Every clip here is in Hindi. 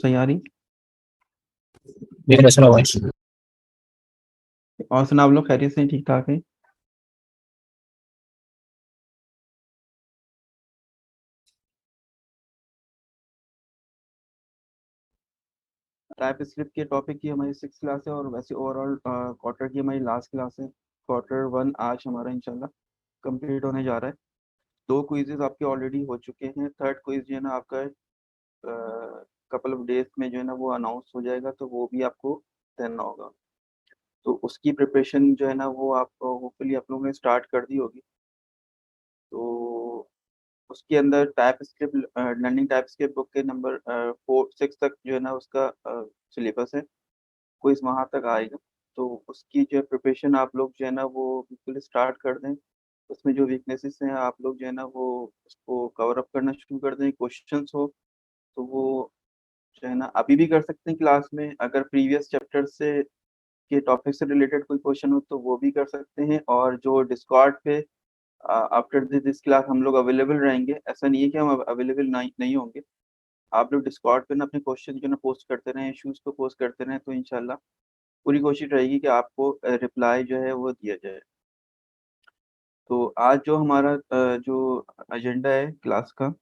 सही आ रही? कैसा लगा भाई? और सुना, आप लोग खैरियत से ठीक ठाक है? टाइप स्क्रिप्ट के टॉपिक की हमारी 6 क्लास है, और वैसे ओवरऑल क्वार्टर की हमारी लास्ट क्लास है। क्वार्टर 1 आज हमारा इंशाल्लाह कंप्लीट होने जा रहा है। 2 क्विजेज आपके ऑलरेडी हो चुके हैं। थर्ड क्विज जो है ना आपका कपल ऑफ डेज में जो है ना वो अनाउंस हो जाएगा, तो वो भी आपको देना होगा। तो उसकी प्रिपरेशन जो है ना वो आप होपफुली आप लोगों ने स्टार्ट कर दी होगी। तो उसके अंदर type script learning type script book के नंबर 4 6 तक जो है ना उसका सिलेबस है। क्विज वहाँ तक आएगा। तो उसकी जो प्रिपरेशन आप लोग जो है ना वो बिल्कुल स्टार्ट कर दें। उसमें जो वीकनेसेस हैं आप लोग जो है ना वो उसको कवर अप करना शुरू कर दें। क्वेश्चंस हो तो वो जो है ना अभी भी कर सकते हैं क्लास में। अगर प्रीवियस चैप्टर से के टॉपिक से रिलेटेड कोई क्वेश्चन हो तो वो भी कर सकते हैं। और जो डिस्कॉर्ड पे आफ्टर दिस क्लास हम लोग अवेलेबल रहेंगे। ऐसा नहीं है कि हम अवेलेबल नहीं होंगे। आप लोग डिस्कॉर्ड पे ना अपने क्वेश्चन जो ना पोस्ट करते रहें, इश्यूज को पोस्ट करते रहें, तो इंशाल्लाह पूरी कोशिश रहेगी कि आपको रिप्लाई जो है वो दिया जाए। तो आज जो हमारा जो एजेंडा है क्लास का,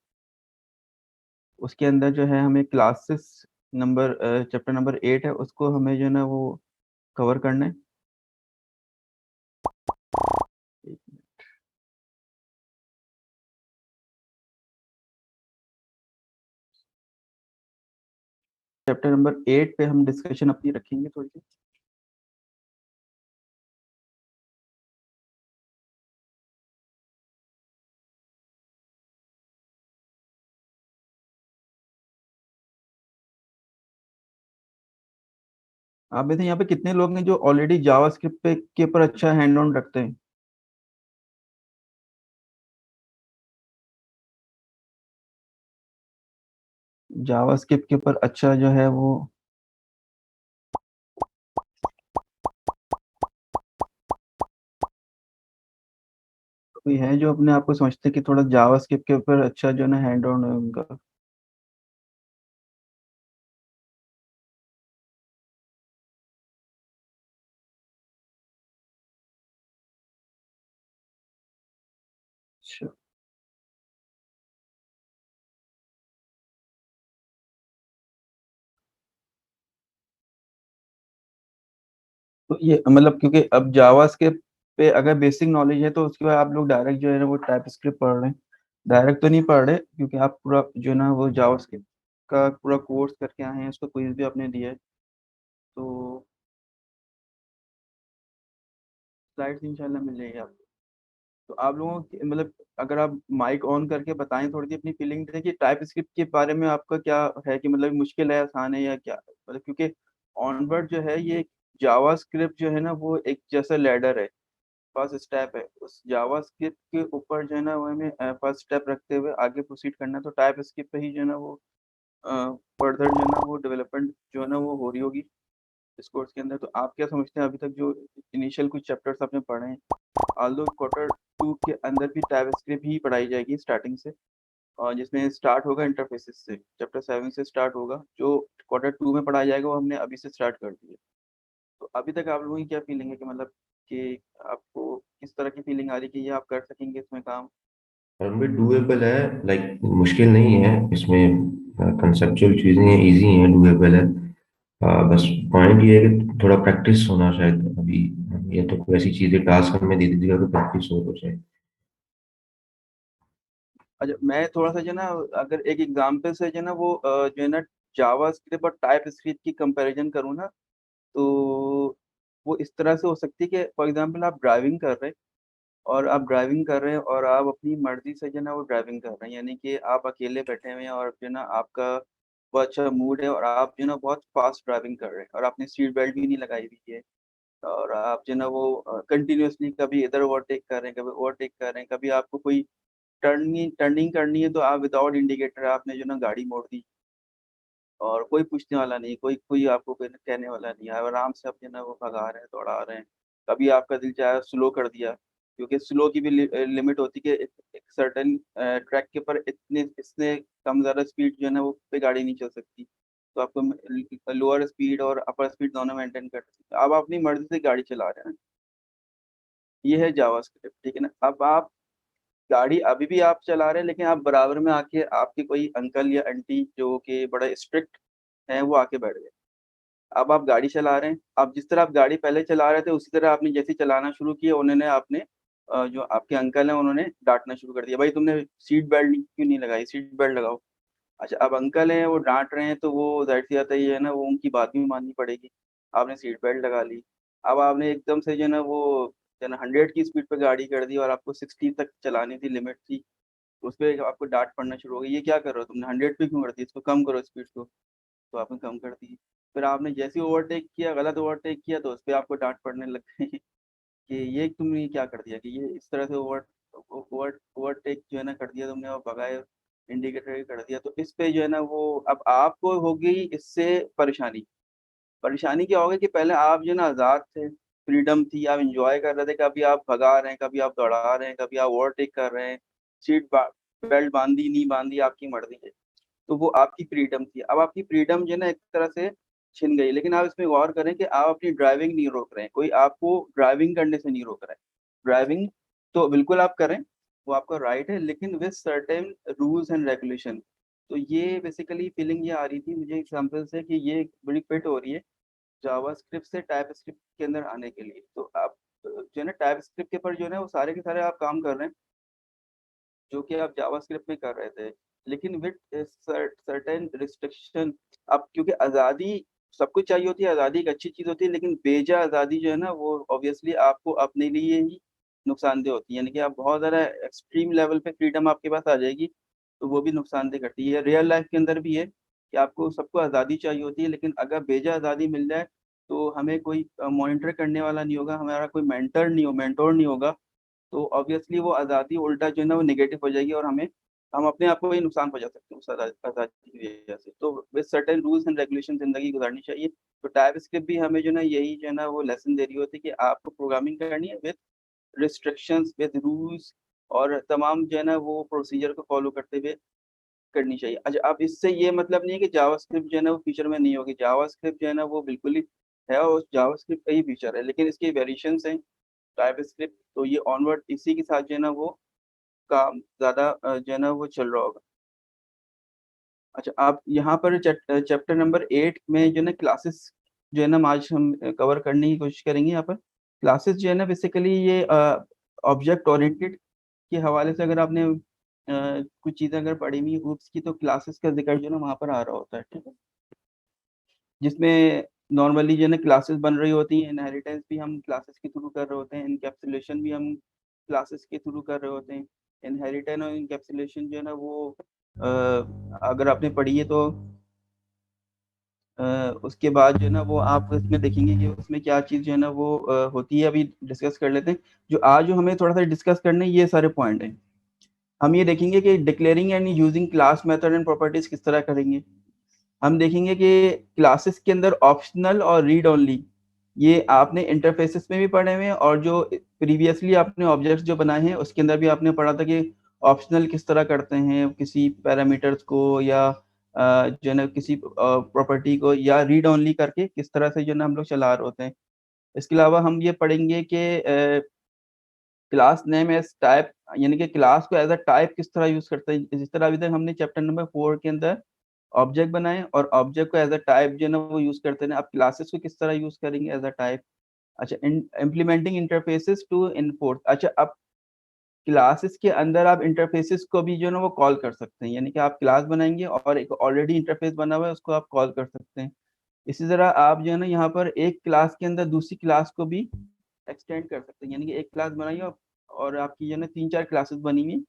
उसके अंदर जो है हमें क्लासेस नंबर चैप्टर नंबर 8 है, उसको हमें जो है ना वो कवर करना है। चैप्टर नंबर 8 पे हम डिस्कशन अपनी रखेंगे थोड़ी सी। आप बताइए यहाँ पे कितने लोग हैं जो ऑलरेडी जावास्क्रिप्ट पे के ऊपर अच्छा हैंड ऑन रखते हैं? जावास्क्रिप्ट के ऊपर अच्छा जो है वो कोई है जो अपने आप को समझते हैं कि थोड़ा जावास्क्रिप्ट के ऊपर अच्छा जो है ना हैंड ऑन है उनका? अच्छा। तो ये मतलब क्योंकि अब जावास्क्रिप्ट पे अगर बेसिक नॉलेज है तो उसके बाद आप लोग डायरेक्ट जो है ना वो टाइप स्क्रिप्ट पढ़ रहे हैं। डायरेक्ट तो नहीं पढ़ रहे, क्योंकि आप पूरा जो है ना वो जावास्क्रिप्ट का पूरा कोर्स करके आए हैं, उसका क्विज भी आपने दिया है। तो स्लाइड्स इंशाल्लाह मिल जाएगी आपको। तो आप लोगों की मतलब अगर आप माइक ऑन करके बताएं थोड़ी सी अपनी फीलिंग दें कि टाइप स्क्रिप्ट के बारे में आपका क्या है, कि मतलब मुश्किल है आसान है या क्या, मतलब क्योंकि ऑनवर्ड जो है ये जावा स्क्रिप्ट जो है ना वो एक जैसा लैडर है। फर्स्ट स्टेप है उस जावा स्क्रिप्ट के ऊपर जो है ना वो हमें फर्स्ट स्टेप रखते हुए आगे प्रोसीड करना है। तो टाइप स्क्रिप्ट पे ही जो है ना वो फर्दर जो है ना वो डेवलपमेंट जो है ना वो हो रही होगी इस कोर्स के अंदर। तो आप क्या समझते हैं, अभी तक जो इनिशियल कुछ चैप्टर्स आपने पढ़े हैं, ऑल्दो क्वार्टर 2 के अंदर भी टाइप स्क्रिप्ट ही पढ़ाई जाएगी स्टार्टिंग से, और जिसमें स्टार्ट होगा इंटरफेसेस से, चैप्टर 7 से स्टार्ट होगा। जो क्वार्टर 2 में पढ़ाया जाएगा वो हमने अभी से स्टार्ट कर दिया। तो अभी तक आप लोगों की क्या फीलिंग है, कि मतलब कि आपको किस तरह की फीलिंग आ रही है कि ये आप कर सकेंगे इसमें काम? और भी डुएबल है, लाइक मुश्किल नहीं है इसमें। कंसेप्चुअल चीज़ें इजी हैं, डुएबल है। बस पॉइंट ये है कि थोड़ा प्रैक्टिस होना शायद अभी। ये तो कोई ऐसी चीज़ है, टास्क हमें दे दीजिएगा तो प्रैक्टिस हो तो शायद। अच्छा, मैं थोड़ा सा जो है ना अगर एक एग्जांपल से जो है ना वो जो है ना जावा स्क्रिप्ट और टाइप स्क्रिप्ट की कंपैरिजन करूँ ना, तो वो इस तरह से हो सकती है कि फॉर एग्जांपल आप ड्राइविंग कर रहे हैं, और आप ड्राइविंग कर रहे हैं और आप अपनी मर्जी से जो है ना वो ड्राइविंग कर रहे हैं, यानी कि आप अकेले बैठे हुए हैं और जो है ना आपका बहुत अच्छा मूड है और आप जो है ना बहुत फास्ट ड्राइविंग कर रहे हैं और आपने सीट बेल्ट भी नहीं लगाई हुई है। और आप जो है ना वो कंटिन्यूअसली कभी इधर ओवरटेक कर रहे हैं, कभी ओवरटेक कर रहे हैं, कभी आपको कोई टर्निंग टर्निंग करनी है तो आप विदाउट इंडिकेटर आपने जो ना गाड़ी मोड़ दी, और कोई पूछने वाला नहीं, कोई कोई आपको कोई कहने वाला नहीं है, आराम से अपने ना वो भगा रहे हैं, दौड़ा रहे हैं। कभी आपका दिल चाहे स्लो कर दिया, क्योंकि स्लो की भी लिमिट होती है कि एक सर्टेन ट्रैक के ऊपर इतने इसने कम ज़्यादा स्पीड जो है ना वो पे गाड़ी नहीं चल सकती। तो आपको लोअर स्पीड और अपर स्पीड दोनों मेंटेन कर सकते हैं। अब आप अपनी मर्जी से गाड़ी चला रहे हैं, ये है जावास्क्रिप्ट, ठीक है ना। अब आप गाड़ी अभी भी आप चला रहे हैं, लेकिन आप बराबर में आके आपके कोई अंकल या आंटी जो कि बड़े स्ट्रिक्ट हैं वो आके बैठ गए। अब आप गाड़ी चला रहे हैं, अब जिस तरह आप गाड़ी पहले चला रहे थे उसी तरह आपने जैसे ही चलाना शुरू किया, उन्होंने आपने जो आपके अंकल हैं उन्होंने डांटना शुरू कर दिया, भाई तुमने सीट बेल्ट क्यों नहीं लगाई, सीट बेल्ट लगाओ। अच्छा, अब अंकल हैं वो डांट रहे हैं तो वो जाहिर सी बात है ये है ना, वो उनकी बात भी माननी पड़ेगी। आपने सीट बेल्ट लगा ली, अब आपने एकदम से जो है ना वो जो है ना 100 की स्पीड पे गाड़ी कर दी और आपको 60 तक चलानी थी, लिमिट थी। उस पर आपको डांट पड़ना शुरू हो गई, ये क्या कर रहे हो तुमने, 100 पे क्यों कर दी, इसको कम करो स्पीड को। तो आपने कम कर दी। फिर आपने जैसे ही ओवरटेक किया, गलत ओवरटेक किया, तो उस पर आपको डांट पड़ने लग गई कि ये तुमने क्या कर दिया, कि ये इस तरह से ओवरटेक जो है ना कर दिया तुमने, और बगैर इंडिकेटर कर दिया। तो इस पे जो है ना वो अब आपको हो गई इससे परेशानी। परेशानी क्या होगी कि पहले आप जो है ना आज़ाद थे, फ्रीडम थी, आप इंजॉय कर रहे थे, कभी आप भगा रहे हैं, कभी आप दौड़ा रहे हैं, कभी आप ओवरटेक कर रहे हैं, सीट बेल्ट बांधी नहीं बांधी आपकी मर्जी है। तो वो आपकी फ्रीडम थी। अब आपकी फ्रीडम जो है ना एक तरह से छिन गई। लेकिन आप इसमें गौर करें कि आप अपनी ड्राइविंग नहीं रोक रहे हैं, कोई आपको ड्राइविंग करने से नहीं रोक रहा है। ड्राइविंग तो बिल्कुल आप करें, वो आपका राइट है, लेकिन with certain rules and regulation. तो ये बेसिकली फीलिंग ये आ रही थी मुझे एग्जाम्पल से कि ये बड़ी फिट हो रही है जावास्क्रिप्ट से टाइप स्क्रिप्ट के अंदर आने के लिए। तो आप जो है ना टाइप स्क्रिप्ट के ऊपर जो है ना वो सारे के सारे आप काम कर रहे हैं जो कि आप जावास्क्रिप्ट में कर रहे थे, लेकिन विद सर्टेन रिस्ट्रिक्शन। अब क्योंकि आज़ादी सबको चाहिए होती है, आज़ादी एक अच्छी चीज़ होती है, लेकिन बेजा आज़ादी जो है ना वो ऑब्वियसली आपको अपने लिए ही नुकसानदेह होती है। यानी कि आप बहुत ज़्यादा एक्सट्रीम लेवल पे फ्रीडम आपके पास आ जाएगी, तो वो भी नुकसानदेह करती है। रियल लाइफ के अंदर भी है कि आपको सबको आज़ादी चाहिए होती है, लेकिन अगर बेजा आज़ादी मिल जाए तो हमें कोई मॉनिटर करने वाला नहीं होगा, हमारा कोई मेंटोर नहीं होगा। तो ऑब्वियसली वो आज़ादी उल्टा जो है ना वो निगेटिव हो जाएगी, और हम अपने आप को ही नुकसान पहुंचा सकते हैं उस आज़ादी की वजह से। तो with certain rules and regulation जिंदगी गुजारनी चाहिए। तो टाइप स्क्रिप्ट भी हमें जो है ना यही जो है ना वो लेसन दे रही होती है कि आपको प्रोग्रामिंग करनी है विद रिस्ट्रिक्शंस, विद रूल्स, और तमाम जो है ना वो प्रोसीजर को फॉलो करते हुए करनी चाहिए। अच्छा, अब इससे ये मतलब नहीं है कि जावास्क्रिप्ट जो है ना वो फ्यूचर में नहीं होगी, जावास्क्रिप्ट जो है ना वो बिल्कुल ही है, और जावास्क्रिप्ट का ही फीचर है, लेकिन इसके वेरिएशंस हैं टाइप स्क्रिप्ट। तो ये ऑनवर्ड इसी के साथ जो है ना वो काम ज्यादा जो है ना वो चल रहा होगा। अच्छा, आप यहाँ पर चैप्टर नंबर 8 में जो है ना क्लासेस जो है ना आज हम कवर करने की कोशिश करेंगे। यहाँ पर क्लासेस जो है ना बेसिकली ये ऑब्जेक्ट ओरिएंटेड के हवाले से अगर आपने कुछ चीज़ें अगर पढ़ी हुई ग्रुप्स की, तो क्लासेस का जिक्र जो है ना वहाँ पर आ रहा होता है, ठीक है। जिसमें नॉर्मली जो है ना क्लासेस बन रही होती हैं, इनहेरिटेंस भी हम क्लासेस के थ्रू कर रहे होते हैं, इनकैप्सुलेशन भी हम क्लासेस के थ्रू कर रहे होते हैं। इनहेरिटेंस और इनकैप्सुलेशन जो है ना वो अगर आपने पढ़ी है तो अ, उसके बाद जो है ना वो आप इसमें देखेंगे कि उसमें क्या चीज़ जो है ना वो होती है। अभी डिस्कस कर लेते हैं जो आज जो हमें थोड़ा सा डिस्कस करने हैं, ये सारे पॉइंट हैं। हम ये देखेंगे कि declaring and using class method and properties किस तरह करेंगे। हम देखेंगे कि क्लासेस के अंदर ऑप्शनल और रीड ओनली, ये आपने इंटरफेसेस में भी पढ़े हुए हैं, और जो प्रीवियसली आपने ऑब्जेक्ट्स जो बनाए हैं उसके अंदर भी आपने पढ़ा था कि ऑप्शनल किस तरह करते हैं किसी पैरामीटर्स को, या जो है ना किसी प्रॉपर्टी को, या रीड ओनली करके किस तरह से जो है ना हम लोग चला रहे होते हैं। इसके अलावा हम ये पढ़ेंगे कि क्लास नेम एज टाइप, यानी कि क्लास को एज अ टाइप किस तरह यूज करते हैं। जिस तरह अभी तक हमने चैप्टर नंबर 4 के अंदर ऑब्जेक्ट बनाए और ऑब्जेक्ट को एज अ टाइप जो है ना वो यूज करते हैं, अब क्लासेस को किस तरह यूज करेंगे एज अ टाइप। अच्छा, इम्प्लीमेंटिंग इंटरफेसेस टू इनपुट। अच्छा, अब क्लासेस के अंदर आप इंटरफेसेस को भी जो है ना वो कॉल कर सकते हैं, यानी कि आप क्लास बनाएंगे और एक ऑलरेडी इंटरफेस बना हुआ है उसको आप कॉल कर सकते हैं। इसी तरह आप जो है ना यहाँ पर एक क्लास के अंदर दूसरी क्लास को भी एक्सटेंड कर सकते हैं, यानी कि एक क्लास बनाइए और आपकी जो है ना 3-4 क्लासेस बनी हुई,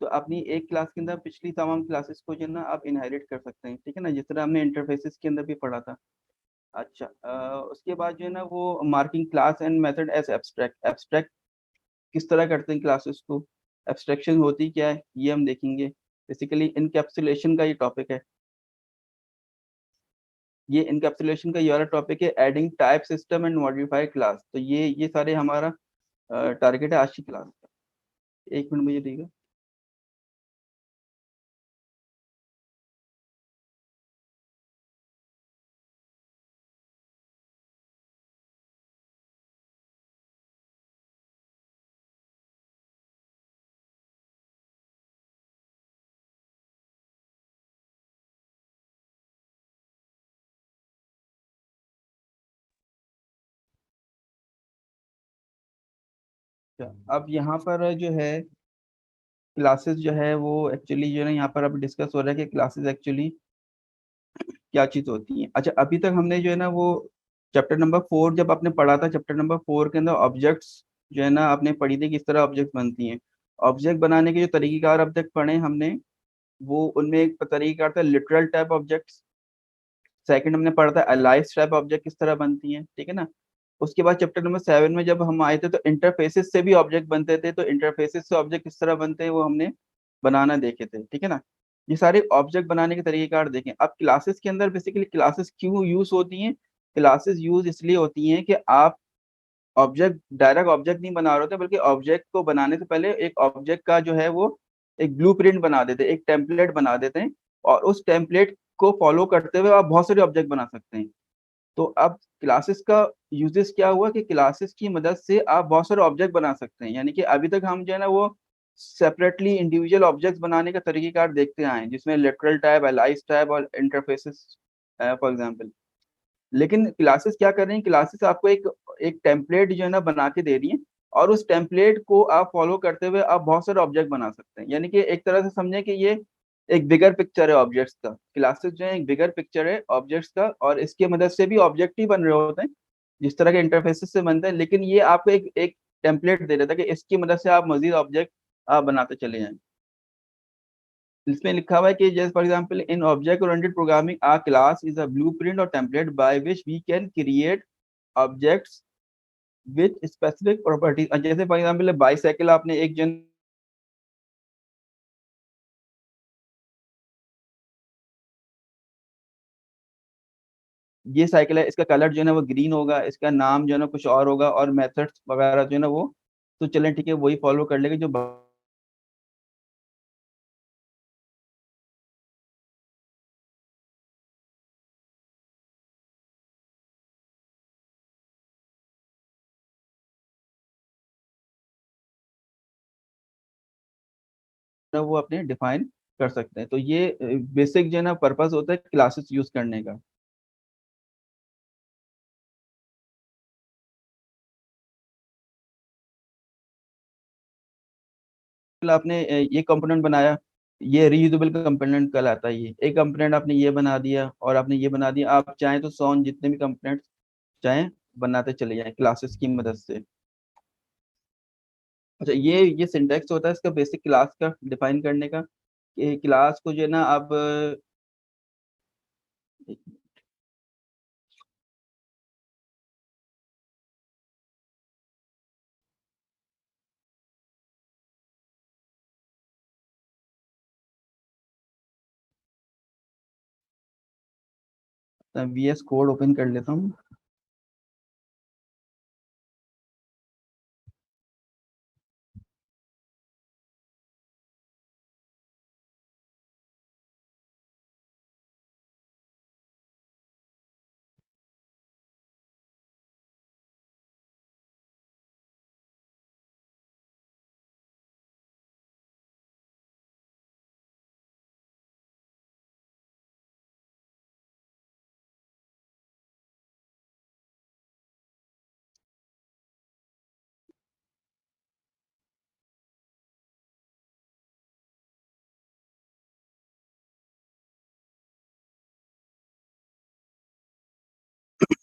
तो अपनी एक क्लास के अंदर पिछली तमाम क्लासेस को जो है ना आप इनहेरिट कर सकते हैं, ठीक है ना, जिस तरह हमने इंटरफेसेस के अंदर भी पढ़ा था। अच्छा, उसके बाद जो है ना वो marking class and method as abstract. Abstract किस तरह करते हैं क्लासेस को, एब्स्ट्रैक्शन होती क्या है ये हम देखेंगे। बेसिकली इनकैप्सुलेशन का ये टॉपिक है, ये इनकैप्सुलेशन का ये वाला टॉपिक है, adding type system and modify class. तो ये सारे हमारा टारगेट है आज की क्लास का। एक मिनट मुझे देगा। अब यहाँ पर जो है क्लासेस जो है वो एक्चुअली जो है ना, यहाँ पर अब डिस्कस हो रहा है कि क्लासेस एक्चुअली क्या चीज होती है। अच्छा, अभी तक हमने जो है ना वो चैप्टर नंबर 4 जब आपने पढ़ा था, चैप्टर नंबर 4 के अंदर ऑब्जेक्ट्स जो है ना आपने पढ़ी थी, किस तरह ऑब्जेक्ट बनती हैं। ऑब्जेक्ट बनाने के जो तरीकेकार अब तक पढ़े हमने, वो उनमें एक तरीकेकार था लिटरल टाइप ऑब्जेक्ट्स। सेकंड हमने पढ़ा था अलाइज टाइप ऑब्जेक्ट किस तरह बनती हैं, ठीक है ना। उसके बाद चैप्टर नंबर 7 में जब हम आए थे तो इंटरफेसेस से भी ऑब्जेक्ट बनते थे, तो इंटरफेसेस से ऑब्जेक्ट किस तरह बनते हैं वो हमने बनाना देखे थे, ठीक है ना। ये सारे ऑब्जेक्ट बनाने के तरीकेकार देखें। अब क्लासेस के अंदर बेसिकली क्लासेस क्यों यूज होती हैं। क्लासेस यूज इसलिए होती हैं कि आप ऑब्जेक्ट डायरेक्ट ऑब्जेक्ट नहीं बना रहे होते, बल्कि ऑब्जेक्ट को बनाने से पहले एक ऑब्जेक्ट का जो है वो एक ब्लूप्रिंट बना देते हैं, एक टेम्पलेट बना देते हैं, और उस टेम्पलेट को फॉलो करते हुए आप बहुत सारे ऑब्जेक्ट बना सकते हैं। तो अब क्लासेस का यूजेस क्या हुआ कि क्लासेस की मदद से आप बहुत सारे ऑब्जेक्ट बना सकते हैं। यानी कि अभी तक हम जो है ना वो सेपरेटली इंडिविजुअल ऑब्जेक्ट्स बनाने का तरीकेकार देखते आए हैं, जिसमें लिटरल टाइप, एलाइज टाइप और इंटरफेसेस फॉर एग्जांपल। लेकिन क्लासेस क्या कर रही हैं, क्लासेस आपको एक एक टेम्पलेट जो है ना बना के दे रही है, और उस टेम्पलेट को आप फॉलो करते हुए आप बहुत सारे ऑब्जेक्ट बना सकते हैं। यानी कि एक तरह से समझें कि ये एक बिगर पिक्चर है ऑब्जेक्ट्स का। क्लासेस जो है एक बिगर पिक्चर है ऑब्जेक्ट्स का, और इसके मदद से भी ऑब्जेक्ट ही बन रहे होते हैं जिस तरह के इंटरफेसेस से बनते हैं, लेकिन ये आपको एक एक टेम्पलेट दे देता है कि इसकी मदद से आप मजीद ऑब्जेक्ट आप बनाते चले जाएं। इसमें लिखा हुआ है कि जैसे for example in object oriented programming a class is a blueprint और template by which we can create objects with specific properties. जैसे फॉर एग्जांपल बाईसाइकिल आपने एक जन, ये साइकिल है, इसका कलर जो है ना वो ग्रीन होगा, इसका नाम जो है ना कुछ और होगा, और मेथड्स वगैरह जो है ना वो, तो चलें ठीक है वही फॉलो कर लेंगे जो ना वो अपने डिफाइन कर सकते हैं। तो ये बेसिक जो है ना पर्पस होता है क्लासेस यूज करने का। आपने ये कंपोनेंट बनाया, ये रीयूजेबल कंपोनेंट कहलाता है। ये एक कंपोनेंट आपने ये बना दिया और आपने ये बना दिया, आप चाहें तो सॉन जितने भी कंपोनेंट चाहें बनाते चले जाएं क्लासेस की मदद से। अच्छा, ये सिंटैक्स होता है इसका बेसिक क्लास का डिफाइन करने का, कि क्लास को जो है ना आप VS कोड ओपन कर लेता हूँ।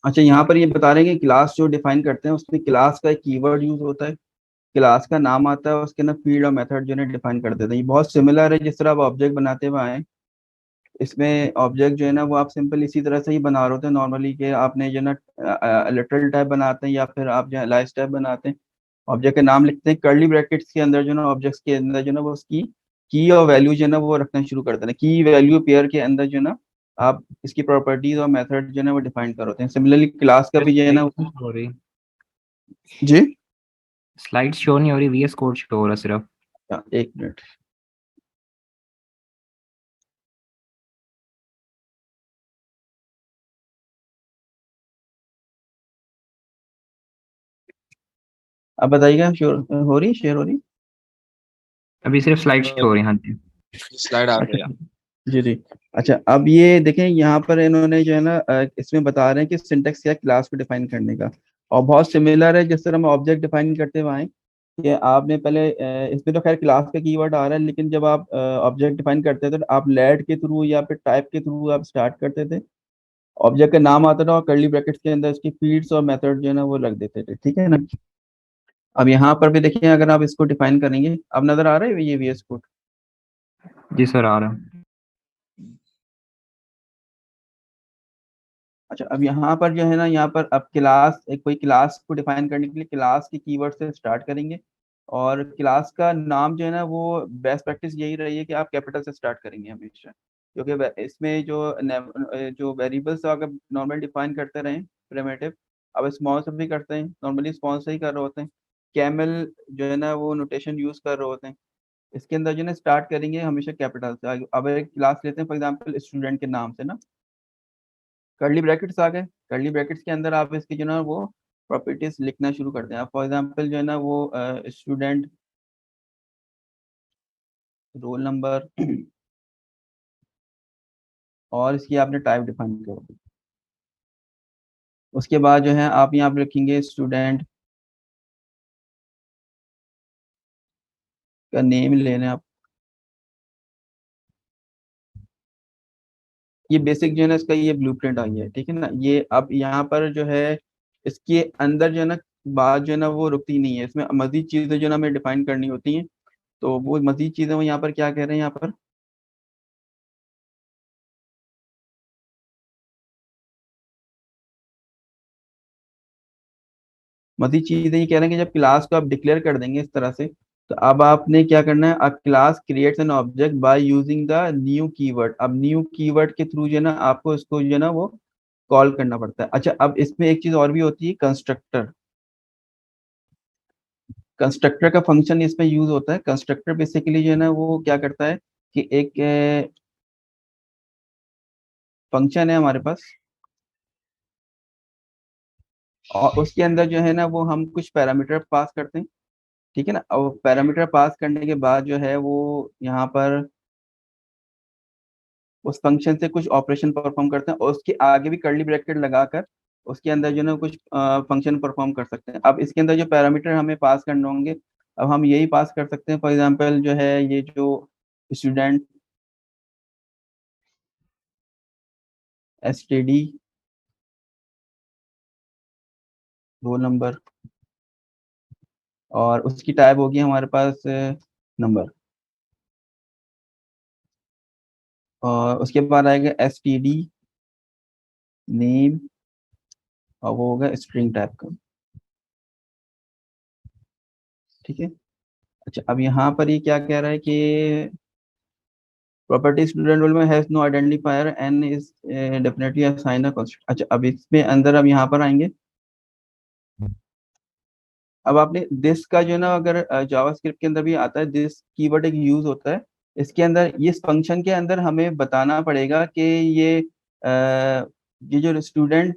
अच्छा, यहाँ पर ये बता रहे हैं कि क्लास जो डिफाइन करते हैं उसमें क्लास का एक कीवर्ड यूज होता है, क्लास का नाम आता है, उसके अंदर फील्ड और मेथड जो है डिफाइन कर देते हैं। ये बहुत सिमिलर है जिस तरह आप ऑब्जेक्ट बनाते हुए आए। इसमें ऑब्जेक्ट जो है ना वो आप सिंपल इसी तरह से ही बना रहे होते हैं नॉर्मली, कि आपने जो है ना लिटरल टाइप बनाते हैं या फिर आप जो है लाइस टाइप बनाते हैं। ऑब्जेक्ट का नाम लिखते हैं, कर्ली ब्रैकेट्स के अंदर जो है ना ऑब्जेक्ट्स के अंदर जो है ना वो उसकी की और वैल्यू जो है ना वो रखना शुरू कर देते हैं। की वैल्यू पेयर के अंदर जो है ना आप इसकी प्रॉपर्टीज और मेथड जो है ना वो डिफाइन कर होते हैं। सिमिलरली क्लास का भी जो है ना हो रही जी। स्लाइड शो नहीं हो रही, VS कोड शो हो रहा सिर्फ। एक मिनट। अब बताइएगा, श्योर हो रही, शेयर हो रही। अभी सिर्फ स्लाइड शो हो रही। हाँ जी। स्लाइड आ अच्छा गया। जी जी। अच्छा, अब ये देखें यहाँ पर इन्होंने जो है ना इसमें बता रहे हैं कि सिंटेक्स क्या है क्लास को डिफाइन करने का, और बहुत सिमिलर है जिस तरह हम ऑब्जेक्ट डिफाइन करते हुए आए। कि आपने पहले इसमें तो खैर क्लास का कीवर्ड आ रहा है, लेकिन जब आप ऑब्जेक्ट डिफाइन करते थे तो आप लेट के थ्रू या फिर टाइप के थ्रू आप स्टार्ट करते थे। ऑब्जेक्ट का नाम आता था और कर्ली ब्रैकेट्स के अंदर उसकी फील्ड्स और मेथड जो है ना वो रख देते थे, ठीक है ना। अब यहाँ पर भी देखिए, अगर आप इसको डिफाइन करेंगे, अब नजर आ रहा है ये VS कोड। जी सर, आ रहा है। अच्छा, अब यहाँ पर जो है ना, यहाँ पर अब क्लास, एक कोई क्लास को डिफाइन करने के लिए क्लास की कीवर्ड से स्टार्ट करेंगे। और क्लास का नाम जो है ना, वो बेस्ट प्रैक्टिस यही रही है कि आप कैपिटल से स्टार्ट करेंगे हमेशा, क्योंकि इसमें जो वेरिएबल्स अगर नॉर्मल डिफाइन करते रहें प्रिमिटिव, अब स्मॉल से भी करते हैं, नॉर्मली स्मॉल से ही कर रहे होते हैं। कैमल जो है ना वो नोटेशन यूज कर रहे होते हैं। इसके अंदर जो है ना स्टार्ट करेंगे हमेशा कैपिटल से। अब एक क्लास लेते हैं फॉर एग्जांपल स्टूडेंट के नाम से ना, कर्ली ब्रैकेट्स आ गए। कर्ली ब्रैकेट्स के अंदर आप इसके जो ना वो प्रॉपर्टीज लिखना शुरू करते हैं। आप फॉर एग्जांपल जो है ना वो स्टूडेंट रोल नंबर और इसकी आपने टाइप डिफाइन करो। उसके बाद जो है आप यहाँ पे रखेंगे स्टूडेंट का नेम लेना आप। ये बेसिक जो है ना इसका ये ब्लूप्रिंट आई है, ठीक है ना। ये अब यहाँ पर जो है इसके अंदर जो है ना बात जो है ना वो रुकती नहीं है, इसमें मजीद चीजें जो है ना हमें डिफाइन करनी होती हैं। तो वो मजीद चीजें वो यहाँ पर क्या कह रहे हैं, यहाँ पर मजीद चीजें ये कह रहे हैं कि जब क्लास को आप डिक्लेयर कर देंगे इस तरह से, तो अब आपने क्या करना है, अ class creates an object by using the new keyword. अब न्यू कीवर्ड के थ्रू जो है ना आपको इसको जो है ना वो कॉल करना पड़ता है। अच्छा, अब इसमें एक चीज और भी होती है, कंस्ट्रक्टर। कंस्ट्रक्टर का फंक्शन इसमें यूज होता है। कंस्ट्रक्टर बेसिकली जो है ना वो क्या करता है कि एक फंक्शन है हमारे पास, और उसके अंदर जो है ना वो हम कुछ पैरामीटर पास करते हैं, ठीक है ना। और पैरामीटर पास करने के बाद जो है वो यहाँ पर उस फंक्शन से कुछ ऑपरेशन परफॉर्म करते हैं, और उसके आगे भी कर्ली ब्रैकेट लगाकर उसके अंदर जो है ना कुछ फंक्शन परफॉर्म कर सकते हैं। अब इसके अंदर जो पैरामीटर हमें पास करने होंगे, अब हम यही पास कर सकते हैं। फॉर एग्जांपल जो है ये जो स्टूडेंट STD रोल नंबर, और उसकी टाइप होगी हमारे पास नंबर, और उसके बाद आएगा STD नेम, और वो होगा स्ट्रिंग टाइप का, ठीक है। अच्छा, अब यहाँ पर ये क्या कह रहा है कि प्रॉपर्टी स्टूडेंट रोल में has no identifier and is definitely assign a construct. अच्छा, अब इसमें अंदर अब यहाँ पर आएंगे। अब आपने दिस का जो है ना, अगर जावास्क्रिप्ट के अंदर भी आता है, दिस कीवर्ड एक यूज होता है। इसके अंदर इस फंक्शन के अंदर हमें बताना पड़ेगा कि ये जो student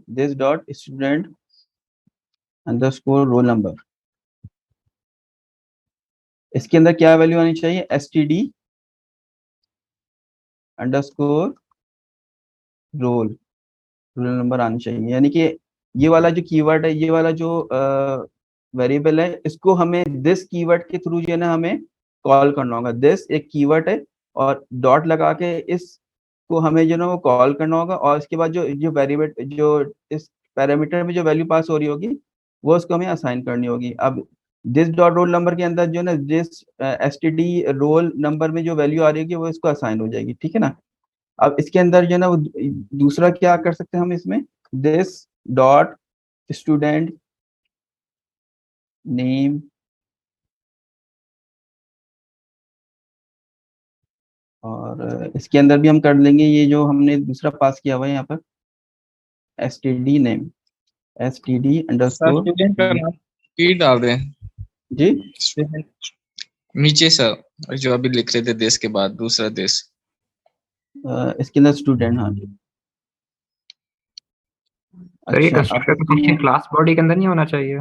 this dot student underscore roll number, इसके अंदर क्या वैल्यू आनी चाहिए, STD underscore roll roll number आनी चाहिए। यानी कि ये वाला जो कीवर्ड है, ये वाला जो वेरिएबल है, इसको हमें दिस कीवर्ड के थ्रू जो है ना हमें कॉल करना होगा। दिस एक कीवर्ड है, और डॉट लगा के इसको हमें जो ना वो कॉल करना होगा, और इसके बाद जो जो वेरिएबल जो इस पैरामीटर में जो वैल्यू पास हो रही होगी वो उसको हमें असाइन करनी होगी। अब दिस डॉट रोल नंबर के अंदर जो है ना दिस STD रोल नंबर में जो वैल्यू आ रही होगी वो इसको असाइन हो जाएगी, ठीक है ना। अब इसके अंदर जो है ना वो दूसरा क्या कर सकते हैं हम इसमें, दिस डॉट स्टूडेंट नेम, और इसके अंदर भी हम कर लेंगे ये जो हमने दूसरा पास किया हुआ है यहाँ पर, STD name, STD sir underscore student का नाम स्पीड डाल दें। जी। स्टूडेंट नीचे सर जो अभी लिख रहे थे देश के बाद दूसरा देश। इसके अंदर स्टूडेंट, हाँ जी। सर ये अच्छा, अब कंस्ट्रक्टर का फंक्शन क्लास बॉडी के अंदर नहीं होना चाहिए?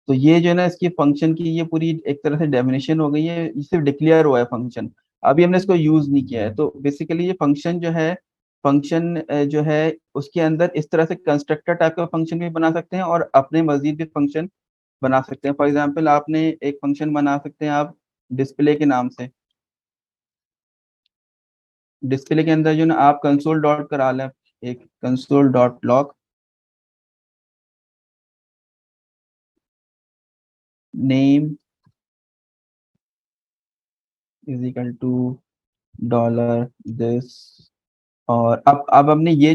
तो ये जो है ना इसकी फंक्शन की ये पूरी एक तरह से डेफिनेशन हो गई है, ये सिर्फ डिक्लेयर हुआ है फंक्शन। अभी हमने इसको यूज नहीं किया है। तो बेसिकली ये फंक्शन जो है, फंक्शन जो है उसके अंदर इस तरह से कंस्ट्रक्टर टाइप का फंक्शन भी बना सकते हैं और अपने मजीद भी फंक्शन बना सकते हैं। फॉर एग्जांपल आपने एक फंक्शन बना सकते हैं आप डिस्प्ले के नाम से। डिस्प्ले के अंदर जो ना आप कंसोल डॉट करा लें, एक console dot log name is equal to dollar this. और अब हमने ये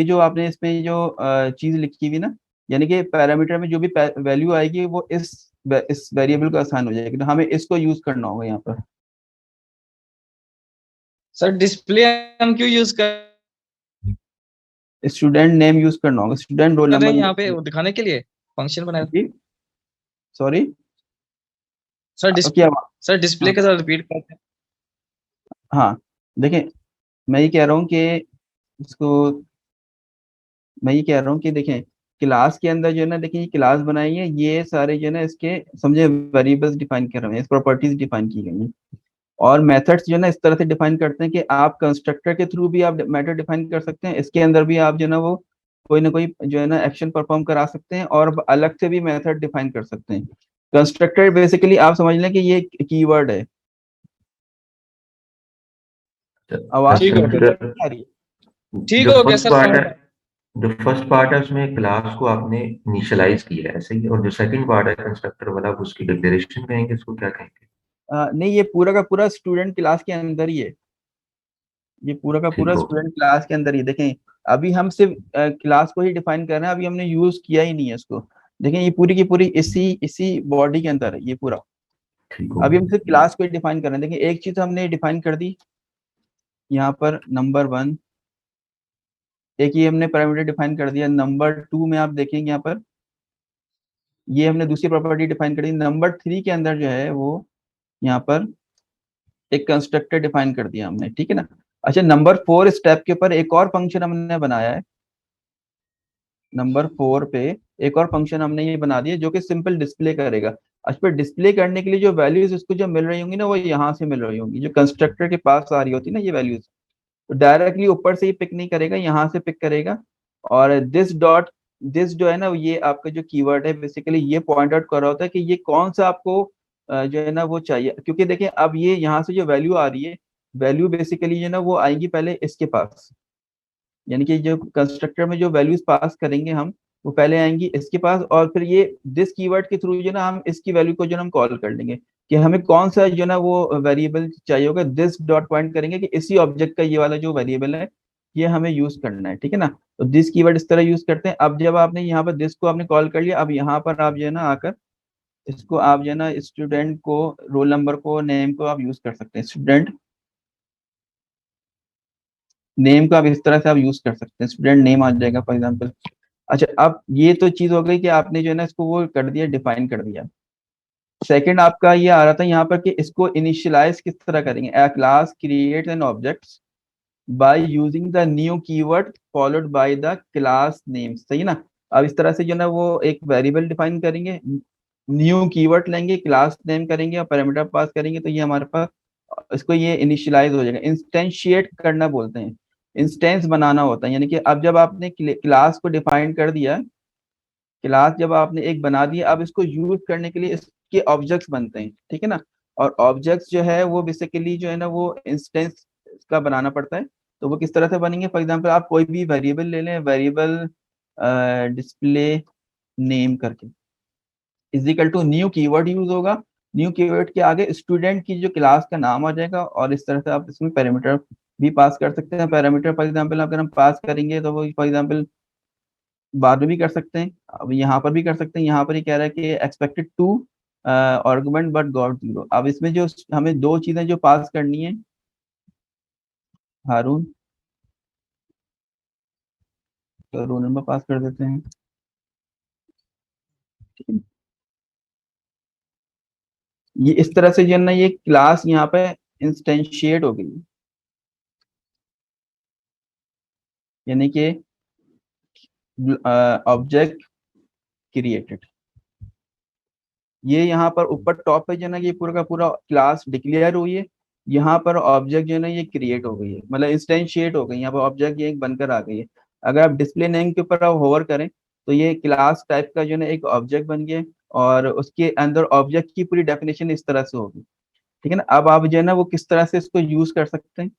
जो आपने इसमें जो चीज लिखी हुई ना, यानी कि पैरामीटर में जो भी वैल्यू आएगी वो इस वेरिएबल को असाइन हो जाएगी। तो हमें इसको यूज करना होगा यहाँ पर। सर डिस्प्ले हम क्यों यूज कर स्टूडेंट नेम यूज करना होगा, स्टूडेंट रोल रहे नंबर हैं यहाँ पे यूज। वो दिखाने के लिए फंक्शन बनाया? जी सॉरी, सर डिस क्या? सर डिस्प्ले हाँ के साथ रिपीट करते हैं। हाँ, देखें, मैं ये कह रहा हूँ कि इसको, मैं ये कह रहा हूँ कि देखें क्लास के अंदर जो है ना, देखिए ये क्लास बनाई है, ये सारे जो है ना इसके समझे वेरिएबल्स डिफाइन कर रहे हैं, प्रॉपर्टीज डिफाइन की गई हैं। और मेथड्स जो है ना इस तरह से डिफाइन करते हैं कि आप कंस्ट्रक्टर के थ्रू भी आप मेथड डिफाइन कर सकते हैं, इसके अंदर भी आप जो है ना वो कोई ना कोई जो है ना एक्शन परफॉर्म करा सकते हैं और अलग से भी मेथड डिफाइन कर सकते हैं। कंस्ट्रक्टर बेसिकली आप समझ लें कि ये कीवर्ड है। आवाज ठीक हो गया clear सर, नहीं आ रही है? ठीक जो हो गया फर्स्ट सर, पार्ट समझ है, जो फर्स्ट पार्ट है उसमें क्लास को आपने इनिशियलाइज किया है, ऐसे ही। और जो सेकंड पार्ट है कंस्ट्रक्टर वाला, वो उसकी डिक्लेरेशन कहेंगे, उसको क्या कहेंगे? नहीं, ये पूरा का पूरा स्टूडेंट क्लास के अंदर ही है। ये पूरा का ठीक पूरा हो स्टूडेंट क्लास के अंदर ही देखें। अभी हम सिर्फ क्लास को ही डिफाइन कर रहे हैं, अभी हमने यूज किया ही नहीं है इसको। देखें ये पूरी की पूरी इसी इसी बॉडी के अंदर है ये पूरा। ठीक हो अभी हम सिर्फ क्लास को ही डिफाइन कर रहे हैं। देखिए एक चीज हमने डिफाइन कर दी यहाँ पर, नंबर 1। एक ये हमने पैरामीटर डिफाइन कर दिया। नंबर 2 में आप देखेंगे यहाँ पर ये हमने दूसरी प्रॉपर्टी डिफाइन कर दी। नंबर 3 के अंदर जो है वो यहाँ पर एक कंस्ट्रक्टर डिफाइन कर दिया हमने, ठीक है ना। अच्छा, नंबर 4 स्टेप के ऊपर एक और फंक्शन हमने बनाया है। नंबर 4 पे एक और फंक्शन हमने ये बना दिया जो कि सिंपल डिस्प्ले करेगा। अच्छा, पर डिस्प्ले करने के लिए जो वैल्यूज उसको जो मिल रही होंगी ना, वो यहाँ से मिल रही होंगी, जो कंस्ट्रक्टर के पास आ रही होती ना ये वैल्यूज। तो डायरेक्टली ऊपर से ही पिक नहीं करेगा, यहाँ से पिक करेगा। और दिस जो है ना, ये आपका जो कीवर्ड है बेसिकली ये पॉइंट आउट कर रहा होता है कि ये कौन सा आपको जो है ना वो चाहिए। क्योंकि देखिए अब ये यहाँ से जो वैल्यू आ रही है, वैल्यू बेसिकली जो है ना वो आएंगी पहले इसके पास। यानी कि जो कंस्ट्रक्टर में जो वैल्यूज पास करेंगे हम, वो पहले आएंगी इसके पास, और फिर ये दिस कीवर्ड के थ्रू जो ना हम इसकी वैल्यू को जो ना हम कॉल कर लेंगे कि हमें कौन सा जो ना वो वेरिएबल चाहिए होगा। दिस डॉट पॉइंट करेंगे कि इसी ऑब्जेक्ट का ये वाला जो वेरिएबल है ये हमें यूज करना है, ठीक है ना। तो दिस कीवर्ड इस तरह यूज करते हैं। अब जब आपने यहाँ पर दिस को आपने कॉल कर लिया, अब यहाँ पर आप जो है ना आकर इसको आप जो है ना स्टूडेंट को, रोल नंबर को, नेम को आप यूज कर सकते हैं। स्टूडेंट नेम का आप इस तरह से आप यूज कर सकते हैं, स्टूडेंट नेम आ जाएगा फॉर एग्जांपल। अच्छा, अब ये तो चीज हो गई कि आपने जो है ना इसको वो कर दिया, डिफाइन कर दिया। सेकंड आपका ये आ रहा था यहाँ पर कि इसको इनिशियलाइज किस तरह करेंगे। A class create an objects by using the new keyword followed by the class name, सही ना। अब इस तरह से जो ना वो एक वेरिएबल डिफाइन करेंगे, न्यू कीवर्ड लेंगे, क्लास नेम करेंगे और पैरामीटर पास करेंगे, तो ये हमारे पास इसको ये इनिशियलाइज हो जाएगा। इंस्टेंशिएट करना बोलते हैं, इंस्टेंस बनाना होता है। यानी कि अब जब आपने क्लास को डिफाइन कर दिया, क्लास जब आपने एक बना दिया, अब इसको यूज करने के लिए इसके ऑब्जेक्ट्स बनते हैं, ठीक है ना। और ऑब्जेक्ट्स जो है वो बेसिकली जो है ना वो इंस्टेंस का बनाना पड़ता है। तो वो किस तरह से बनेंगे, फॉर एग्जांपल आप कोई भी वेरिएबल ले लें, वेरिएबल डिस्प्ले नेम करके is equal to new keyword use होगा। न्यू कीवर्ड के आगे स्टूडेंट की जो क्लास का नाम आ जाएगा, और इस तरह से आप इसमें पैरामीटर भी पास कर सकते हैं। पैरामीटर फॉर एग्जांपल अगर हम पास करेंगे तो वो फॉर एग्जांपल बाद में भी कर सकते हैं, अब यहाँ पर भी कर सकते हैं। यहाँ पर ये कह रहा है कि expected to argument but got 0। अब इसमें जो हमें दो चीजें जो पास करनी है, हारून तो रोल नंबर पास कर देते हैं, ठीक है। ये इस तरह से जो है ना ये क्लास यहाँ पे इंस्टेंशिएट हो गई, यानी कि ऑब्जेक्ट क्रिएटेड। ये यहाँ पर ऊपर टॉप पे जो है ना ये पूरा का पूरा क्लास डिक्लेयर हुई है, यहाँ पर ऑब्जेक्ट जो है ना ये क्रिएट हो गई है, मतलब इंस्टेंशिएट हो गई, यहाँ पर ऑब्जेक्ट ये एक बनकर आ गई है। अगर आप डिस्प्ले नेम के ऊपर आप होवर करें तो ये क्लास टाइप का जो है ना एक ऑब्जेक्ट बन गया, और उसके अंदर ऑब्जेक्ट की पूरी डेफिनेशन इस तरह से होगी। ठीक है ना। अब आप जो है ना वो किस तरह से इसको यूज कर सकते हैं,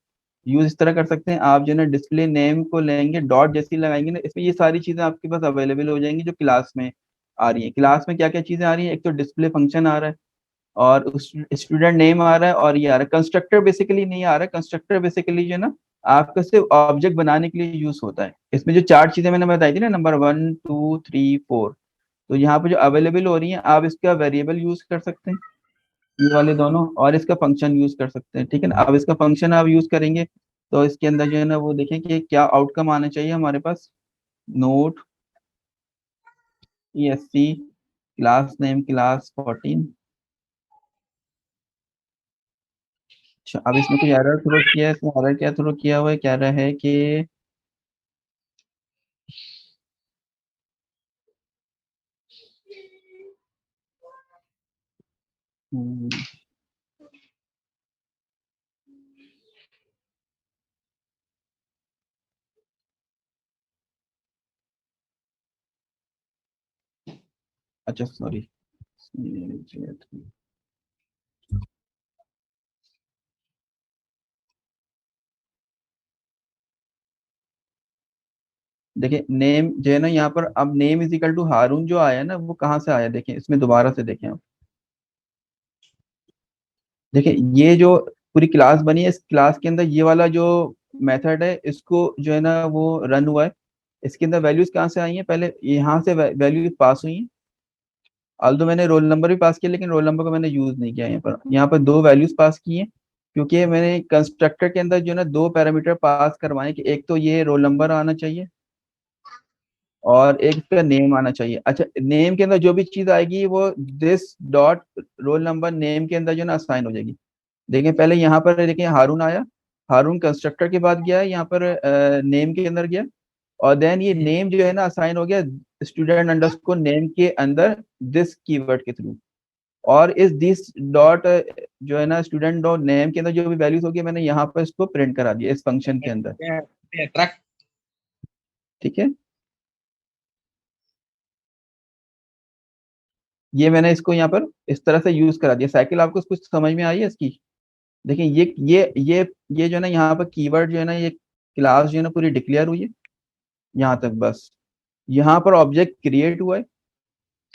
यूज इस तरह कर सकते हैं, आप जो है ना डिस्प्ले नेम को लेंगे, डॉट जैसी लगाएंगे ना, इसमें ये सारी चीजें आपके पास अवेलेबल हो जाएंगी जो क्लास में आ रही है। क्लास में क्या क्या चीजें आ रही है, एक तो डिस्प्ले फंक्शन आ रहा है, और स्टूडेंट नेम आ रहा है, और ये आ रहा है कंस्ट्रक्टर बेसिकली नहीं आ रहा है। कंस्ट्रक्टर बेसिकली जो है ना आपका सिर्फ ऑब्जेक्ट बनाने के लिए यूज होता है। इसमें जो चार चीजें मैंने बताई थी ना, नंबर 1 2 3 4, तो यहाँ पे जो अवेलेबल हो रही है, आप इसका वेरिएबल यूज कर सकते हैं, ये वाले दोनों, और इसका फंक्शन यूज कर सकते हैं। ठीक है ना। अब इसका फंक्शन आप यूज करेंगे तो इसके अंदर जो है ना वो देखें कि क्या आउटकम आना चाहिए हमारे पास। Note ESC class name class 14। अच्छा, अब इसमें कोई एरर थ्रो किया है, इसमें एरर क्या थ्रो किया हुआ है, कह रहा है कि हम्म, अच्छा सॉरी, देखिए नेम जो है ना यहाँ पर, अब नेम इज इक्वल टू हारून जो आया ना वो कहाँ से आया, देखिए इसमें दोबारा से देखें आप। देखिए ये जो पूरी क्लास बनी है, इस क्लास के अंदर ये वाला जो मेथड है, इसको जो है ना वो रन हुआ है। इसके अंदर वैल्यूज कहाँ से आई हैं, पहले यहाँ से वैल्यूज पास हुई हैं। ऑल्दो मैंने रोल नंबर भी पास किया, लेकिन रोल नंबर को मैंने यूज नहीं किया यहाँ पर दो वैल्यूज पास की हैं, क्योंकि मैंने कंस्ट्रक्टर के अंदर जो है ना दो पैरामीटर पास करवाए, कि एक तो ये रोल नंबर आना चाहिए और एक इसका नेम आना चाहिए। अच्छा, नेम के अंदर जो भी चीज आएगी वो this dot roll number name के अंदर जो है ना असाइन हो जाएगी। देखिए पहले यहाँ पर देखिए हारून आया, हारून कंस्ट्रक्टर के बाद गया है, यहाँ पर नेम के अंदर गया, और देन ये नेम जो है ना असाइन हो गया स्टूडेंट अंडरस्कोर नेम के अंदर दिस कीवर्ड के थ्रू। और इस दिस डॉट जो है ना स्टूडेंट डॉट नेम के अंदर जो भी वैल्यूज होगी, मैंने यहाँ पर इसको प्रिंट करा दिया इस फंक्शन के अंदर। ट्रैक। ठीक है, ये मैंने इसको यहाँ पर इस तरह से यूज करा दिया। साइकिल आपको कुछ समझ में आई है इसकी। देखिए ये जो है ना यहाँ पर कीवर्ड जो है ना, ये क्लास जो है ना पूरी डिक्लेयर हुई है यहाँ तक बस। यहाँ पर ऑब्जेक्ट क्रिएट हुआ है,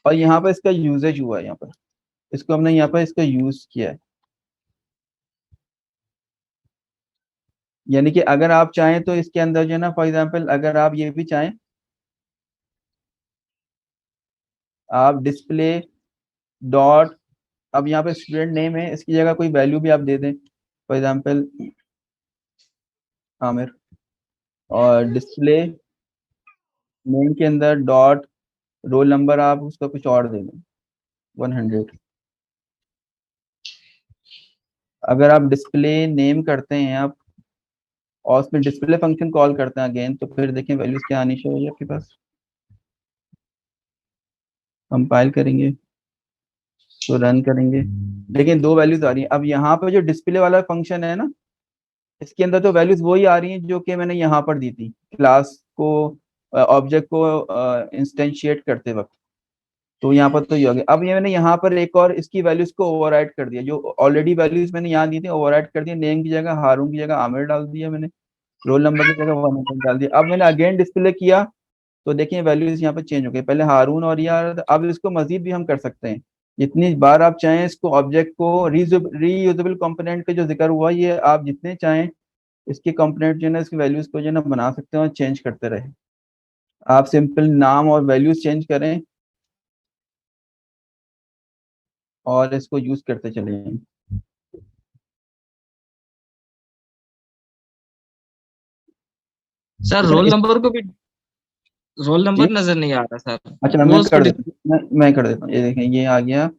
और यहाँ पर इसका यूजेज हुआ है, यहाँ पर इसको हमने यहाँ पर इसका यूज किया है। यानी कि अगर आप चाहें तो इसके अंदर जो है ना, फॉर एग्जांपल अगर आप ये भी चाहें, आप डिस्प्ले डॉट, अब यहाँ पे स्टूडेंट नेम है, इसकी जगह कोई वैल्यू भी आप दे दें, फॉर एग्जांपल आमिर, और डिस्प्ले नेम के अंदर डॉट रोल नंबर आप उसका कुछ और दे दें, 100। अगर आप डिस्प्ले नेम करते हैं आप, और उसमें डिस्प्ले फंक्शन कॉल करते हैं अगेन, तो फिर देखें वैल्यूज क्या आनी चाहिए आपके पास। कंपाइल करेंगे तो रन करेंगे, लेकिन दो वैल्यूज आ रही है। अब यहाँ पे जो डिस्प्ले वाला फंक्शन है ना, इसके अंदर तो वैल्यूज वही आ रही हैं जो कि मैंने यहाँ पर दी थी क्लास को, ऑब्जेक्ट को इंस्टेंशिएट करते वक्त। तो यहाँ पर तो ये हो गया। अब ये मैंने यहाँ पर एक और इसकी वैल्यूज को ओवरराइड कर दिया, जो ऑलरेडी वैल्यूज मैंने यहाँ दी थी ओवरराइड कर दिया। नेम की जगह हारून की जगह आमिर डाल दिया मैंने, रोल नंबर की जगह 100 डाल दिया। अब मैंने अगेन डिस्प्ले किया तो देखिए वैल्यूज यहाँ पे चेंज हो गई, पहले हारून और यार। अब इसको मजीद भी हम कर सकते हैं, जितनी बार आप चाहें इसको ऑब्जेक्ट को रीयूजेबल कंपोनेंट का जो जिक्र हुआ, ये आप जितने चाहें इसके कंपोनेंट जो है ना, इसकी वैल्यूज को जो है ना बना सकते हैं और चेंज करते रहे। आप सिंपल नाम और वैल्यूज चेंज करें और इसको यूज करते चले जाएं। सर ठीक है रोल ना नंबर को भी रोल जी। नंबर नजर नहीं आ रहा सर। अच्छा मैं रोल्स को कर देता हूँ, मैं कर देता हूँ, ये देखें ये आ गया,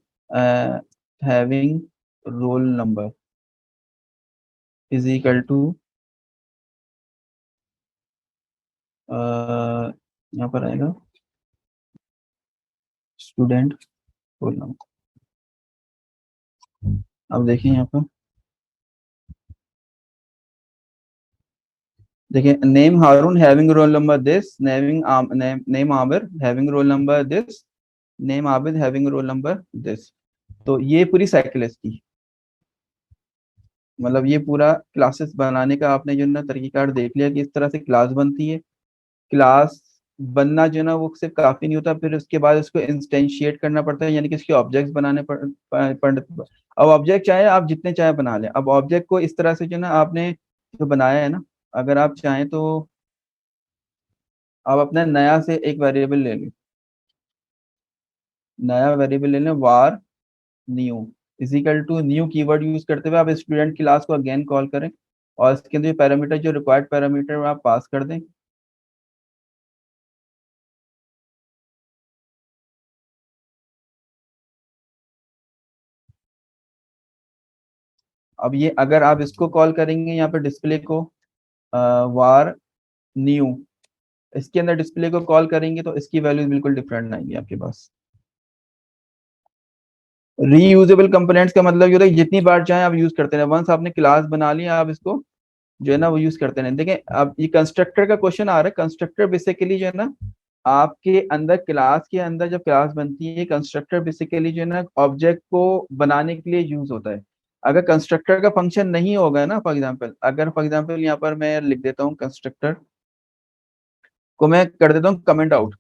having roll number is equal to, यहाँ पर आएगा स्टूडेंट रोल नंबर। अब देखिए यहाँ पर देखिए, name Haroon having roll number this, name Aamir having roll number this, name Abid having roll number this. तो ये पूरी साइकिल है इसकी। मतलब ये पूरा क्लासेस बनाने का आपने जो है ना तरीकेकार देख लिया कि इस तरह से क्लास बनती है। क्लास बनना जो है ना वो सिर्फ काफी नहीं होता, फिर उसके बाद उसको इंस्टेंशिएट करना पड़ता है, यानी कि इसके ऑब्जेक्ट्स बनाने पड़ते। अब ऑब्जेक्ट चाहे आप जितने चाहे बना लें। अब ऑब्जेक्ट को इस तरह से जो है ना आपने जो बनाया है ना, अगर आप चाहें तो आप अपना नया से एक वेरिएबल ले लें, नया वेरिएबल ले लें var new equal to new keyword use करते हुए आप स्टूडेंट क्लास को अगेन कॉल करें, और इसके अंदर पैरामीटर जो रिक्वायर्ड पैरामीटर आप पास कर दें। अब ये अगर आप इसको कॉल करेंगे यहाँ पे डिस्प्ले को वार न्यू, इसके अंदर डिस्प्ले को कॉल करेंगे तो इसकी वैल्यूज बिल्कुल डिफरेंट आएंगी आपके पास। रीयूजेबल कंपोनेंट्स का मतलब ये होता है कि जितनी बार चाहे आप यूज करते रहे। वंस आपने क्लास बना लिया, आप इसको जो है ना वो यूज करते रहे। देखें, अब ये कंस्ट्रक्टर का क्वेश्चन आ रहा है। कंस्ट्रक्टर बेसिकली जो है ना आपके अंदर क्लास के अंदर जब क्लास बनती है, कंस्ट्रक्टर बेसिकली जो है ना ऑब्जेक्ट को बनाने के लिए यूज होता है। अगर कंस्ट्रक्टर का फंक्शन नहीं होगा ना, फॉर एग्जांपल अगर फॉर एग्जांपल यहाँ पर मैं लिख देता हूँ कंस्ट्रक्टर को मैं कर देता हूँ कमेंट आउट।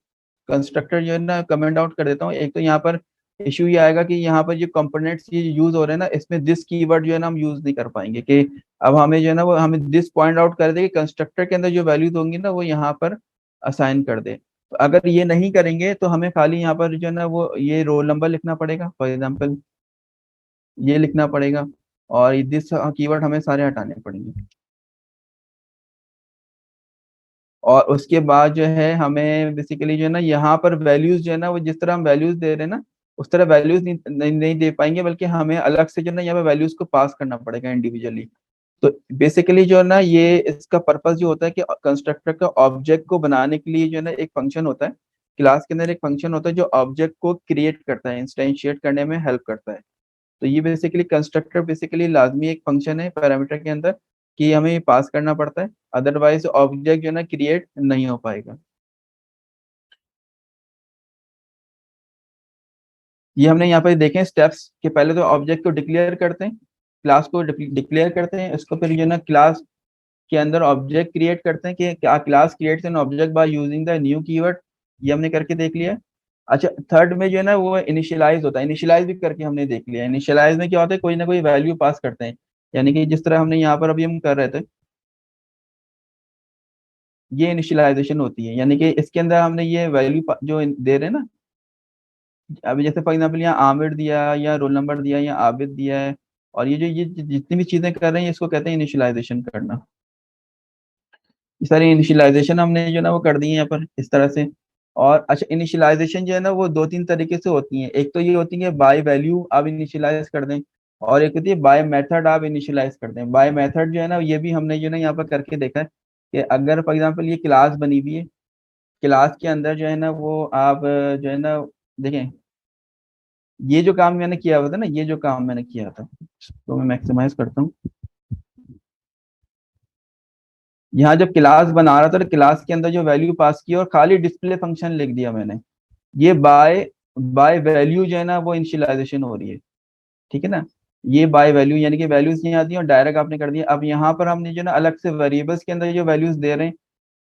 कंस्ट्रक्टर जो है ना कमेंट आउट कर देता हूँ। एक तो यहाँ पर इशू ये आएगा कि यहाँ पर जो कंपोनेंट्स ये यूज हो रहे हैं ना, इसमें दिस कीवर्ड जो है ना हम यूज नहीं कर पाएंगे। कि अब हमें जो है ना वो हमें दिस पॉइंट आउट कर दे कि कंस्ट्रक्टर के अंदर जो वैल्यूज होंगी ना वो यहाँ पर असाइन कर दे। तो अगर ये नहीं करेंगे तो हमें खाली यहाँ पर जो है ना वो ये रोल नंबर लिखना पड़ेगा, फॉर एग्जाम्पल ये लिखना पड़ेगा, और दिस कीवर्ड हमें सारे हटाने पड़ेंगे। और उसके बाद जो है हमें बेसिकली जो है ना यहाँ पर वैल्यूज जो है ना वो जिस तरह हम वैल्यूज दे रहे हैं ना उस तरह वैल्यूज नहीं दे पाएंगे, बल्कि हमें अलग से जो है ना यहाँ पे वैल्यूज को पास करना पड़ेगा इंडिविजुअली। तो बेसिकली जो है ना ये इसका पर्पस जो होता है कि कंस्ट्रक्टर का ऑब्जेक्ट को बनाने के लिए जो है ना एक फंक्शन होता है। क्लास के अंदर एक फंक्शन होता है जो ऑब्जेक्ट को क्रिएट करता है, इंस्टेंशिएट करने में हेल्प करता है। तो ये बेसिकली कंस्ट्रक्टर बेसिकली लाजमी एक फंक्शन है पैरामीटर के अंदर कि हमें ये पास करना पड़ता है, अदरवाइज ऑब्जेक्ट जो है ना क्रिएट नहीं हो पाएगा। ये हमने यहाँ पर देखें स्टेप्स के पहले तो ऑब्जेक्ट को डिक्लेयर करते हैं, क्लास को डिक्लेयर करते हैं, इसको फिर जो है ना क्लास के अंदर ऑब्जेक्ट क्रिएट करते हैं कि क्या class creates an object by using the new keyword. ये हमने करके देख लिया। अच्छा, थर्ड में जो है ना वो इनिशियलाइज होता है। इनिशियलाइज भी करके हमने देख लिया। इनिशियलाइज में क्या होता है, कोई ना कोई वैल्यू पास करते हैं, यानी कि जिस तरह हमने यहाँ पर अभी हम कर रहे थे, ये इनिशियलाइजेशन होती है। यानी कि इसके अंदर हमने ये वैल्यू जो दे रहे हैं ना, अभी जैसे फॉर एग्जाम्पल यहाँ आमिर दिया या रोल नंबर दिया या आबिद दिया है, और ये जितनी भी चीजें कर रहे हैं इसको कहते हैं इनिशियलाइजेशन करना। ये सारी इनिशियलाइजेशन हमने जो ना वो कर दी है यहाँ पर इस तरह से। और अच्छा, इनिशियलाइजेशन जो है ना वो दो तीन तरीके से होती है। एक तो ये होती है बाय वैल्यू आप इनिशियलाइज कर दें, और एक होती है बाय मेथड आप इनिशियलाइज कर दें। बाय मेथड जो है ना ये भी हमने जो ना यहाँ पर करके देखा है कि अगर फॉर एग्जाम्पल ये क्लास बनी हुई है, क्लास के अंदर जो है ना वो आप जो है ना देखें, ये जो काम मैंने किया हुआ था ना, ये जो काम मैंने किया था, तो मैं मैक्सिमाइज करता हूँ। यहाँ जब क्लास बना रहा था तो क्लास के अंदर जो वैल्यू पास की और खाली डिस्प्ले फंक्शन लिख दिया मैंने। ये बाय बाय वैल्यू जो है ना वो इनिशियलाइजेशन हो रही है, ठीक है ना। ये बाय वैल्यू यानी कि वैल्यूज नहीं आती और डायरेक्ट आपने कर दिया। अब यहाँ पर हमने जो ना अलग से वेरिएबल्स के अंदर जो वैल्यूज दे रहे हैं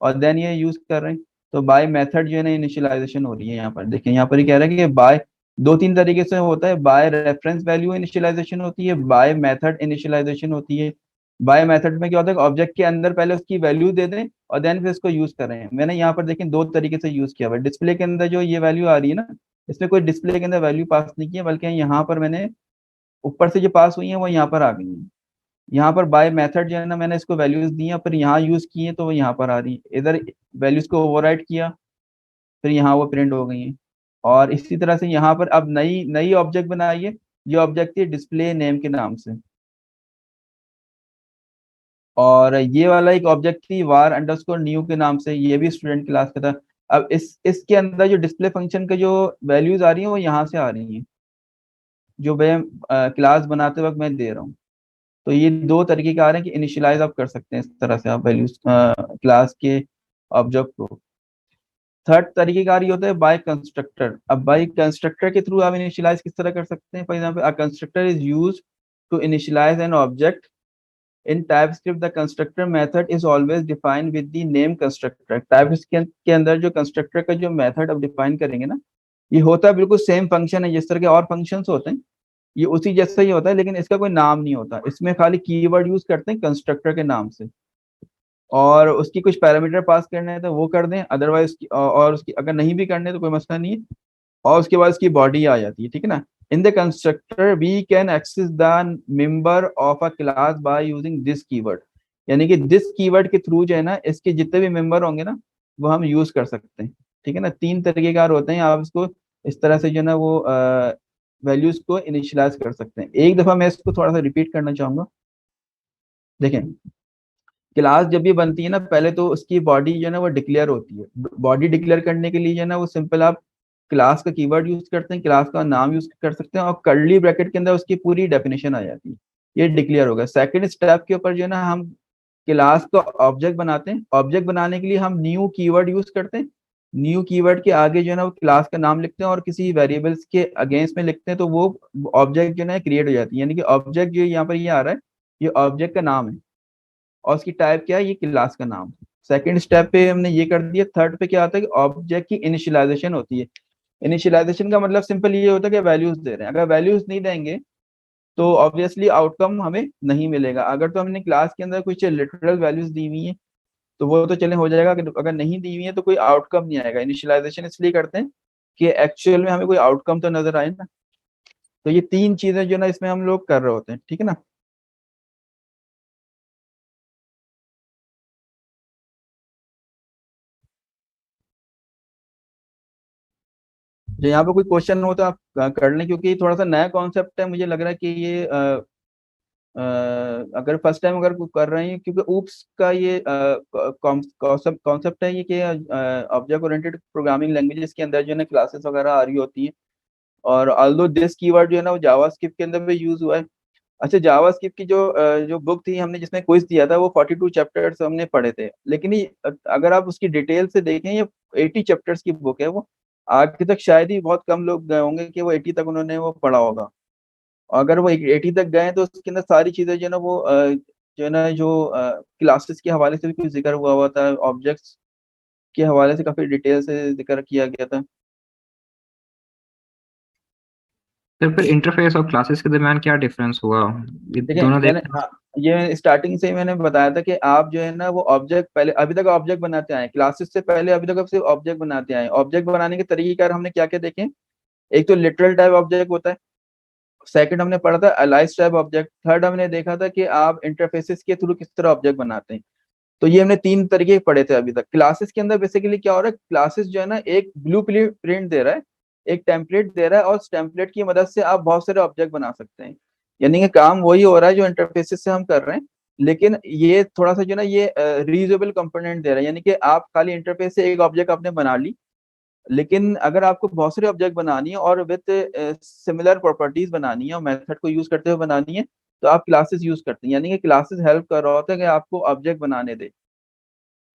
और देन ये यूज कर रहे हैं, तो बाय मेथड जो है ना इनिशियलाइजेशन हो रही है। यहाँ पर देखिए, यहाँ पर ही कह रहा है कि बाय दो तीन तरीके से होता है। बाय रेफरेंस वैल्यू इनिशियलाइजेशन होती है, बाय मेथड इनिशियलाइजेशन होती है। बाय मेथड में क्या होता है, ऑब्जेक्ट के अंदर पहले उसकी वैल्यू दे दें और देन फिर इसको यूज कर रहे हैं। मैंने यहाँ पर देखें दो तरीके से यूज किया हुआ है। डिस्प्ले के अंदर जो ये वैल्यू आ रही है ना, इसमें कोई डिस्प्ले के अंदर वैल्यू पास नहीं किया, बल्कि यहाँ पर मैंने ऊपर से जो पास हुई है वो यहाँ पर आ गई है। यहाँ पर बाय मेथड जो है ना मैंने इसको वैल्यूज दी हैं, फिर यहाँ यूज की है तो वो यहाँ पर आ रही है। इधर वैल्यूज को ओवरराइट किया, फिर यहाँ वो प्रिंट हो गई है। और इसी तरह से यहाँ पर अब नई नई ऑब्जेक्ट बनाई है। ये ऑब्जेक्ट थी डिस्प्ले नेम के नाम से, और ये वाला एक ऑब्जेक्ट थी वार अंडरस्कोर न्यू के नाम से, ये भी स्टूडेंट क्लास का था। अब इसके अंदर जो डिस्प्ले फंक्शन के जो वैल्यूज आ रही हैं वो यहाँ से आ रही हैं, जो मैं क्लास बनाते वक्त मैं दे रहा हूँ। तो ये दो तरीके आ रहे हैं कि इनिशियलाइज आप कर सकते हैं इस तरह से आप वैल्यूज क्लास के ऑब्जेक्ट को। थर्ड तरीकेकार ये होता है बाय कंस्ट्रक्टर। अब बाय कंस्ट्रक्टर के थ्रू आप इनिशियलाइज किस तरह कर सकते हैं? For example a constructor is used to initialize an object in TypeScript. The constructor method is always defined with the name constructor. TypeScript के अंदर जो कंस्ट्रक्टर का जो मेथड आप डिफाइन करेंगे ना, ये होता है बिल्कुल सेम फंक्शन है जिस तरह के और फंक्शंस होते हैं, ये उसी जैसा ही होता है, लेकिन इसका कोई नाम नहीं होता। इसमें खाली कीवर्ड यूज करते हैं कंस्ट्रक्टर के नाम से, और उसकी कुछ पैरामीटर पास करने हैं तो वो कर दें, अदरवाइज और उसकी अगर नहीं भी करने तो कोई मसला नहीं है। और उसके बाद उसकी बॉडी आ जाती है, ठीक है ना। In the constructor we can access the member of a class by using this keyword. यानी कि दिस कीवर्ड के थ्रू जो है ना, इसके जितने भी मेंबर होंगे ना वो हम यूज कर सकते हैं, ठीक है ना। तीन तरीकेकार होते हैं, आप इसको इस तरह से जो है ना वो वैल्यूज को इनिशियलाइज कर सकते हैं। एक दफा मैं इसको थोड़ा सा रिपीट करना चाहूंगा। देखें, क्लास जब भी बनती है ना, पहले तो उसकी बॉडी जो है ना वो डिक्लेयर होती है। बॉडी डिक्लेयर करने के लिए जो है ना वो सिंपल आप क्लास का कीवर्ड यूज करते हैं, क्लास का नाम यूज कर सकते हैं, और कर्ली ब्रैकेट के अंदर उसकी पूरी डेफिनेशन आ जाती है। ये डिक्लेयर होगा। सेकंड स्टेप के ऊपर जो है ना हम क्लास का ऑब्जेक्ट बनाते हैं। ऑब्जेक्ट बनाने के लिए हम न्यू कीवर्ड यूज करते हैं। न्यू कीवर्ड के आगे जो है ना वो क्लास का नाम लिखते हैं और किसी वेरिएबल्स के अगेंस्ट में लिखते हैं, तो वो ऑब्जेक्ट जो है ना क्रिएट हो जाती है। यानी कि ऑब्जेक्ट जो यहाँ पर ये आ रहा है, ये ऑब्जेक्ट का नाम है, और उसकी टाइप क्या है, ये क्लास का नाम। सेकंड स्टेप पे हमने ये कर दिया। थर्ड पे क्या आता है कि ऑब्जेक्ट की इनिशियलाइजेशन होती है। इनिशियलाइजेशन का मतलब सिंपल ये होता है कि वैल्यूज दे रहे हैं। अगर वैल्यूज नहीं देंगे तो ऑब्वियसली आउटकम हमें नहीं मिलेगा। अगर तो हमने क्लास के अंदर कुछ लिटरल वैल्यूज दी हुई है तो वो तो चले हो जाएगा, अगर नहीं दी हुई है तो कोई आउटकम नहीं आएगा। इनिशियलाइजेशन इसलिए करते हैं कि एक्चुअल में हमें कोई आउटकम तो नजर आए ना। तो ये तीन चीजें जो ना इसमें हम लोग कर रहे होते हैं, ठीक है ना। जो यहाँ पे कोई क्वेश्चन हो तो आप कर लें, क्योंकि ये थोड़ा सा नया कॉन्सेप्ट है। मुझे लग रहा है कि ये अगर फर्स्ट टाइम अगर कोई कर रहे हैं, क्योंकि ऊप्स का ये कॉन्सेप्ट है ये कि ऑब्जेक्ट ओरिएंटेड प्रोग्रामिंग लैंग्वेजेस के अंदर जो है ना क्लासेस वगैरह आ रही होती हैं। और ऑल्दो दिस कीवर्ड जो है ना वो जावास्क्रिप्ट के अंदर भी यूज हुआ है। अच्छा, जावास्क्रिप्ट की जो बुक थी हमने जिसमें क्विज दिया था वो 42 चैप्टर्स हमने पढ़े थे, लेकिन ये अगर आप उसकी डिटेल से देखें ये 80 चैप्टर्स की बुक है वो। आज तक शायद ही बहुत कम लोग गए होंगे कि वो 80 तक उन्होंने वो पढ़ा होगा। और अगर वो 80 तक गए तो उसके अंदर सारी चीजें जो है ना वो जो है ना जो क्लासेस के हवाले से भी कुछ जिक्र हुआ हुआ था, ऑब्जेक्ट्स के हवाले से काफी डिटेल से जिक्र किया गया था। सर फिर इंटरफेस और क्लासेस के दरमियान क्या डिफरेंस हुआ? ये देखिए दोनों मैंने, देख। हाँ, ये स्टार्टिंग से ही मैंने बताया था कि आप जो है ना वो ऑब्जेक्ट पहले अभी तक ऑब्जेक्ट बनाते आए, क्लासेस से पहले अभी तक आप सिर्फ ऑब्जेक्ट बनाते आए। ऑब्जेक्ट बनाने के तरीकेकार हमने क्या क्या देखे? एक तो लिटरल टाइप ऑब्जेक्ट होता है। सेकंड हमने पढ़ा था अलाइज टाइप ऑब्जेक्ट। थर्ड हमने देखा था कि आप इंटरफेसेस के थ्रू किस तरह ऑब्जेक्ट बनाते हैं। तो ये हमने तीन तरीके पढ़े थे अभी तक। क्लासेस के अंदर बेसिकली क्या हो रहा है, क्लासेस जो है ना एक ब्लू प्रिंट दे रहा है, एक टेम्पलेट दे रहा है, और उस टेम्पलेट की मदद से आप बहुत सारे ऑब्जेक्ट बना सकते हैं। यानी कि काम वही हो रहा है जो इंटरफेसेस से हम कर रहे हैं, लेकिन ये थोड़ा सा जो है ना ये रीयूजेबल कंपोनेंट दे रहा है। यानी कि आप खाली इंटरफेस से एक ऑब्जेक्ट आपने बना ली, लेकिन अगर आपको बहुत सारे ऑब्जेक्ट बनानी है और विद सिमिलर प्रॉपर्टीज बनानी है और मेथड को यूज करते हुए बनानी है, तो आप क्लासेस यूज करते हैं। यानी कि क्लासेस हेल्प कर रहा होता है कि आपको ऑब्जेक्ट बनाने दे,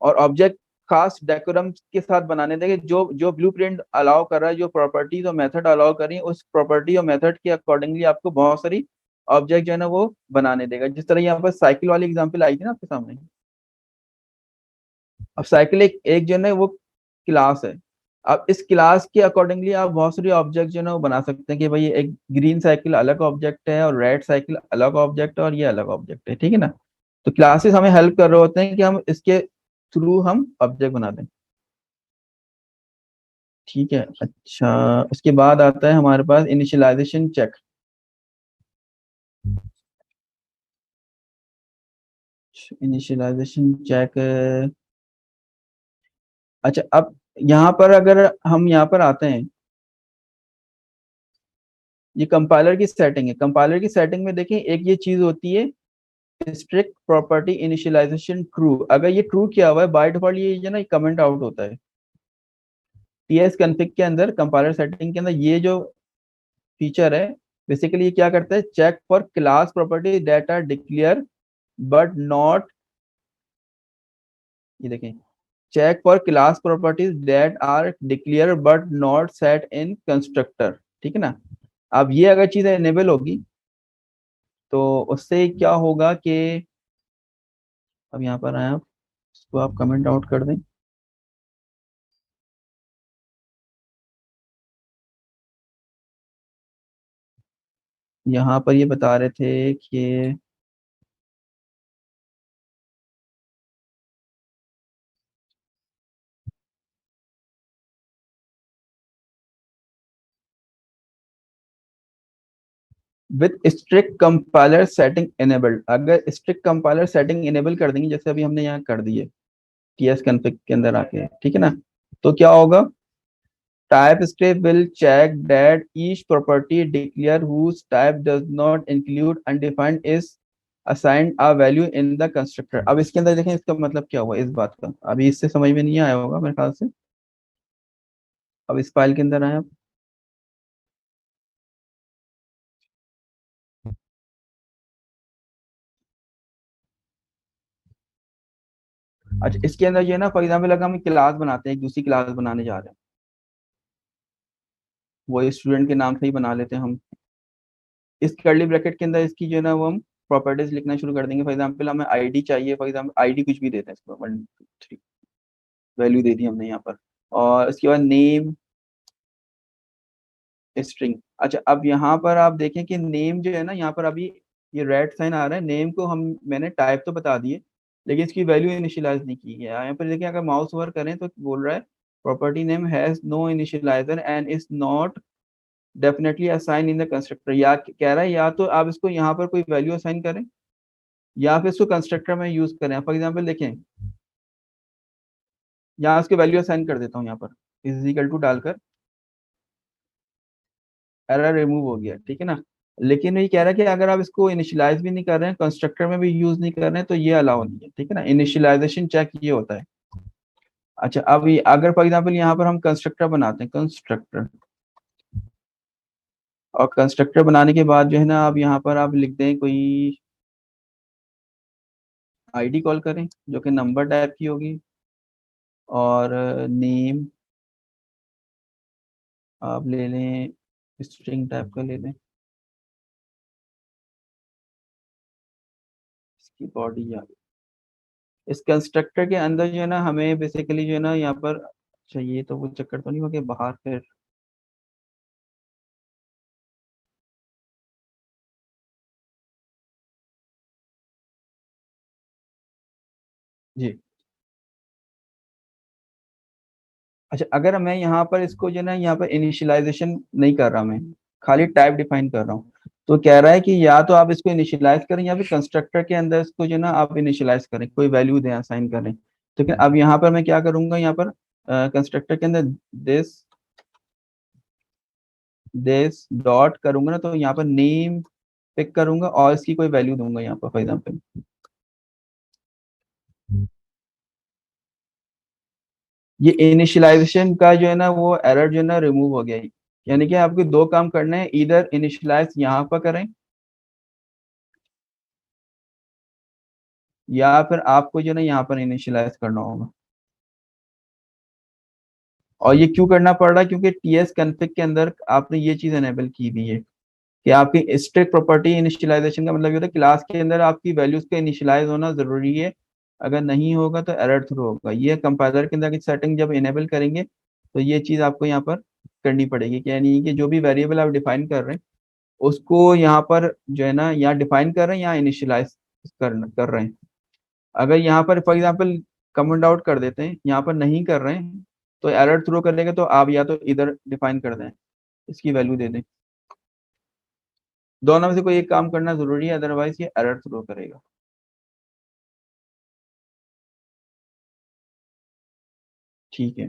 और ऑब्जेक्ट खास डेकोरम के साथ बनाने देंगे। जो जो ब्लूप्रिंट अलाउ कर रहा है, जो प्रॉपर्टीज और मेथड अलाउ कर रही है, उस प्रॉपर्टी और मेथड के अकॉर्डिंगली आपको बहुत सारी ऑब्जेक्ट जो है ना वो बनाने देगा। जिस तरह यहाँ पर साइकिल वाली एग्जांपल आई थी ना आपके सामने। अब साइकिल एक जो है ना वो क्लास है। अब इस क्लास के अकॉर्डिंगली आप बहुत सारी ऑब्जेक्ट जो है ना वो बना सकते हैं कि भाई एक ग्रीन साइकिल अलग ऑब्जेक्ट है और रेड साइकिल अलग ऑब्जेक्ट है और ये अलग ऑब्जेक्ट है, ठीक है ना। तो क्लासेस हमें हेल्प कर रहे होते हैं कि हम इसके थ्रू हम ऑब्जेक्ट बना दें, ठीक है। अच्छा, उसके बाद आता है हमारे पास इनिशियलाइजेशन चेक। इनिशियलाइजेशन चेक, अच्छा अब यहाँ पर अगर हम यहाँ पर आते हैं, ये कंपाइलर की सेटिंग है। कंपाइलर की सेटिंग में देखें एक ये चीज होती है स्ट्रिक्ट प्रॉपर्टी इनिशियलाइजेशन ट्रू। अगर ये ट्रू किया हुआ है बाय डिफॉल्ट ये जो है ना कमेंट आउट होता है। टीएस कॉन्फ़िग के अंदर कंपाइलर सेटिंग के अंदर ये जो फीचर है बेसिकली ये क्या करता है, check for class property that are declare but not, ये देखें, check for class properties that are declare but not set in constructor, ठीक है ना। अब ये अगर चीजें इनेबल होगी तो उससे क्या होगा कि, अब यहाँ पर आए आप, इसको आप कमेंट आउट कर दें। यहाँ पर ये बता रहे थे कि with strict compiler setting enabled, अगर स्ट्रिक्ट कंपाइलर सेटिंग इनेबल कर देंगे, जैसे अभी हमने यहाँ कर दी है टीएस कॉन्फ़िग के अंदर आके, ठीक है ना, तो क्या होगा, TypeScript will check that each property declare whose type does not include undefined is assigned a value in the constructor. अब इसके अंदर देखें इसका मतलब क्या हुआ इस बात का, अभी इससे समझ में नहीं आया होगा मेरे ख्याल से। अब इस फाइल के अंदर आए आप, अच्छा इसके अंदर जो है ना, फॉर एग्जाम्पल अगर हम क्लास बनाते हैं, एक दूसरी क्लास बनाने जा रहे हैं, वो स्टूडेंट के नाम से ही बना लेते हैं हम। इस कर्ली ब्रैकेट के अंदर इसकी जो है ना वो हम प्रॉपर्टीज लिखना शुरू कर देंगे। फॉर एग्जांपल हमें आईडी चाहिए, फॉर एग्जांपल आईडी कुछ भी देते हैं इसको, 1 2 3 वैल्यू दे दी हमने यहाँ पर, और इसके बाद नेम स्ट्रिंग। अच्छा अब यहाँ पर आप देखें कि नेम जो है ना, यहाँ पर अभी ये रेड साइन आ रहा है, नेम को हम, मैंने टाइप तो बता दिए लेकिन इसकी वैल्यू इनिशियलाइज नहीं की है। यहाँ पर देखिए अगर माउस ओवर करें तो बोल रहा है property name has no initializer and is not definitely assign in the constructor, या कह रहा है या तो आप इसको यहाँ पर कोई वैल्यू असाइन करें या फिर इसको कंस्ट्रक्टर में यूज करें। फॉर एग्जांपल देखें, यहाँ इसके वैल्यू असाइन कर देता हूँ, यहाँ पर इज इक्वल टू डालकर एरर रिमूव हो गया, ठीक है ना। लेकिन ये कह रहा है कि अगर आप इसको इनिशियलाइज भी नहीं कर रहे हैं, कंस्ट्रक्टर में भी यूज नहीं कर रहे हैं, तो ये अलाउ नहीं है, ठीक है ना। इनिशियलाइजेशन चेक ये होता है। अच्छा अब ये अगर फॉर एग्जांपल यहाँ पर हम कंस्ट्रक्टर बनाते हैं, कंस्ट्रक्टर, और कंस्ट्रक्टर बनाने के बाद जो है ना, अब यहाँ पर आप लिख दें कोई आईडी कॉल करें जो कि नंबर टाइप की होगी, और नेम आप ले लें, स्ट्रिंग टाइप का ले लें, इसकी बॉडी या इस कंस्ट्रक्टर के अंदर जो है ना, हमें बेसिकली जो है ना यहाँ पर, अच्छा ये तो वो चक्कर तो नहीं हो गया बाहर फिर, जी। अच्छा अगर मैं यहाँ पर इसको जो है ना, यहाँ पर इनिशियलाइजेशन नहीं कर रहा, मैं खाली टाइप डिफाइन कर रहा हूँ, तो कह रहा है कि या तो आप इसको इनिशियलाइज करें या फिर कंस्ट्रक्टर के अंदर इसको जो है ना आप इनिशियलाइज करें, कोई वैल्यू दें, असाइन करें। तो क्या अब यहाँ पर मैं क्या करूंगा, यहाँ पर कंस्ट्रक्टर के अंदर दिस दिस डॉट करूंगा ना, तो यहाँ पर नेम पिक करूंगा और इसकी कोई वैल्यू दूंगा यहाँ पर, फॉर एग्जाम्पल ये इनिशियलाइजेशन का जो है ना वो एरर जो है ना रिमूव हो गया है। यानी कि आपको दो काम करने हैं, इधर इनिशियलाइज यहाँ पर करें या फिर आपको जो है ना यहाँ पर इनिशियलाइज करना होगा। और ये क्यों करना पड़ रहा है, क्योंकि टीएस कॉन्फ़िग के अंदर आपने ये चीज एनेबल की हुई है कि आपकी स्ट्रिक्ट प्रॉपर्टी इनिशियलाइजेशन का मतलब ये होता है क्लास के अंदर आपकी वैल्यूज का इनिशियलाइज होना जरूरी है, अगर नहीं होगा तो एरर थ्रो होगा। ये कंपाइलर के अंदर की सेटिंग जब इनेबल करेंगे तो ये चीज आपको यहाँ पर करनी पड़ेगी, कि यानी कि जो भी वेरिएबल आप डिफाइन कर रहे हैं उसको यहाँ पर जो है ना, यहाँ डिफाइन कर रहे हैं, यहाँ इनिशियलाइज कर रहे हैं। अगर यहाँ पर फॉर एग्जाम्पल कमेंट आउट कर देते हैं, यहाँ पर नहीं कर रहे हैं, तो एरर थ्रो करेगा, तो आप या तो इधर डिफाइन कर दें, इसकी वैल्यू दे दें, दोनों में से कोई एक काम करना जरूरी है, अदरवाइज ये एरर थ्रो करेगा। ठीक है।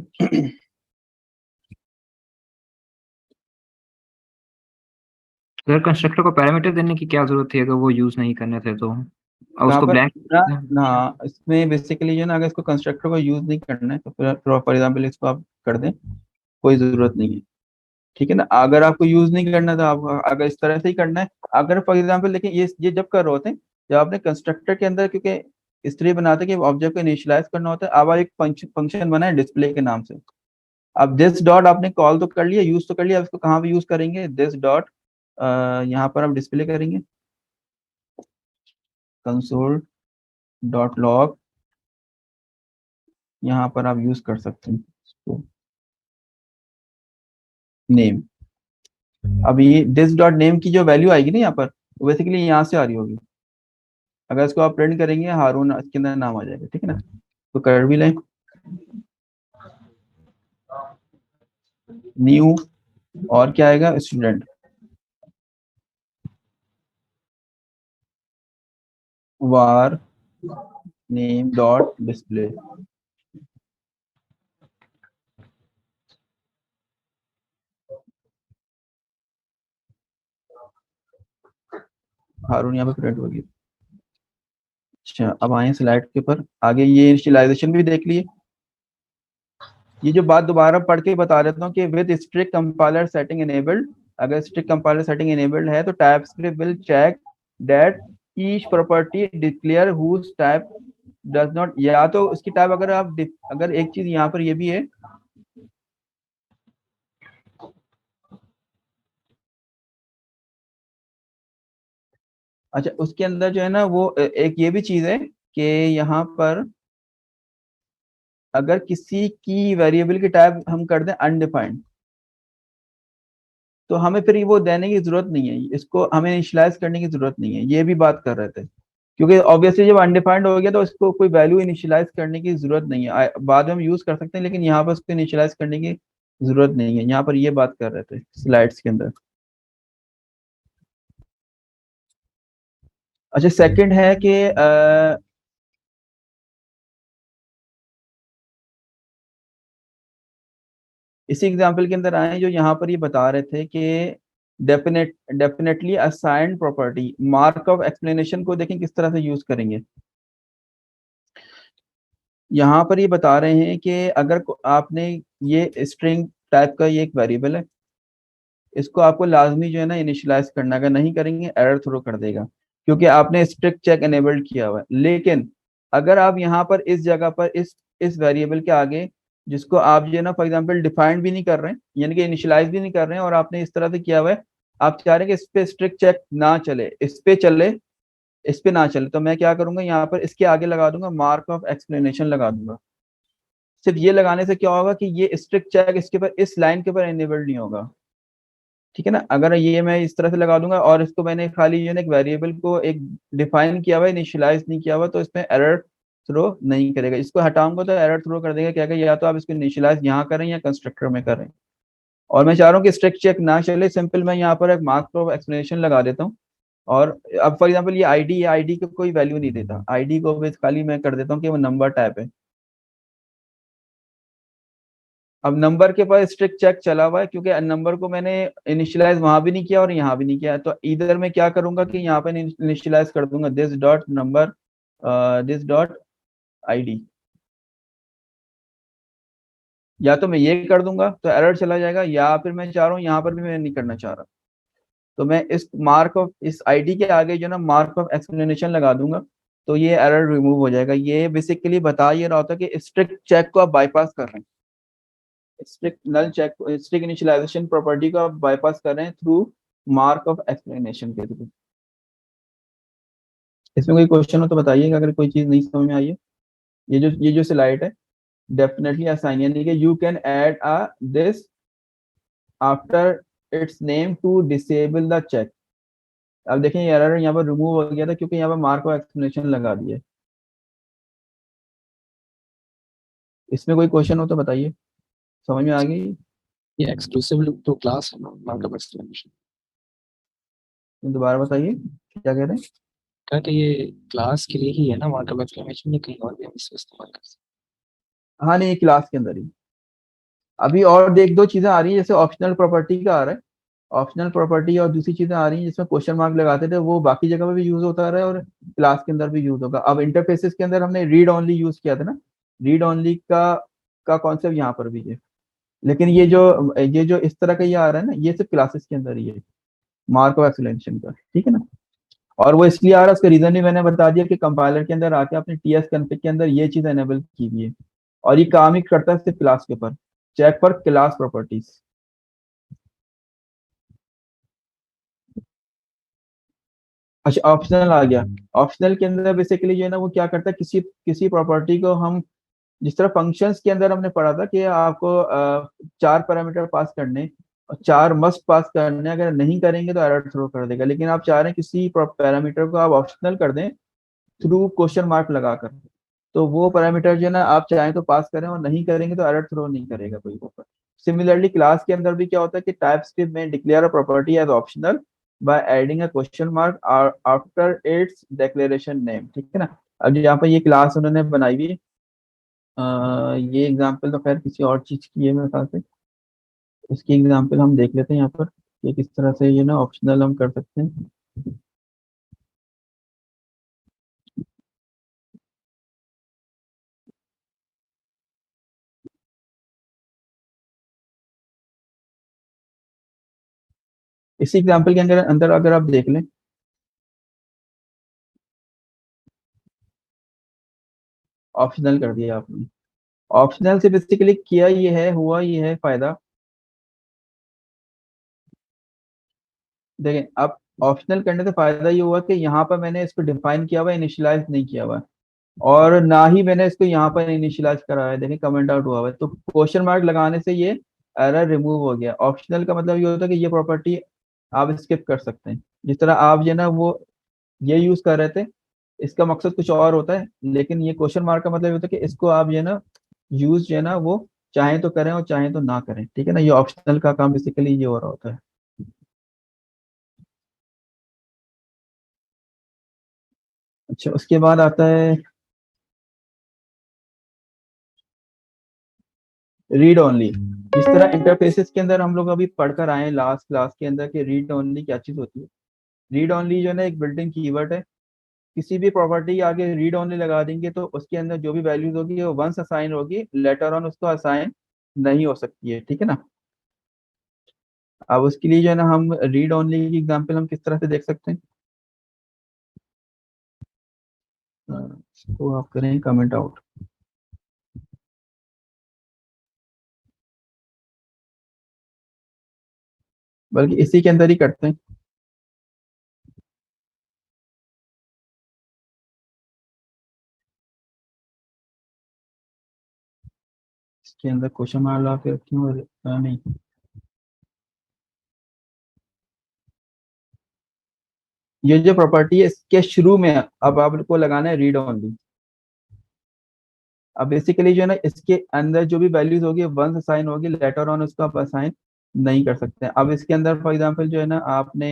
अगर कंस्ट्रक्टर को पैरामीटर देने की क्या जरूरत थी अगर वो यूज नहीं करने थे तो, और कहाँ उसको पर ब्लैंक। ना, हाँ इसमें बेसिकली जो है ना, अगर इसको कंस्ट्रक्टर को यूज नहीं करना है तो फिर फॉर एग्जाम्पल इसको आप कर दें, कोई जरूरत नहीं है। ठीक है ना। अगर आपको यूज नहीं करना था, आपको अगर इस तरह से ही करना है, अगर फॉर एग्जाम्पल देखिए ये जब कर रहे होते हैं, जब आपने कंस्ट्रक्टर के अंदर, क्योंकि इसलिए बनाते हैं कि ऑब्जेक्ट को इनिशियलाइज करना होता है। अब एक फंक्शन बना है डिस्प्ले के नाम से। अब दिस डॉट आपने कॉल तो कर लिया, यूज तो कर लिया, अब इसको कहाँ पे यूज करेंगे, दिस डॉट यहाँ पर आप डिस्प्ले करेंगे कंसोल डॉट लॉग, यहाँ पर आप यूज कर सकते हैं नेम। अब ये दिस डॉट नेम की जो वैल्यू आएगी ना यहाँ पर, वो बेसिकली यहाँ से आ रही होगी। अगर इसको आप प्रिंट करेंगे हारून, इसके अंदर नाम आ जाएगा, ठीक है ना। तो कर भी लें न्यू, और क्या आएगा, student var name dot display. Haroon यहाँ पे प्रिंट होगी। अच्छा, अब आए स्लाइड के ऊपर, आगे ये इनिशियलाइजेशन भी देख लिए। ये जो बात दोबारा पढ़ के बता देता हूँ कि with strict compiler setting enabled, अगर स्ट्रिक्ट कंपाइलर सेटिंग इनेबल्ड है तो TypeScript will check that each property declare whose type does not, या तो उसकी टाइप अगर आप अगर एक चीज यहाँ पर ये भी है, अच्छा उसके अंदर जो है ना वो एक ये भी चीज है कि यहाँ पर अगर किसी की वेरिएबल की टाइप हम कर दें अनडिफाइंड, तो हमें फिर वो देने की जरूरत नहीं है, इसको हमें इनिशियलाइज करने की जरूरत नहीं है, ये भी बात कर रहे थे। क्योंकि ऑब्वियसली जब अनडिफाइंड हो गया तो इसको कोई वैल्यू इनिशियलाइज करने की जरूरत नहीं है, बाद में हम यूज कर सकते हैं, लेकिन यहाँ पर उसको इनिशियलाइज करने की जरूरत नहीं है। यहाँ पर ये बात कर रहे थे स्लाइड्स के अंदर। अच्छा, सेकंड है कि इसी एग्जाम्पल के अंदर आए जो यहाँ पर ये बता रहे थे कि definitely assigned property, mark of explanation को देखें किस तरह से यूज करेंगे। यहाँ पर ये बता रहे हैं कि अगर आपने ये स्ट्रिंग टाइप का ये एक वेरिएबल है, इसको आपको लाजमी जो है ना इनिशियलाइज करना, अगर नहीं करेंगे एरर थ्रो कर देगा, क्योंकि आपने स्ट्रिक्ट चेक एनेबल्ड किया हुआ है। लेकिन अगर आप यहाँ पर इस जगह पर इस वेरिएबल के आगे, जिसको आप जो है ना फॉर एग्जांपल डिफाइंड भी नहीं कर रहे हैं, यानी कि इनिशियलाइज भी नहीं कर रहे हैं, और आपने इस तरह से किया हुआ है, आप चाह रहे हैं कि इस पे स्ट्रिक्ट चेक ना चले, इस पे चले, इस पे ना चले, तो मैं क्या करूंगा, यहाँ पर इसके आगे लगा दूंगा मार्क ऑफ एक्सप्लेनेशन लगा दूंगा। सिर्फ ये लगाने से क्या होगा कि ये स्ट्रिक्ट चेक इसके ऊपर, इस लाइन के ऊपर एनेबल्ड नहीं होगा, ठीक है ना। अगर ये मैं इस तरह से लगा दूंगा और इसको मैंने खाली ये ना एक वेरिएबल को एक डिफाइन किया हुआ है, इनिशियलाइज नहीं किया हुआ, तो इसमें एरर थ्रो नहीं करेगा। इसको हटाऊंगा तो एरर थ्रो कर देगा, क्या कहेगा, या तो आप इसको इनिशियलाइज यहाँ करें या कंस्ट्रक्टर में करें। और मैं चाह रहा हूँ कि स्ट्रिक्ट चेक ना चले, सिंपल मैं यहाँ पर एक मार्क ऑफ एक्सप्लेनेशन लगा देता हूँ। और अब फॉर एग्जाम्पल ये आईडी है, आईडी को कोई वैल्यू नहीं देता, आईडी को बस खाली मैं कर देता हूँ कि वो नंबर टाइप है। अब नंबर के पास स्ट्रिक्ट चेक चला हुआ है, क्योंकि नंबर को मैंने इनिशियलाइज वहां भी नहीं किया और यहाँ भी नहीं किया, तो इधर मैं क्या करूंगा कि यहाँ पे इनिशियलाइज कर दूंगा this dot number, this dot ID. या तो मैं ये कर दूंगा तो एरर चला जाएगा, या फिर मैं चाह रहा हूँ यहाँ पर भी मैं नहीं करना चाह रहा, तो मैं इस मार्क ऑफ इस आईडी के आगे जो ना मार्क ऑफ एक्सप्लेनेशन लगा दूंगा, तो ये एरर रिमूव हो जाएगा। ये बेसिकली बता ये रहा होता है कि स्ट्रिक्ट चेक को आप बाईपास कर रहे हैं, स्ट्रिक्ट नल चेक, स्ट्रिक्ट इनिशियलाइजेशन प्रॉपर्टी को आप बाईपास कर रहे हैं थ्रू मार्क ऑफ एक्सप्लेनेशन के थ्रू। इसमें कोई क्वेश्चन हो तो बताइएगा, अगर कोई चीज नहीं समझ में आई है। ये जो स्लाइड है डेफिनेटली असाइन, यानी कि you can add a this after its name to disable the check. अब देखें ये एरर यहाँ पर रिमूव हो गया था क्योंकि यहाँ पर मार्क ऑफ एक्सप्लेनेशन लगा दिया। इसमें कोई क्वेश्चन हो तो बताइए, समझ में आ गई। ये एक्सक्लूसिव टू क्लास है ना, मार्क ऑफ एक्सप्लेनेशन। दोबारा बताइए क्या कह रहे हैं। क्या कि ये क्लास के लिए ही है ना मार्क ऑफ एक्सप्लेनेशन, या कहीं और भी हम इसको इस्तेमाल कर सकते हाँ नहीं, क्लास के अंदर ही। अभी और देख दो चीजें आ रही है, जैसे ऑप्शनल प्रॉपर्टी का आ रहा है, ऑप्शनल प्रॉपर्टी, और दूसरी चीजें आ रही हैं जिसमें क्वेश्चन मार्क लगाते थे, वो बाकी जगह पे भी यूज होता रहा है और क्लास के अंदर भी यूज होगा। अब इंटरफेसेस के अंदर हमने रीड ओनली यूज किया था ना, रीड ओनली का कॉन्सेप्ट यहाँ पर भी है। लेकिन ये जो इस तरह का ये आ रहा है ना, ये सिर्फ क्लासेस के अंदर ही है, मार्क ऑफ एक्सीलेंशन का, ठीक है ना। और वो इसलिए आ रहा है, उसका रीजन भी मैंने बता दिया कि कंपाइलर के अंदर आके अपने टीएस कॉन्फ़िग के अंदर ये चीज एनेबल की हुई है, और ये काम ही करता है सिर्फ क्लास के ऊपर, चेक फॉर क्लास प्रॉपर्टीज। अच्छा, ऑप्शनल आ गया। ऑप्शनल के अंदर बेसिकली जो है ना, वो क्या करता है, किसी किसी प्रॉपर्टी को हम, जिस तरह फंक्शंस के अंदर हमने पढ़ा था कि आपको 4 पैरामीटर पास करने और 4 मस्ट पास करने, अगर नहीं करेंगे तो एरर थ्रो कर देगा, लेकिन आप चाह रहे हैं किसी पैरामीटर को आप ऑप्शनल कर दें थ्रू क्वेश्चन मार्क लगाकर, तो वो पैरामीटर जो है ना आप चाहें तो पास करें, और नहीं करेंगे तो एरर थ्रो नहीं करेगा कोई ऊपर। सिमिलरली क्लास के अंदर भी क्या होता है कि टाइप स्क्रिप्ट में declare a property as optional by adding a question mark after its declaration name, ठीक है ना। अब यहाँ पर ये क्लास उन्होंने बनाई हुई है, ये एग्जांपल तो खैर किसी और चीज की है मेरे ख्याल से, इसकी एग्जांपल हम देख लेते हैं यहाँ पर, ये किस तरह से ये ना ऑप्शनल हम कर सकते हैं। इसी एग्जांपल के अंदर अंदर अगर आप देख लें, ऑप्शनल कर दिया आपने। ऑप्शनल से बेसिकली किया ये है, हुआ ये है फायदा, देखें अब ऑप्शनल करने से फायदा ये हुआ कि यहाँ पर मैंने इसको डिफाइन किया हुआ, इनिशियलाइज नहीं किया हुआ है, और ना ही मैंने इसको यहाँ पर इनिशियलाइज करा है, देखें कमेंट आउट हुआ हुआ है, तो क्वेश्चन मार्क लगाने से ये एरर रिमूव हो गया। ऑप्शनल का मतलब ये होता है कि ये प्रॉपर्टी आप स्किप कर सकते हैं, जिस तरह आप जो है ना वो ये यूज कर रहे थे, इसका मकसद कुछ और होता है, लेकिन ये क्वेश्चन मार्क का मतलब ये होता है कि इसको आप जो है ना यूज जो है ना वो चाहें तो करें और चाहें तो ना करें, ठीक है ना। ये ऑप्शनल का काम बेसिकली ये हो रहा होता है। अच्छा, उसके बाद आता है रीड ओनली। जिस तरह इंटरफेसेस के अंदर हम लोग अभी पढ़कर आए हैं लास्ट क्लास के अंदर कि रीड ओनली क्या चीज होती है। रीड ओनली जो है ना एक बिल्डिंग कीवर्ड है, किसी भी प्रॉपर्टी के आगे रीड ओनली लगा देंगे तो उसके अंदर जो भी वैल्यूज होगी वो वंस असाइन होगी, लेटर ऑन उसको असाइन नहीं हो सकती है, ठीक है ना। अब उसके लिए जो है ना हम रीड ओनली की एग्जांपल हम किस तरह से देख सकते हैं, इसको आप करें कमेंट आउट, बल्कि इसी के अंदर ही करते हैं। इसके अंदर क्वेश्चन मार्क ला के क्यों नहीं, ये जो प्रॉपर्टी है इसके शुरू में अब आपको लगाना है रीड ओनली। अब बेसिकली जो है ना इसके अंदर जो भी वैल्यूज होगी वंस असाइन होगी, लेटर ऑन उसको आप असाइन नहीं कर सकते। अब इसके अंदर फॉर एग्जांपल जो है ना आपने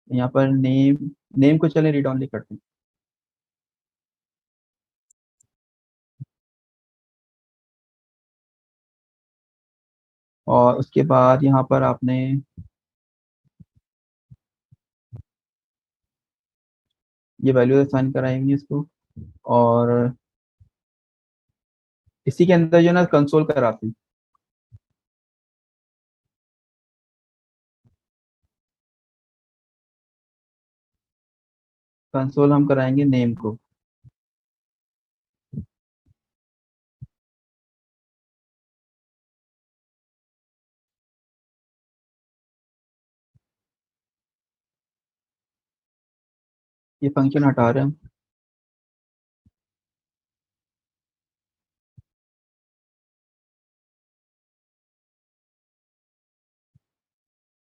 यहाँ पर नेम, नेम को चले रीड ओनली करते हैं, और उसके बाद यहाँ पर आपने ये वैल्यू असाइन कराएंगे इसको, और इसी के अंदर जो है ना कंसोल कराते हैं, कंसोल हम कराएंगे नेम को। ये फंक्शन हटा रहे हैं हम।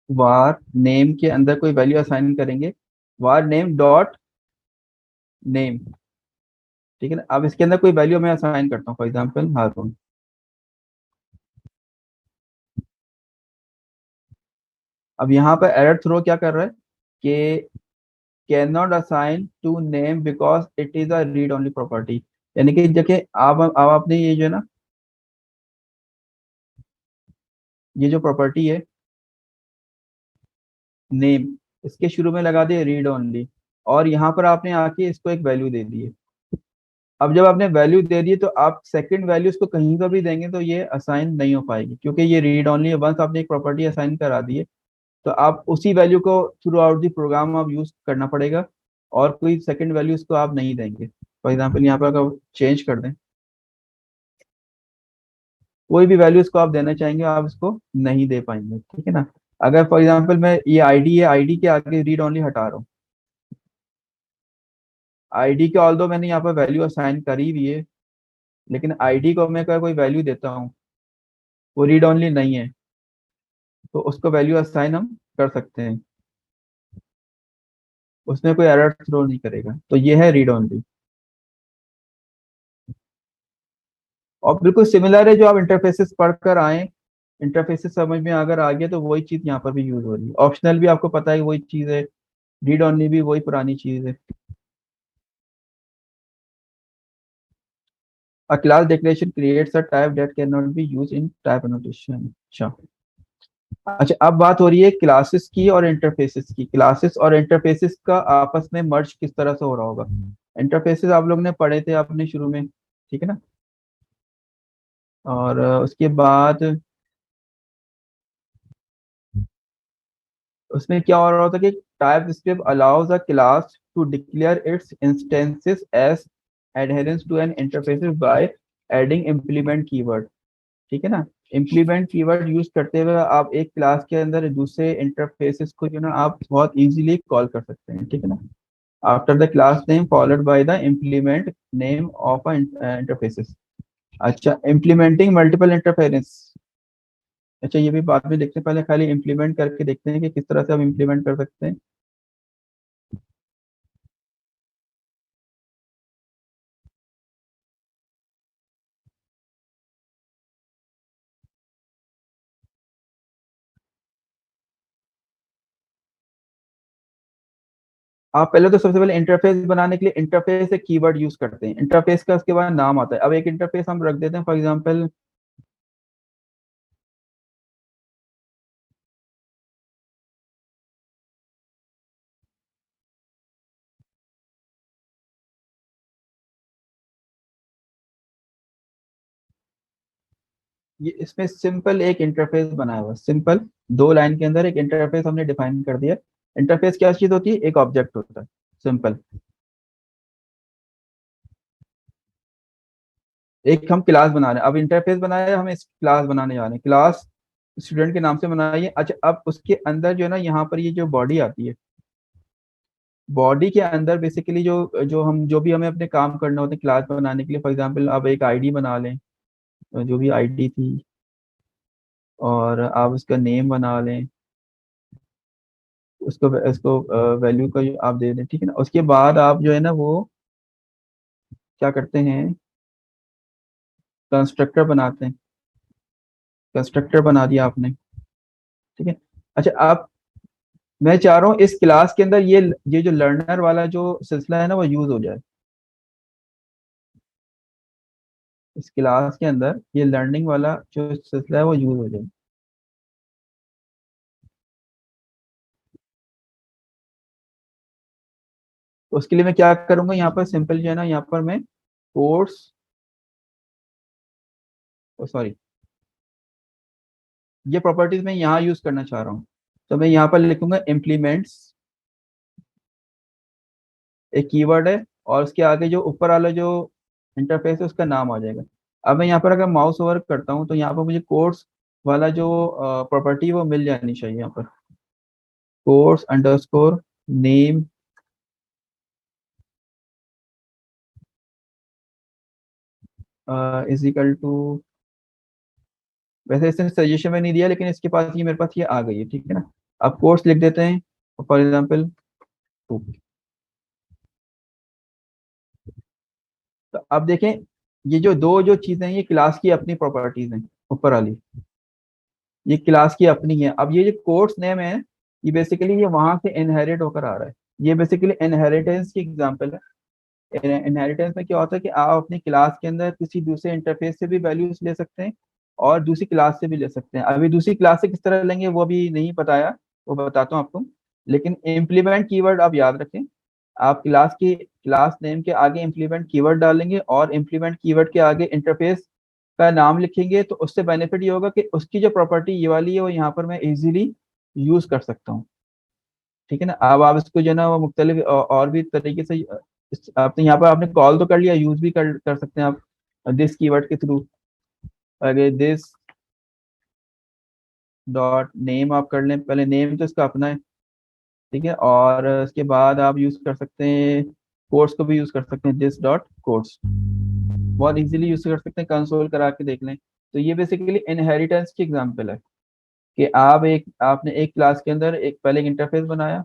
वार नेम के अंदर कोई वैल्यू असाइन करेंगे, वार नेम डॉट नेम, ठीक है ना। अब इसके अंदर कोई वैल्यू मैं असाइन करता हूँ, फॉर एग्जांपल हारून। अब यहाँ पर एरर थ्रो क्या कर रहा है कि can not assign to name because it is a read only property, यानी कि देखिए आप अब आपने ये जो है ना ये जो प्रॉपर्टी है नेम, इसके शुरू में लगा दिए रीड ओनली, और यहाँ पर आपने आके इसको एक वैल्यू दे दी है, अब जब आपने वैल्यू दे दी तो आप सेकंड वैल्यू उसको कहीं का भी देंगे तो ये असाइन नहीं हो पाएगी, क्योंकि ये रीड ओनली है। वंस आपने एक प्रॉपर्टी असाइन करा दी है तो आप उसी वैल्यू को थ्रू आउट द प्रोग्राम आप यूज करना पड़ेगा, और कोई सेकंड वैल्यू उसको आप नहीं देंगे। फॉर एग्जाम्पल यहाँ पर अगर चेंज कर दें, कोई भी वैल्यू इसको आप देना चाहेंगे आप इसको नहीं दे पाएंगे, ठीक है ना। अगर फॉर एग्जाम्पल मैं ये आईडी है, आईडी के आगे रीड ओनली हटा रहा हूँ, आईडी के ऑल्दो मैंने यहाँ पर वैल्यू असाइन करी हुई है, लेकिन आईडी को मैं कोई वैल्यू देता हूँ, वो रीड ओनली नहीं है, तो उसको वैल्यू असाइन हम कर सकते हैं, उसमें कोई एरर थ्रो नहीं करेगा। तो ये है रीड ओनली। और बिल्कुल सिमिलर है जो आप इंटरफेसेस पढ़कर आए, इंटरफेसेस समझ में अगर आ गया तो वही चीज यहाँ पर भी यूज हो रही है। ऑप्शनल भी आपको पता है वही चीज है, रीड ओनली भी वही पुरानी चीज है। A class declaration creates a type that cannot be used in type annotation। अच्छा, अच्छा अब बात हो रही है क्लासेस की और इंटरफेसेस की। क्लासेस और इंटरफेसेस का आपस में मर्ज किस तरह से हो रहा होगा। इंटरफेसेस आप लोग ने पढ़े थे आपने शुरू में, ठीक है ना। और उसके बाद उसमें क्या हो रहा होता है कि TypeScript allows a class to declare its instances as adherence to an interfaces by adding implement keyword, ठीक है ना। इम्प्लीमेंट कीवर्ड यूज करते हुए आप एक क्लास के अंदर दूसरे इंटरफेसेस को जो ना आप बहुत इजीली कॉल कर सकते हैं, ठीक है ना। After the class name followed by the implement name of interfaces. अच्छा, इम्प्लीमेंटिंग मल्टीपल इंटरफेरेंस। अच्छा, ये भी बाद में देखते हैं, पहले खाली इम्प्लीमेंट करके देखते हैं कि किस तरह से हम इम्प्लीमेंट कर सकते हैं। आप पहले तो सबसे पहले इंटरफेस बनाने के लिए इंटरफेस एक कीवर्ड यूज करते हैं, इंटरफेस का उसके बाद नाम आता है। अब एक इंटरफेस हम रख देते हैं फॉर एग्जांपल ये, इसमें सिंपल एक इंटरफेस बनाया हुआ, सिंपल 2 लाइन के अंदर एक इंटरफेस हमने डिफाइन कर दिया। इंटरफेस क्या चीज होती है, एक ऑब्जेक्ट होता है, सिंपल। एक हम क्लास बना रहे हैं, अब इंटरफेस बनाया, हम इस क्लास बनाने जा रहे हैं, क्लास स्टूडेंट के नाम से बनाइए। अच्छा, अब उसके अंदर जो है ना यहाँ पर ये जो बॉडी आती है, बॉडी के अंदर बेसिकली जो जो हम जो भी हमें अपने काम करने होते हैं क्लास बनाने के लिए, फॉर एग्जांपल अब एक आईडी बना लें, जो भी आईडी थी, और आप उसका नेम बना लें, उसको वैल्यू का जो आप दे दें, ठीक है ना। उसके बाद आप जो है ना वो क्या करते हैं, कंस्ट्रक्टर बनाते हैं, कंस्ट्रक्टर बना दिया आपने, ठीक है। अच्छा, आप मैं चाह रहा हूँ इस क्लास के अंदर ये जो लर्नर वाला जो सिलसिला है ना वो यूज हो जाए, इस क्लास के अंदर ये लर्निंग वाला जो सिलसिला है वो यूज हो जाए। तो उसके लिए मैं क्या करूंगा, यहाँ पर सिंपल जो है ना, यहाँ पर मैं कोर्स, सॉरी, ये प्रॉपर्टीज मैं यहाँ यूज करना चाह रहा हूँ, तो मैं यहाँ पर लिखूंगा इम्प्लीमेंट्स, एक कीवर्ड है, और उसके आगे जो ऊपर वाला जो इंटरफेस है उसका नाम आ जाएगा। अब मैं यहाँ पर अगर माउस ओवर करता हूँ तो यहाँ पर मुझे कोर्स वाला जो प्रॉपर्टी वो मिल जानी चाहिए, यहाँ पर course underscore name is equal to, वैसे इसने सजेशन में नहीं दिया लेकिन इसके पास ये मेरे पास ये आ गई है, ठीक है ना। अब कोर्स लिख देते हैं, फॉर एग्जाम्पल। तो अब देखें, ये जो दो जो चीजें हैं ये क्लास की अपनी प्रॉपर्टीज हैं, ऊपर वाली ये क्लास की अपनी है। अब ये जो कोर्स नेम है ये बेसिकली ये वहां से इनहेरिट होकर आ रहा है, ये बेसिकली इनहेरिटेंस की एग्जांपल है। इनहेरिटेंस में क्या होता है कि आप अपनी क्लास के अंदर किसी दूसरे इंटरफेस से भी वैल्यूज ले सकते हैं और दूसरी क्लास से भी ले सकते हैं। अभी दूसरी क्लास से किस तरह लेंगे वो भी नहीं बताया, वो बताता हूँ आपको। लेकिन इम्प्लीमेंट कीवर्ड आप याद रखें, आप क्लास की क्लास नेम के आगे इम्प्लीमेंट कीवर्ड डालेंगे और इम्प्लीमेंट कीवर्ड के आगे इंटरफेस का नाम लिखेंगे, तो उससे बेनिफिट ये होगा कि उसकी जो प्रॉपर्टी ये वाली है वो यहाँ पर मैं इजीली यूज कर सकता हूँ। ठीक है ना। अब आप इसको जो है ना वो मुख्तलिफ और भी तरीके से आपने यहाँ पर आपने कॉल तो कर लिया, यूज भी कर सकते हैं आप दिस कीवर्ड के थ्रू। अगर दिस डॉट नेम आप कर लें, पहले नेम तो इसका अपना है, ठीक है, और उसके बाद आप यूज कर सकते हैं कोड्स को भी यूज कर सकते हैं, दिस डॉट कोड्स बहुत इजीली यूज कर सकते हैं, कंसोल करा के देख लें। तो ये बेसिकली इनहेरिटेंस की एग्जांपल है कि आपने एक क्लास के अंदर एक पहले एक इंटरफेस बनाया,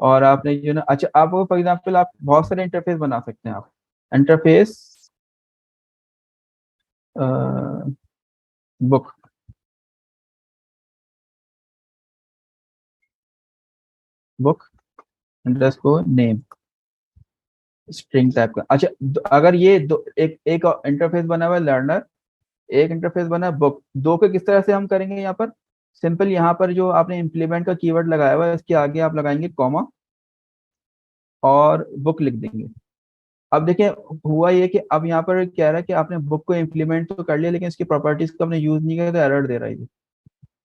और आपने जो ना, अच्छा आप फॉर एग्जांपल आप बहुत सारे इंटरफेस बना सकते हैं। आप interface book, book underscore name string type का। अच्छा अगर ये दो एक एक इंटरफेस बना हुआ है लर्नर, एक इंटरफेस बना है बुक, दो को किस तरह से हम करेंगे यहाँ पर? सिंपल, यहाँ पर जो आपने इम्प्लीमेंट का कीवर्ड लगाया हुआ है इसके आगे आप लगाएंगे कॉमा और बुक लिख देंगे। अब देखिए हुआ ये कि अब यहाँ पर कह रहा है कि आपने बुक को इम्प्लीमेंट तो कर लिया लेकिन इसकी प्रॉपर्टीज को आपने यूज नहीं किया, तो एरर दे रहा है ये।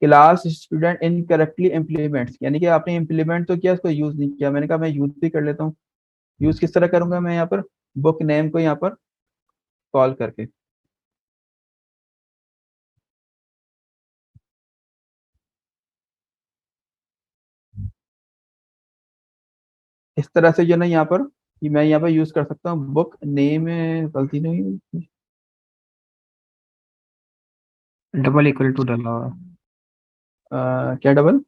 क्लास स्टूडेंट इनकरेक्टली इम्प्लीमेंट्स, यानी कि आपने इम्प्लीमेंट तो किया, इसको यूज नहीं किया। मैंने कहा मैं यूज भी कर लेता हूँ। यूज किस तरह करूंगा मैं यहाँ पर? बुक नेम को यहाँ पर कॉल करके। इस तरह से जो ना यहाँ पर कि मैं यहाँ पर यूज कर सकता हूँ बुक नेम, गलती नहीं हुई। डबल इक्वल टू डाला हुआ क्या डबल?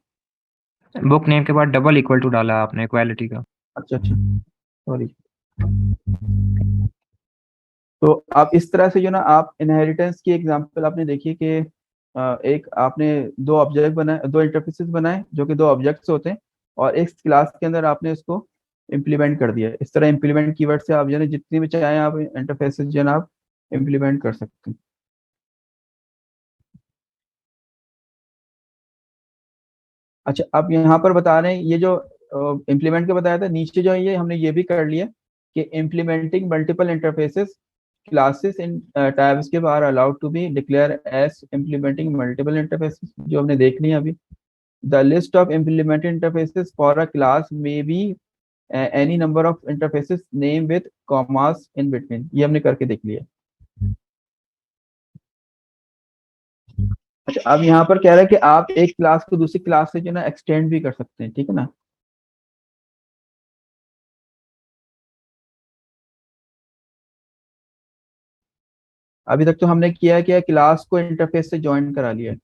बुक नेम के बाद डबल इक्वल टू डाला आपने इक्वालिटी का। अच्छा अच्छा, सॉरी। तो आप इस तरह से जो ना आप इनहेरिटेंस की एग्जांपल आपने देखी कि एक आपने दो ऑब्जेक्ट बनाए, दो इंटरफेसेस बनाए जो कि दो ऑब्जेक्ट्स होते हैं, और एक क्लास के अंदर आपने इसको इम्प्लीमेंट कर दिया। इस तरह इम्प्लीमेंट कीवर्ड से आप जो है जितनी भी चाहें आप इंटरफेसेस जो है ना आप इम्प्लीमेंट कर सकते हैं। अच्छा अब यहाँ पर बता रहे हैं ये जो इम्प्लीमेंट के बताया था, नीचे जो है ये हमने ये भी कर लिया कि implementing multiple interfaces classes in tabs के बाहर allowed to be declare as implementing multiple interfaces, जो हमने देख लिया अभी। The list of implemented interfaces for a class may be any number of interfaces name with commas in between, ये हमने करके देख लिया। अच्छा अब यहाँ पर कह रहा है कि आप एक क्लास को दूसरी क्लास से जो है ना एक्सटेंड भी कर सकते हैं, ठीक है ना। अभी तक तो हमने किया है कि क्लास को इंटरफेस से ज्वाइन करा लिया है।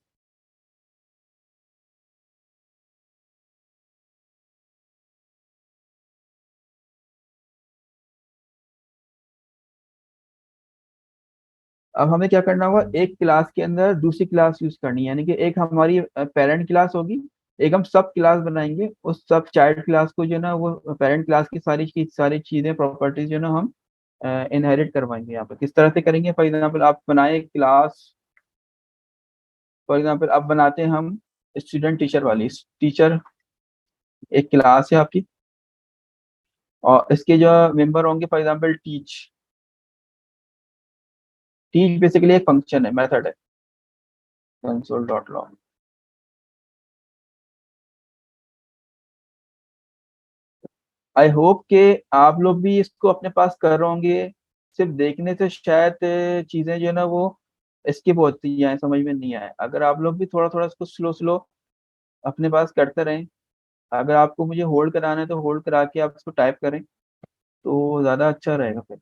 अब हमें क्या करना होगा, एक क्लास के अंदर दूसरी क्लास यूज करनी है, यानी कि एक हमारी पेरेंट क्लास होगी, एक हम सब क्लास बनाएंगे, उस सब चाइल्ड क्लास को जो है ना वो पेरेंट क्लास की सारी चीजें प्रॉपर्टीज जो है ना हम इनहेरिट करवाएंगे। यहाँ पर किस तरह से करेंगे? फॉर एग्जाम्पल आप बनाए क्लास, फॉर एग्जाम्पल अब बनाते हैं हम स्टूडेंट टीचर वाली। टीचर एक क्लास है आपकी, और इसके जो मेंबर होंगे for example teach. Teach basically एक फंक्शन है, मेथड है, console dot log. I hope कि आप लोग भी इसको अपने पास कर रहे होंगे। सिर्फ देखने से शायद चीजें जो है ना वो स्किप होती हैं, समझ में नहीं आए। अगर आप लोग भी थोड़ा थोड़ा इसको स्लो स्लो अपने पास करते रहें, अगर आपको मुझे होल्ड कराना है तो होल्ड करा के आप इसको टाइप करें तो ज्यादा अच्छा रहेगा फिर।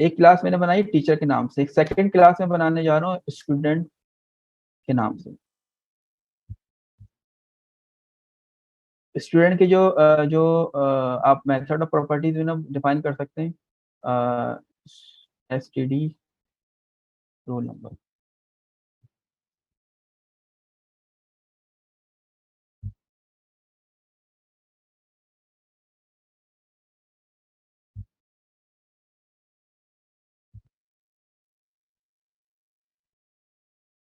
एक क्लास मैंने बनाई टीचर के नाम से, एक सेकंड क्लास में बनाने जा रहा हूँ स्टूडेंट के नाम से। स्टूडेंट के आप मेथड ऑफ प्रॉपर्टीज में ना डिफाइन कर सकते हैं, एसटीडी रोल नंबर।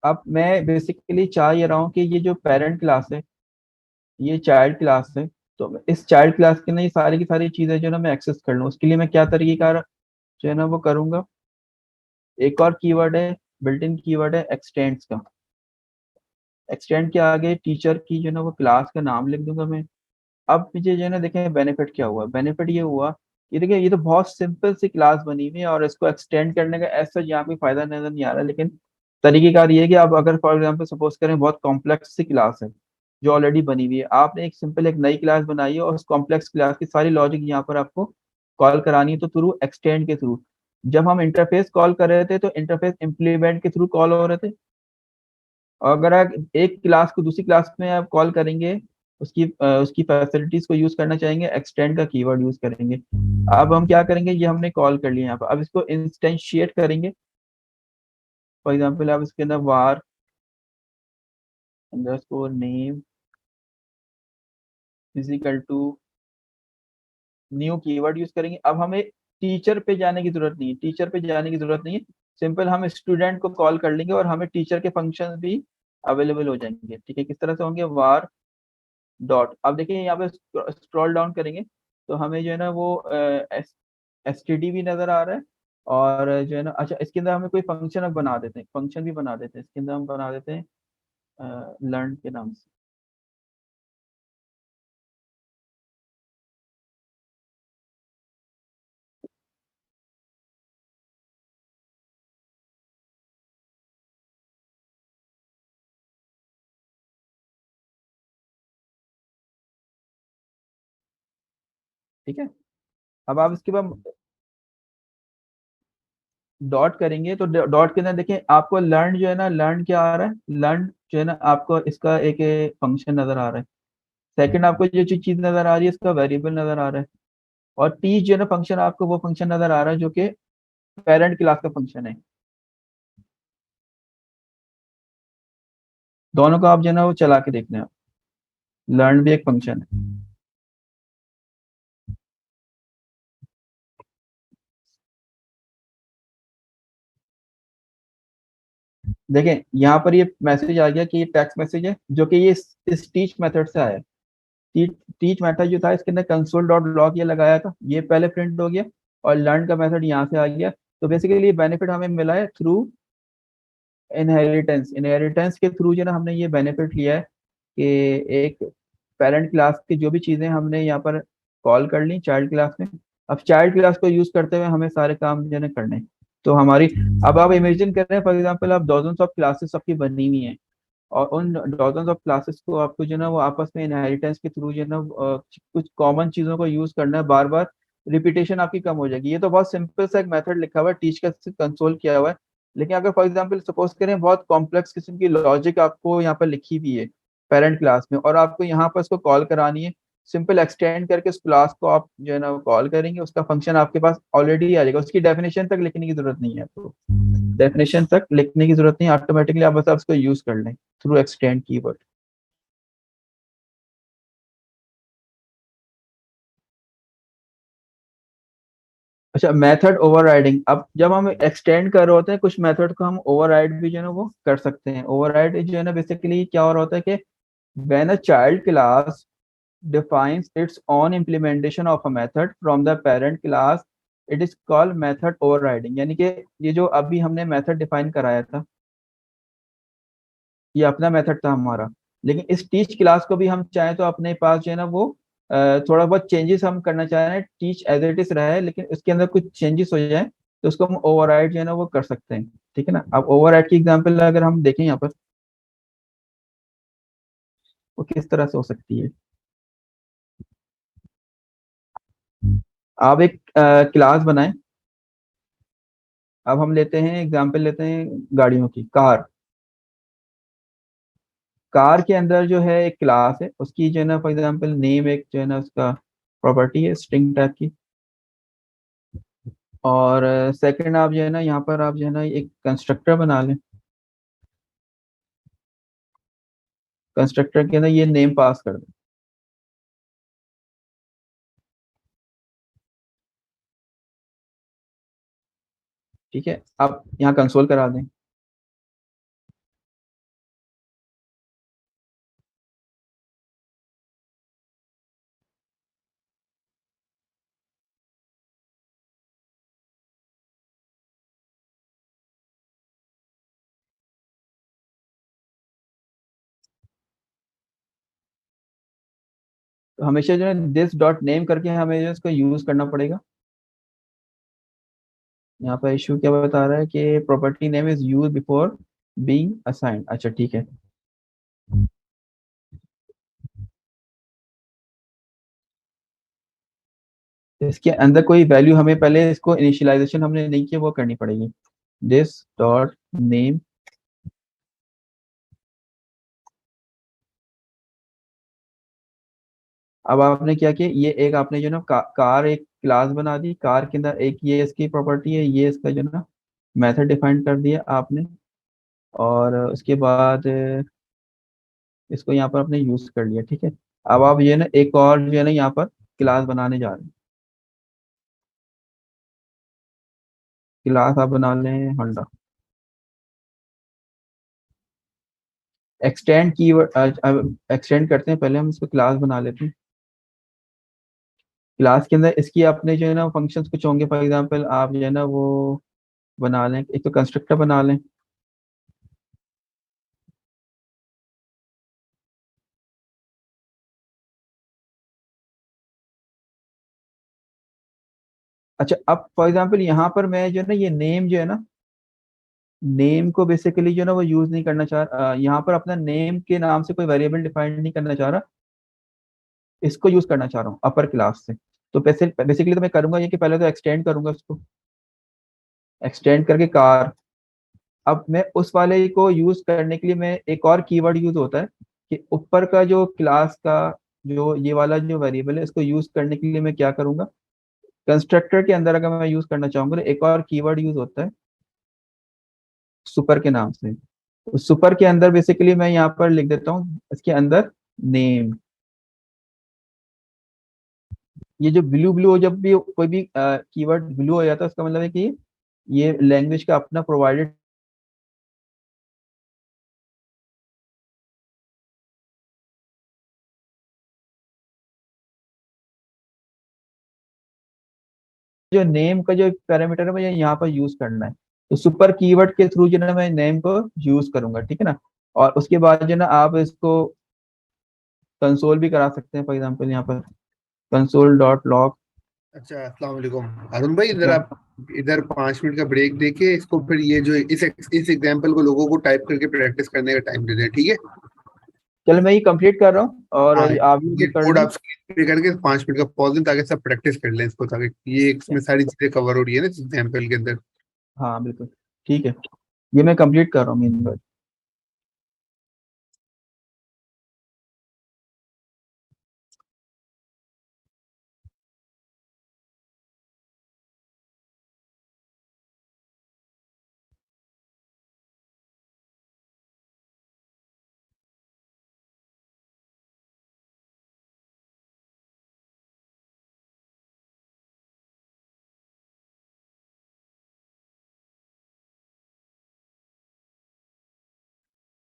अब मैं बेसिकली चाह ये रहा हूँ कि ये जो पेरेंट क्लास है, ये चाइल्ड क्लास है, तो इस चाइल्ड क्लास के ना ये सारी की सारी चीजें जो है ना मैं एक्सेस कर लूँ, उसके लिए मैं क्या तरीकेकार जो है ना वो करूंगा। एक और कीवर्ड है, बिल्ट इन कीवर्ड है एक्सटेंड्स का। एक्सटेंड के आगे टीचर की जो है ना वो क्लास का नाम लिख दूंगा मैं। अब मुझे जो है ना देखें बेनिफिट क्या हुआ, बेनिफिट ये हुआ, ये देखिए ये तो बहुत सिंपल सी क्लास बनी हुई है और इसको एक्सटेंड करने का ऐसा यहाँ कोई फायदा नजर नहीं आ रहा, लेकिन तरीकेकार ये है कि आप अगर फॉर एग्जांपल सपोज करें बहुत कॉम्प्लेक्स सी क्लास है जो ऑलरेडी बनी हुई है, आपने एक सिंपल एक नई क्लास बनाई है और उस कॉम्प्लेक्स क्लास की सारी लॉजिक यहाँ पर आपको कॉल करानी है, तो थ्रू एक्सटेंड के थ्रू। जब हम इंटरफेस कॉल कर रहे थे तो इंटरफेस इम्प्लीमेंट के थ्रू कॉल हो रहे थे, और अगर आप एक क्लास को दूसरी क्लास में आप कॉल करेंगे, उसकी फैसिलिटीज को यूज करना चाहेंगे, एक्सटेंड का कीवर्ड यूज करेंगे। अब हम क्या करेंगे, ये हमने कॉल कर लिया यहाँ पर, अब इसको इंस्टेंशिएट करेंगे। फॉर एग्जाम्पल आप इसके अंदर var underscore name equal to new keyword use करेंगे। अब हमें टीचर पे जाने की जरूरत नहीं है, टीचर पे जाने की जरूरत नहीं है, सिंपल हम स्टूडेंट को कॉल कर लेंगे और हमें टीचर के फंक्शन भी अवेलेबल हो जाएंगे। ठीक है, किस तरह से होंगे, वार डॉट, अब देखिए यहाँ पे स्क्रॉल डाउन करेंगे तो हमें जो है ना वो एस टी डी भी नजर आ रहा है, और जो है ना, अच्छा इसके अंदर हमें कोई फंक्शन अब बना देते हैं, फंक्शन भी बना देते हैं, इसके अंदर हम बना देते हैं लर्न के नाम से। ठीक है, अब आप इसके बाद डॉट करेंगे तो डॉट के अंदर देखिए आपको लर्न जो है ना, लर्न क्या आ रहा है, लर्न जो है ना आपको इसका एक फंक्शन नजर आ रहा है। सेकंड आपको जो चीज नजर आ रही है इसका वेरिएबल नजर आ रहा है। और टी जो है ना फंक्शन, आपको वो फंक्शन नजर आ रहा है जो कि पेरेंट क्लास का फंक्शन है। दोनों को आप जो है ना वो चला के देखना है, लर्न भी एक फंक्शन है। देखें यहाँ पर ये मैसेज आ गया कि ये टेक्स्ट मैसेज है जो कि ये इस टीच मेथड से आया है। टीच टीच मेथड जो था इसके अंदर कंसोल डॉट लॉग ये लगाया था, ये पहले प्रिंट हो गया, और लर्न का मेथड यहाँ से आ गया। तो बेसिकली ये बेनिफिट हमें मिला है थ्रू इनहेरिटेंस। इनहेरिटेंस के थ्रू जो है ना हमने ये बेनिफिट लिया है कि एक पेरेंट क्लास की जो भी चीजें हमने यहाँ पर कॉल कर ली चाइल्ड क्लास में, अब चाइल्ड क्लास को यूज करते हुए हमें सारे काम जो है ना करने हैं। तो हमारी, अब आप इमेजिन कर रहे हैं फॉर एग्जांपल आप डजन्स ऑफ क्लासेस आपकी बनी हुई हैं, और उन डजन्स ऑफ क्लासेस को आपको जो है ना वो आपस में इनहेरिटेंस के थ्रू जो है ना कुछ कॉमन चीजों को यूज करना है, बार बार रिपीटेशन आपकी कम हो जाएगी। ये तो बहुत सिंपल सा एक मेथड लिखा हुआ है, टीच का कंसोल किया हुआ है। लेकिन अगर फॉर एग्जांपल सपोज करें बहुत कॉम्प्लेक्स किस्म की लॉजिक आपको यहाँ पर लिखी हुई है पेरेंट क्लास में, और आपको यहाँ पर इसको कॉल करानी है, सिंपल एक्सटेंड करके उस क्लास को आप जो है ना कॉल करेंगे, उसका फंक्शन आपके पास ऑलरेडी आ जाएगा, उसकी डेफिनेशन तक लिखने की जरूरत नहीं है आपको, डेफिनेशन तक लिखने की जरूरत नहीं, ऑटोमेटिकली आप बस आप उसको यूज कर लें थ्रू एक्सटेंड कीवर्ड। अच्छा, मेथड ओवरराइडिंग, अब जब हम एक्सटेंड कर रहे होते हैं कुछ मेथड को हम ओवरराइड भी जो है ना वो कर सकते हैं। ओवरराइड जो है ना बेसिकली क्या हो रहा होता है कि when a child class defines its own implementation of a method from the parent class, it is called method overriding। यानी कि ये जो अभी हमने मेथड डिफाइन कराया था, ये अपना मेथड था हमारा, लेकिन इस टीच क्लास को भी हम चाहें तो अपने पास जो है ना वो थोड़ा बहुत चेंजेस हम करना चाह रहे हैं, टीच एज इट इज रहा है लेकिन उसके अंदर कुछ चेंजेस हो जाए तो उसको हम ओवरराइड जो है ना वो कर सकते हैं। ठीक है ना, अब ओवरराइड की एग्जांपल अगर हम देखें यहाँ पर, वो किस तरह से हो सकती है। आप एक क्लास बनाएं, अब हम लेते हैं एग्जांपल लेते हैं गाड़ियों की, कार। कार के अंदर जो है एक क्लास है, उसकी जो है ना फॉर एग्जांपल नेम एक जो है ना उसका प्रॉपर्टी है स्ट्रिंग टाइप की, और सेकंड आप जो है ना यहाँ पर आप जो है ना एक कंस्ट्रक्टर बना लें, कंस्ट्रक्टर के अंदर ये नेम पास कर दें। ठीक है, आप यहाँ कंसोल करा दें। तो हमेशा जो है दिस डॉट नेम करके हमें जो इसको यूज करना पड़ेगा। यहाँ पर इशू क्या बता रहा है कि property name is use before being assigned. अच्छा ठीक है, इसके अंदर कोई वैल्यू हमें पहले इसको इनिशियलाइजेशन हमने नहीं किया, वो करनी पड़ेगी। दिस डॉट नेम, अब आपने क्या किया, ये एक आपने जो ना कार एक क्लास बना दी, कार के अंदर एक ये इसकी प्रॉपर्टी है, ये इसका जो ना मेथड डिफाइन कर दिया आपने। और उसके बाद इसको यहाँ पर आपने यूज कर लिया, ठीक है। अब आप ये ना एक और जो है ना यहाँ पर क्लास बनाने जा रहे हैं। क्लास आप बना लें होंडा। एक्सटेंड कीवर्ड एक्सटेंड करते हैं, पहले हम इसको क्लास बना लेते हैं। क्लास के अंदर इसकी अपने जो है ना फंक्शंस कुछ होंगे, फॉर एग्जांपल आप जो है ना वो बना लें, एक तो कंस्ट्रक्टर बना लें। अच्छा, अब फॉर एग्जांपल यहाँ पर मैं जो है ना ये नेम जो है ना, नेम को बेसिकली जो है ना वो यूज नहीं करना चाह रहा, यहाँ पर अपना नेम के नाम से कोई वेरिएबल डिफाइन नहीं करना चाह रहा, इसको यूज करना चाह रहा हूँ अपर क्लास से। तो बेसिकली तो मैं करूंगा ये कि पहले तो एक्सटेंड करूंगा उसको, एक्सटेंड करके कार। अब मैं उस वाले को यूज करने के लिए मैं एक और कीवर्ड यूज होता है कि ऊपर का जो क्लास का जो ये वाला जो वेरिएबल है, इसको यूज करने के लिए मैं क्या करूंगा, कंस्ट्रक्टर के अंदर अगर मैं यूज करना चाहूंगा तो एक और कीवर्ड यूज होता है सुपर के नाम से। तो सुपर के अंदर बेसिकली मैं यहाँ पर लिख देता हूँ इसके अंदर नेम। ये जो ब्लू ब्लू जब भी कोई भी कीवर्ड ब्लू हो जाता है, उसका मतलब है कि ये लैंग्वेज का अपना प्रोवाइडेड जो नेम का जो पैरामीटर है मुझे यहाँ पर यूज करना है। तो सुपर कीवर्ड के थ्रू जो है ना मैं नेम को यूज करूंगा, ठीक है ना। और उसके बाद जो है ना आप इसको कंसोल भी करा सकते हैं, फॉर एग्जांपल यहाँ पर कंसोल डॉट लॉग। अच्छा, अस्सलाम वालेकुम अरुण भाई, इधर आप इधर 5 मिनट का ब्रेक देके इसको फिर ये जो इस एग्जाम्पल को लोगों को टाइप करके प्रैक्टिस करने का टाइम दे दें, ठीक है। चलो मैं ये कंप्लीट कर रहा हूँ और हाँ, आप भी ये कर कोड लें। आप स्क्रीन पे करके 5 मिनट का पॉज दें ताकि सब प्रैक्टिस कर लें इसको, ताकि ये इसमें सारी चीजें कवर हो रही है ना इस एग्जाम्पल के अंदर। हाँ बिल्कुल, ठीक है, ये मैं कंप्लीट कर रहा हूँ मीन बात।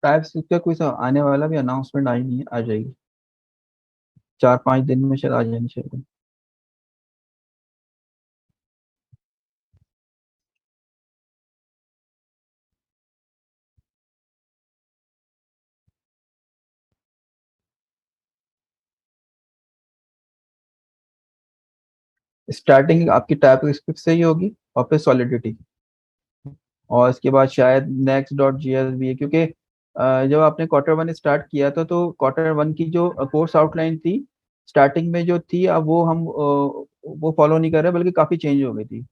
टाइप का कोई सा आने वाला भी अनाउंसमेंट आई नहीं है, आ जाएगी 4-5 दिन में शायद आ जानी चाहिए। स्टार्टिंग आपकी टाइप स्क्रिप्ट से ही होगी और फिर सॉलिडिटी, और इसके बाद शायद नेक्स्ट डॉट जीएस भी है, क्योंकि जब आपने क्वार्टर वन स्टार्ट किया था तो क्वार्टर वन की जो कोर्स आउटलाइन थी स्टार्टिंग में जो थी, अब वो हम वो फॉलो नहीं कर रहे बल्कि काफ़ी चेंज हो गई थी।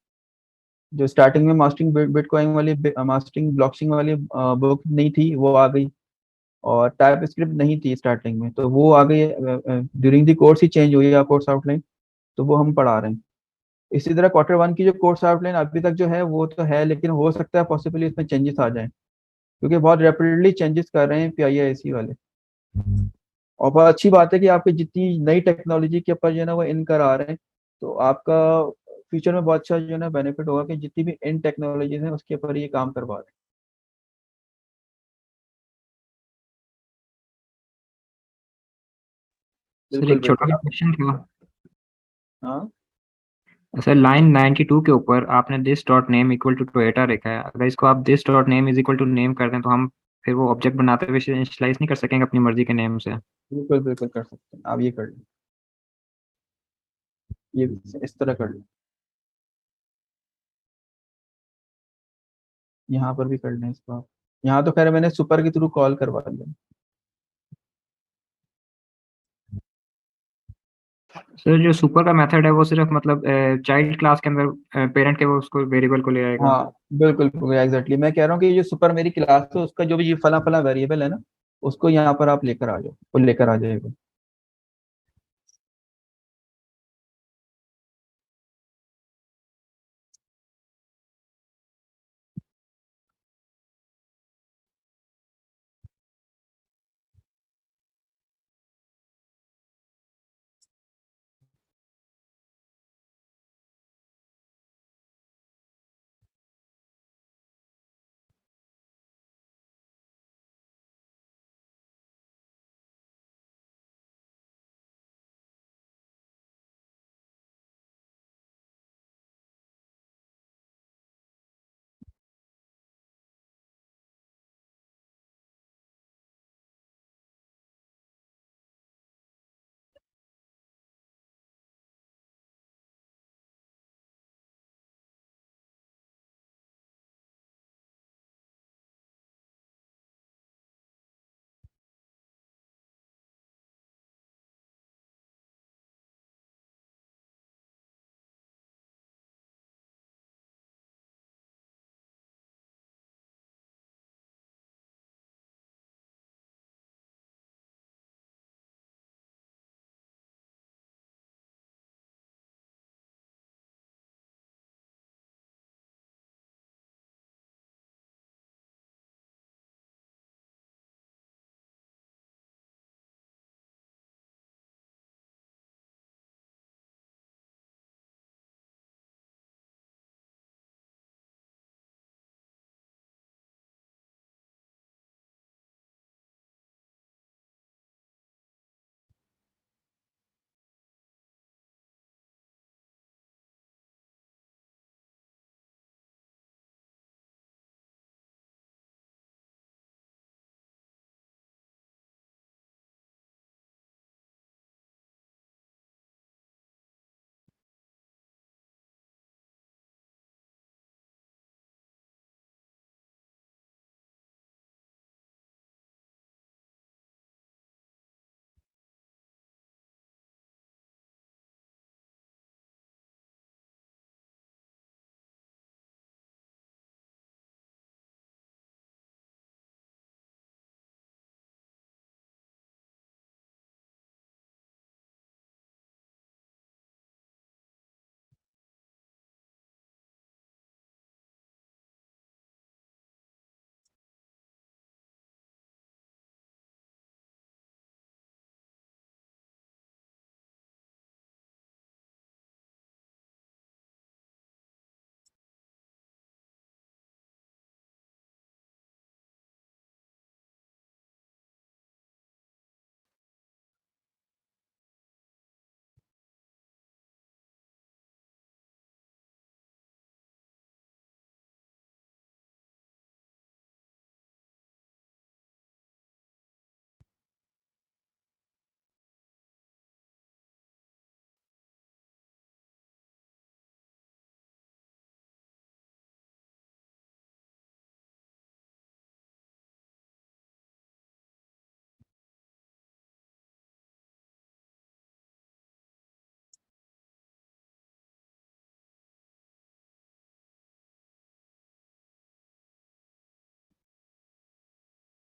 जो स्टार्टिंग में मास्टरिंग बिटकॉइन वाली मास्टरिंग ब्लॉकचेन वाली बुक नहीं थी, वो आ गई। और टाइप स्क्रिप्ट नहीं थी स्टार्टिंग में, तो वो आ गई during the course he change हुई है कोर्स आउटलाइन, तो वो हम पढ़ा रहे हैं। इसी तरह क्वार्टर वन की जो कोर्स आउटलाइन अभी तक जो है वो तो है, लेकिन हो सकता है पॉसिबली इसमें चेंजेस आ जाए, क्योंकि बहुत रैपिडली चेंजेस कर रहे हैं पीआईआईसी वाले। और बहुत अच्छी बात है कि आपकी जितनी नई टेक्नोलॉजी के ऊपर जो है ना वो इन कर आ रहे हैं, तो आपका फ्यूचर में बहुत अच्छा जो है ना बेनिफिट होगा कि जितनी भी इन टेक्नोलॉजीज हैं उसके ऊपर ये काम करवा रहे हैं। सर बिल्कुल एक छोटा बिल्कुल सा क्वेश्चन था। हाँ सर लाइन 92 के ऊपर आपने this dot name equal to Toyota लिखा है, अगर इसको आप this dot name is equal to name कर दें तो हम फिर वो ऑब्जेक्ट बनाते हुए इनिशियलाइज नहीं कर सकेंगे अपनी मर्जी के नेम से? बिल्कुल बिल्कुल कर सकते हैं, आप ये कर लें। ये इस तरह कर लो, यहाँ पर भी कर लें इसको आप। यहाँ तो खैर मैंने सुपर के थ्रू कॉल करवा लिया। सर जो सुपर का मेथड है वो सिर्फ मतलब चाइल्ड क्लास के अंदर पेरेंट के वो उसको वेरिएबल को ले आएगा। हाँ बिल्कुल एग्जैक्टली, मैं कह रहा हूँ कि ये जो सुपर मेरी क्लास है उसका जो भी ये फला फला वेरिएबल है ना, उसको यहाँ पर आप लेकर आ जाओ, वो लेकर आ जाएगा।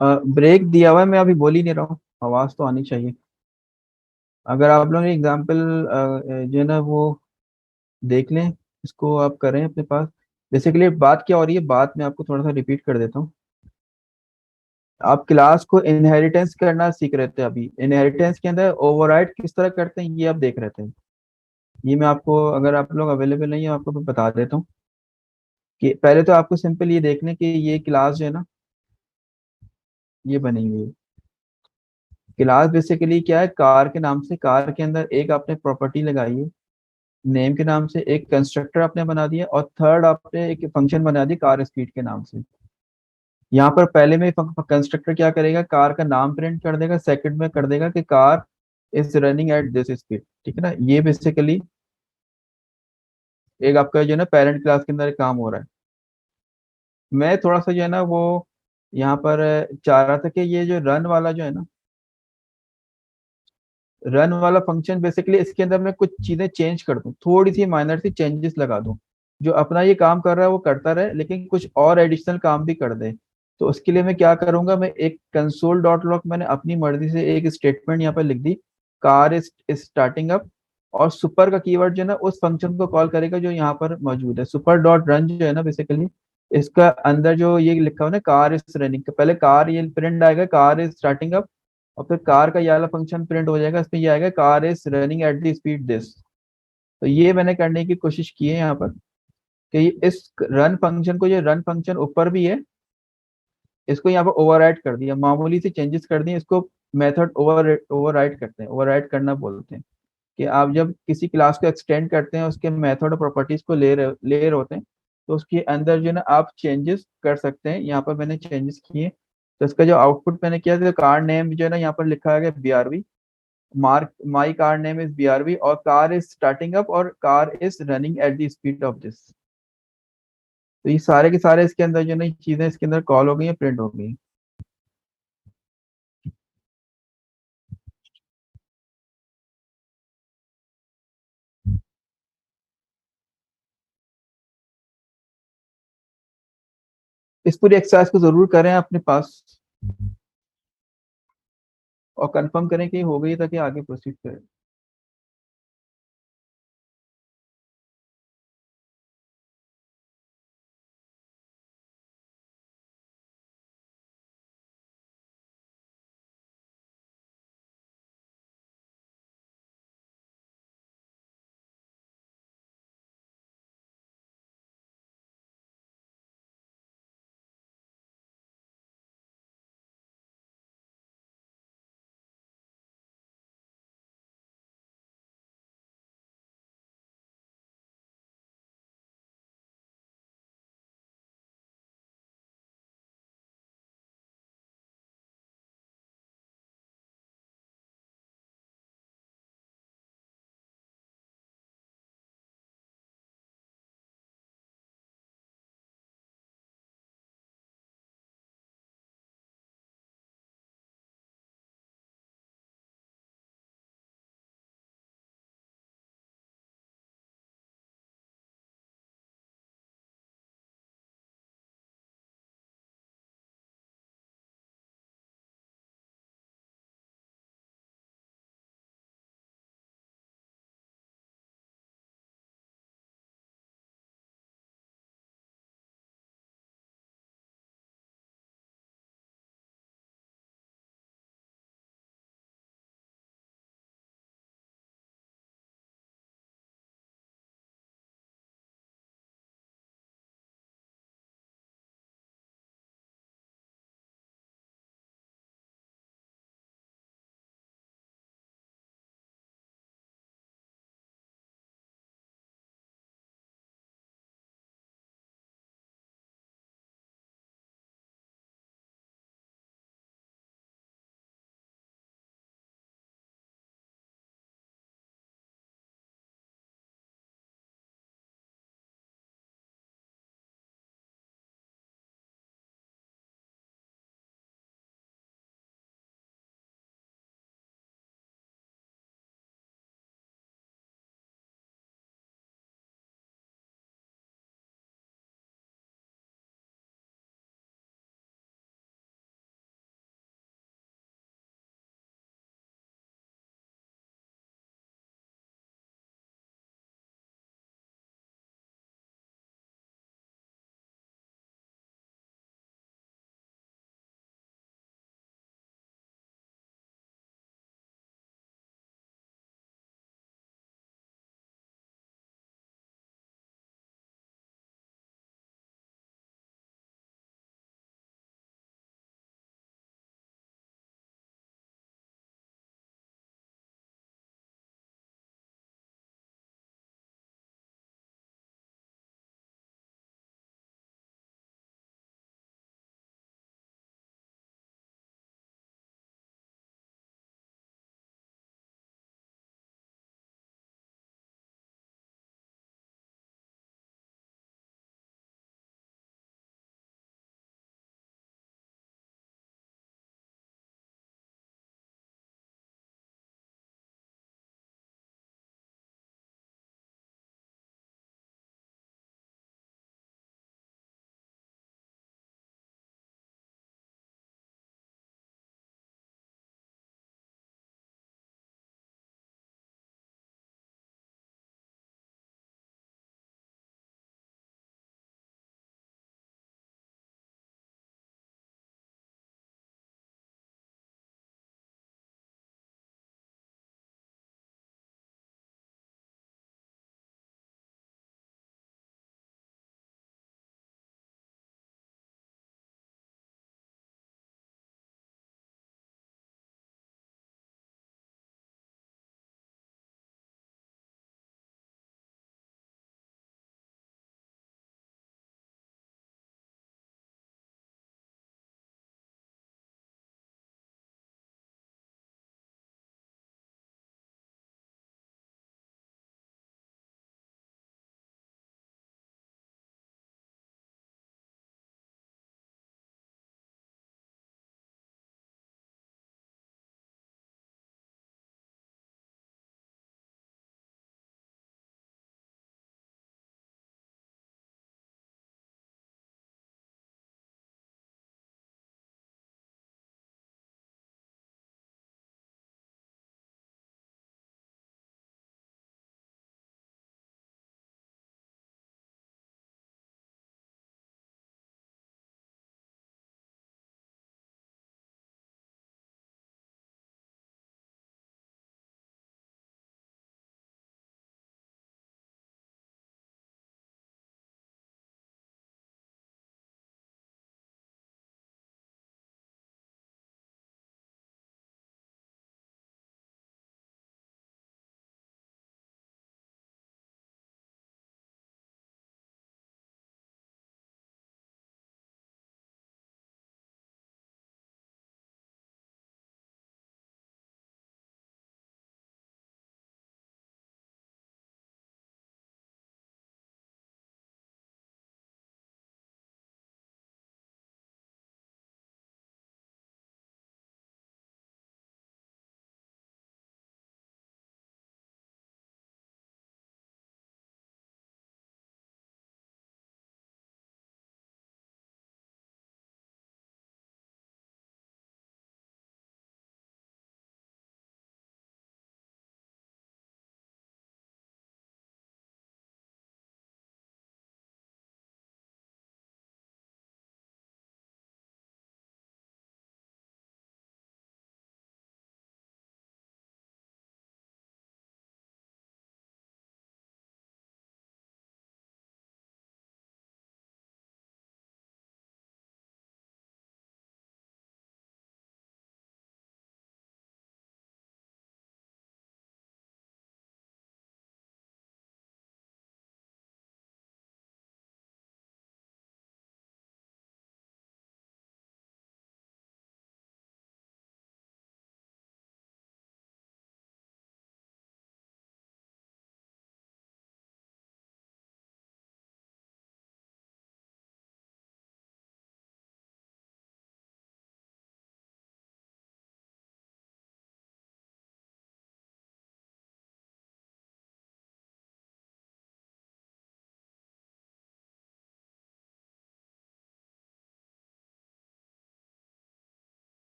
ब्रेक दिया हुआ है, मैं अभी बोल ही नहीं रहा हूँ, आवाज तो आनी चाहिए। अगर आप लोग एग्जाम्पल जो है ना वो देख लें, इसको आप करें अपने पास। बेसिकली बात क्या हो रही है, बात मैं आपको थोड़ा सा रिपीट कर देता हूँ। आप क्लास को इनहेरिटेंस करना सीख रहे थे, अभी इनहेरिटेंस के अंदर ओवरराइड किस तरह करते हैं ये आप देख रहे थे। ये मैं आपको, अगर आप लोग अवेलेबल नहीं है आपको मैं बता देता हूँ कि पहले तो आपको सिंपल ये देखने कि ये क्लास जो है ना ये बनी हुई है। क्लास बेसिकली क्या है, कार के नाम से, कार के अंदर एक आपने प्रॉपर्टी लगाई है नेम के नाम से, एक कंस्ट्रक्टर आपने बना दिया, और थर्ड आपने एक फंक्शन बना दी कार स्पीड के नाम से। यहाँ पर पहले में कंस्ट्रक्टर क्या करेगा, कार का नाम प्रिंट कर देगा, सेकंड में कर देगा कि car is running at this speed, ठीक है ना। ये बेसिकली एक आपका जो है ना पेरेंट क्लास के अंदर एक काम हो रहा है। मैं थोड़ा सा जो है ना वो यहाँ पर चाह रहा था कि ये जो रन वाला जो है ना, रन वाला फंक्शन बेसिकली इसके अंदर मैं कुछ चीजें चेंज कर दूं, थोड़ी सी माइनर सी चेंजेस लगा दूं, जो अपना ये काम कर रहा है वो करता रहे लेकिन कुछ और एडिशनल काम भी कर दे। तो उसके लिए मैं क्या करूंगा, मैं एक कंसोल डॉट लॉग मैंने अपनी मर्जी से एक स्टेटमेंट यहाँ पर लिख दी, कार इज स्टार्टिंग अप, और सुपर का कीवर्ड जो है ना उस फंक्शन को कॉल करेगा जो यहाँ पर मौजूद है। सुपर डॉट रन जो है ना बेसिकली इसका अंदर जो ये लिखा हुआ है ना कार इज रनिंग, पहले कार ये प्रिंट आएगा कार इज स्टार्टिंग अप, और फिर कार का ये वाला फंक्शन प्रिंट हो जाएगा, इसमें ये आएगा car is running at the speed this. तो ये मैंने करने की कोशिश की है यहाँ पर कि इस रन फंक्शन को, ये रन फंक्शन ऊपर भी है, इसको यहाँ पर ओवरराइड कर दिया, मामूली सी चेंजेस कर दिए, इसको मेथड ओवरराइड करते हैं, ओवरराइड करना बोलते हैं। कि आप जब किसी क्लास को एक्सटेंड करते हैं उसके मेथड और प्रॉपर्टीज को ले रहे होते हैं, तो उसके अंदर जो है ना आप चेंजेस कर सकते हैं। यहाँ पर मैंने चेंजेस किए, तो इसका जो आउटपुट मैंने किया तो कार नेम जो है ना यहाँ पर लिखा है BRV, mark my car name is BRV, और कार इज स्टार्टिंग अप और car is running at the speed of this. तो ये सारे के सारे इसके अंदर जो नई चीजें इसके अंदर कॉल हो गई है, प्रिंट हो गई हैं। इस पूरी एक्सरसाइज को जरूर करें अपने पास और कंफर्म करें कि हो गई, ताकि आगे प्रोसीड करें।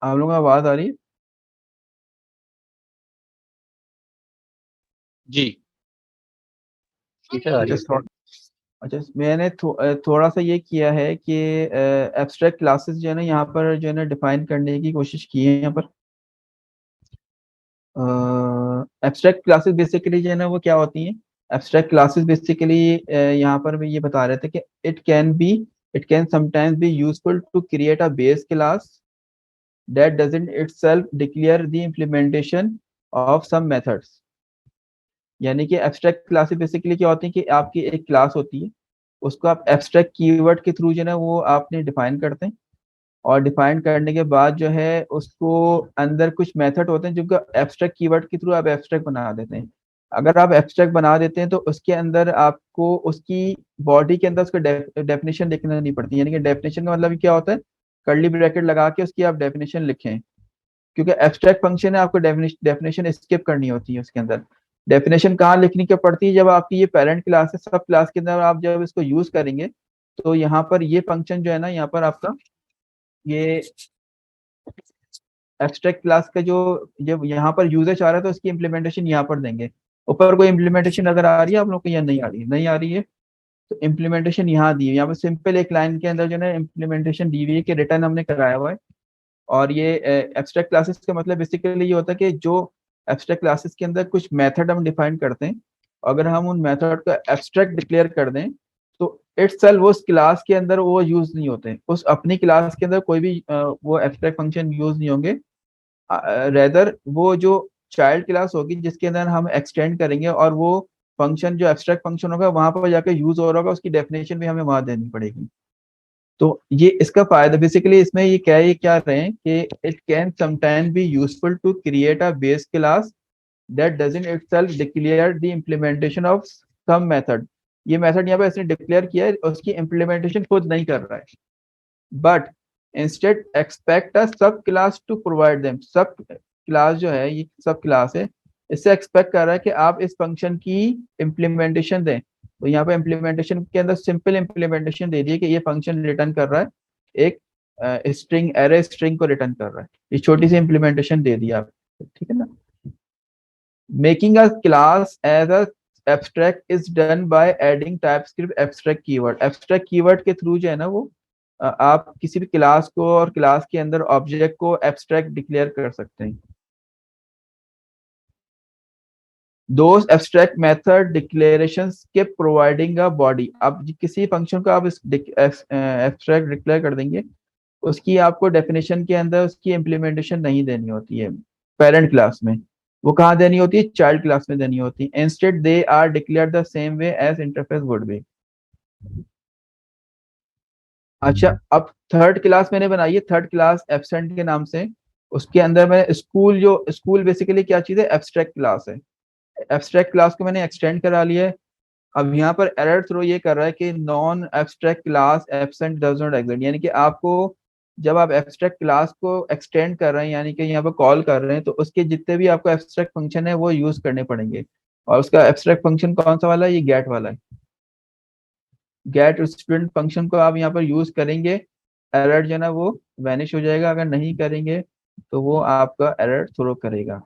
आप लोगों को आवाज आ रही है? जी टीचर आ रही अच्छा है। अच्छा, मैंने थोड़ा सा ये किया है कि एब्स्ट्रैक्ट क्लासेस जो है ना यहाँ पर जो है ना डिफाइन करने की कोशिश की है यहाँ पर। एब्स्ट्रैक्ट क्लासेस बेसिकली जो है ना वो क्या होती हैं? एब्स्ट्रैक्ट क्लासेस बेसिकली यहाँ पर भी ये बता रहे थे कि it can sometimes be useful to create a base class that doesn't itself declare the implementation of some methods। यानी कि एब्स्ट्रैक्ट क्लासेस बेसिकली क्या होती है कि आपकी एक क्लास होती है, उसको आप एब्स्ट्रैक्ट कीवर्ड के थ्रू जो है ना वो आपने डिफाइन करते हैं, और डिफाइन करने के बाद जो है उसको अंदर कुछ मेथड होते हैं जिनको एब्स्ट्रैक्ट कीवर्ड के थ्रू आप एब्स्ट्रैक्ट बना देते हैं। अगर आप एब्स्ट्रैक्ट बना देते हैं तो उसके अंदर आपको उसकी बॉडी के अंदर उसका डेफिनेशन लिखना नहीं पड़ती। यानी कि डेफिनेशन का मतलब क्या होता है? कर्ली ब्रैकेट लगा के उसकी आप डेफिनेशन लिखें, क्योंकि एब्स्ट्रैक्ट फंक्शन है, आपको डेफिनेशन स्किप करनी होती है उसके अंदर। डेफिनेशन कहाँ लिखनी क्या पड़ती है? जब आपकी ये पेरेंट क्लास है, सब क्लास के अंदर आप जब इसको यूज करेंगे तो यहाँ पर ये फंक्शन जो है ना यहाँ पर आपका ये एब्स्ट्रैक्ट क्लास का जो जब यहाँ पर यूजर आ रहा है तो उसकी इम्प्लीमेंटेशन यहाँ पर देंगे। ऊपर कोई इम्प्लीमेंटेशन अगर आ रही है आप लोग को या नहीं आ रही है? नहीं आ रही है तो इम्प्लीमेंटेशन यहाँ दी है। यहाँ पर सिंपल एक लाइन के अंदर जो है ना इम्प्लीमेंटेशन दी हुई है कि रिटर्न हमने कराया हुआ है। और ये एब्स्ट्रैक्ट क्लासेस का मतलब बेसिकली ये होता है कि जो एब्स्ट्रैक्ट क्लासेस के अंदर कुछ मेथड हम डिफाइन करते हैं, अगर हम उन मेथड को एब्स्ट्रैक्ट डिक्लेयर कर दें तो इटसेल्फ उस क्लास के अंदर वो यूज नहीं होते, उस अपनी क्लास के अंदर कोई भी वो एब्स्ट्रैक्ट फंक्शन यूज नहीं होंगे। रेदर वो जो चाइल्ड क्लास होगी जिसके अंदर हम एक्सटेंड करेंगे, और वो फंक्शन जो एब्स्ट्रैक्ट फंक्शन होगा वहां पर जाकर यूज हो रहा होगा, उसकी डेफिनेशन भी हमें वहां देनी पड़ेगी। तो ये इसका फायदा बेसिकली इसमें ये क्या रहे हैं कि it can sometime be useful to create a base class that doesn't itself declare the implementation of some method। ये मेथड यहाँ पे इसने डिक्लेयर किया है, उसकी इम्प्लीमेंटेशन खुद नहीं कर रहा है, बट इंस्टेड एक्सपेक्ट अ सब क्लास टू प्रोवाइड देम। सब क्लास जो है, ये सब क्लास है, इससे एक्सपेक्ट कर रहा है कि आप इस फंक्शन की इम्प्लीमेंटेशन दें। तो यहाँ पे इम्प्लीमेंटेशन के अंदर सिंपल इम्प्लीमेंटेशन दे दी है कि ये फंक्शन रिटर्न कर रहा है एक स्ट्रिंग, एरे स्ट्रिंग को रिटर्न कर रहा है। ये छोटी सी इम्प्लीमेंटेशन दे दी आप, ठीक है ना। Making a class as a abstract is done by adding TypeScript abstract keyword। abstract keyword के थ्रू जो है ना वो आप किसी भी क्लास को और क्लास के अंदर ऑब्जेक्ट को abstract डिक्लेयर कर सकते हैं। Those abstract method declarations के providing a body। अब किसी फंक्शन को आप इस abstract डिक्लेयर कर देंगे, उसकी आपको डेफिनेशन के अंदर उसकी इम्प्लीमेंटेशन नहीं देनी होती है पेरेंट क्लास में, वो कहाँ देनी होती है, चाइल्ड क्लास में देनी होती है। Instead they are declare the same way as interface would be. अच्छा, अब थर्ड क्लास मैंने बनाई है, थर्ड क्लास एब्सेंट के नाम से। उसके अंदर मैं स्कूल, जो स्कूल बेसिकली क्या चीज है, एब्स्ट्रैक्ट क्लास है। एब्स्ट्रैक्ट क्लास को मैंने एक्सटेंड करा लिया है। अब यहाँ पर एरर थ्रो ये कर रहा है कि non abstract class absent does not exist, यानी कि आपको जब आप एब्स्ट्रैक्ट क्लास को एक्सटेंड कर रहे हैं, यानी कि यहाँ पर कॉल कर रहे हैं, तो उसके जितने भी आपको एब्स्ट्रैक्ट फंक्शन है वो यूज करने पड़ेंगे। और उसका एब्स्ट्रैक्ट फंक्शन कौन सा वाला है, ये गेट वाला है। गेट स्टूडेंट फंक्शन को आप यहाँ पर यूज करेंगे, एरर जो है ना वो वैनिश हो जाएगा। अगर नहीं करेंगे तो वो आपका एरर थ्रो करेगा।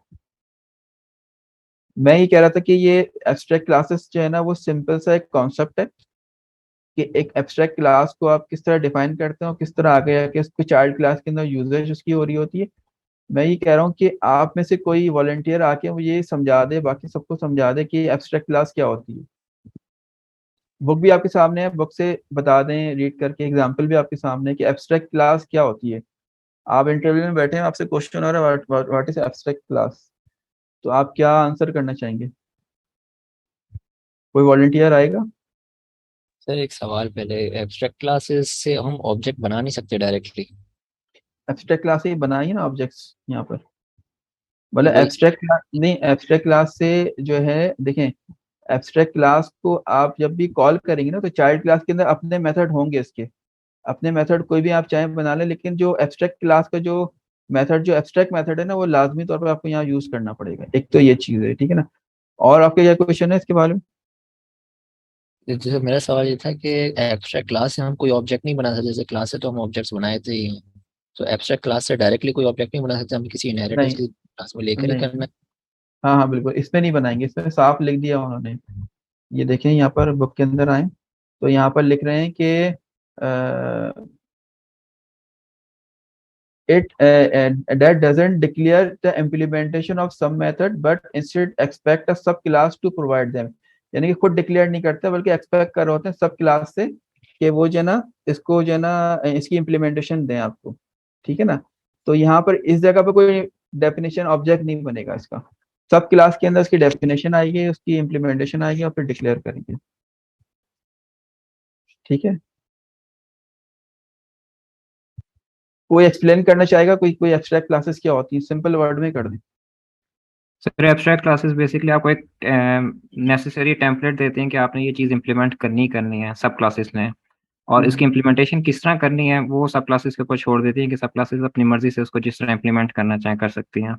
मैं ये कह रहा था कि ये एब्स्ट्रैक्ट क्लासेस जो है ना वो सिंपल सा एक कॉन्सेप्ट है कि एक एब्स्ट्रैक्ट क्लास को आप किस तरह डिफाइन करते हो, किस तरह आगे आके उसको चाइल्ड क्लास के अंदर यूजेज उसकी हो रही होती है। मैं ये कह रहा हूँ कि आप में से कोई वॉलंटियर आके मुझे ये समझा दे, बाकी सबको समझा दे कि एब्स्ट्रैक्ट क्लास क्या होती है। बुक भी आपके सामने है, बुक से बता दें रीड करके, एग्जाम्पल भी आपके सामने है कि एब्स्ट्रैक्ट क्लास क्या होती है। आप इंटरव्यू में बैठे हैं, आपसे क्वेश्चन हो रहा है व्हाट इज एब्स्ट्रैक्ट क्लास, तो आप क्या आंसर करना चाहेंगे? कोई वॉलंटियर आएगा? सर एक सवाल पहले, एब्स्ट्रैक्ट क्लासेस से हम ऑब्जेक्ट बना नहीं सकते डायरेक्टली? एब्स्ट्रैक्ट क्लास से ही बनाइए ना ऑब्जेक्ट्स यहाँ पर। मतलब वही। एब्स्ट्रैक्ट क्लास नहीं, एब्स्ट्रैक्ट क्लास से जो है, देखें, एब्स्ट्रैक्ट क्लास को आप जब भी कॉल करेंगे ना, तो चाइल्ड क्लास के अंदर अपने मेथड होंगे इसके, अपने मेथड कोई भी आप चाहे बना लें, लेकिन जो एब्स्ट्रैक्ट क्लास का जो मेथड, जो एब्स्ट्रैक्ट मेथड है ना, वो लाजमी तौर पर आपको यहाँ यूज करना पड़ेगा। एक तो ये चीज है, ठीक है ना। और आपके क्या क्वेश्चन है इसके बारे में? जैसे मेरा सवाल ये था कि एब्स्ट्रैक्ट क्लास से हम कोई ऑब्जेक्ट नहीं बना सकते, जैसे क्लास से तो हम ऑब्जेक्ट्स बनाए थे ही हैं। तो एब्स्ट्रैक्ट क्लास से डायरेक्टली कोई ऑब्जेक्ट नहीं बना सकते, हमें किसी इनहेरिटेंस नहीं, की क्लास में लेकर ही नहीं, करना है? हाँ हाँ बिल्कुल, इसमें नहीं बनाएंगे, इसमें साफ लिख दिया उन्होंने। ये देखें यहाँ पर बुक के अंदर आए तो यहाँ पर लिख रहे हैं कि it that doesn't declare the implementation of some method but instead expect a sub class to provide them। यानी कि खुद डिक्लेयर नहीं करते बल्कि एक्सपेक्ट कर रहे होते हैं सब क्लास से कि वो जो है ना इसको जो है ना इसकी इम्प्लीमेंटेशन दें आपको, ठीक है ना। तो यहाँ पर इस जगह पे कोई डेफिनेशन ऑब्जेक्ट नहीं बनेगा इसका, सब क्लास के अंदर उसकी डेफिनेशन आएगी, उसकी इम्प्लीमेंटेशन आएगी और फिर डिक्लेयर करेंगे, ठीक है। कोई एक्सप्लेन करना चाहेगा, कोई कोई एब्स्ट्रैक्ट क्लासेस क्या होती है, सिंपल वर्ड में कर दें। सर एब्स्ट्रैक्ट क्लासेस बेसिकली आपको एक नेसेसरी टेम्पलेट देते हैं कि आपने ये चीज़ इंप्लीमेंट करनी है सब क्लासेस ने, और इसकी इम्प्लीमेंटेशन किस तरह करनी है वो सब क्लासेस के ऊपर छोड़ देती हैं कि सब क्लासेस अपनी मर्जी से उसको जिस तरह इंप्लीमेंट करना चाहें कर सकती हैं।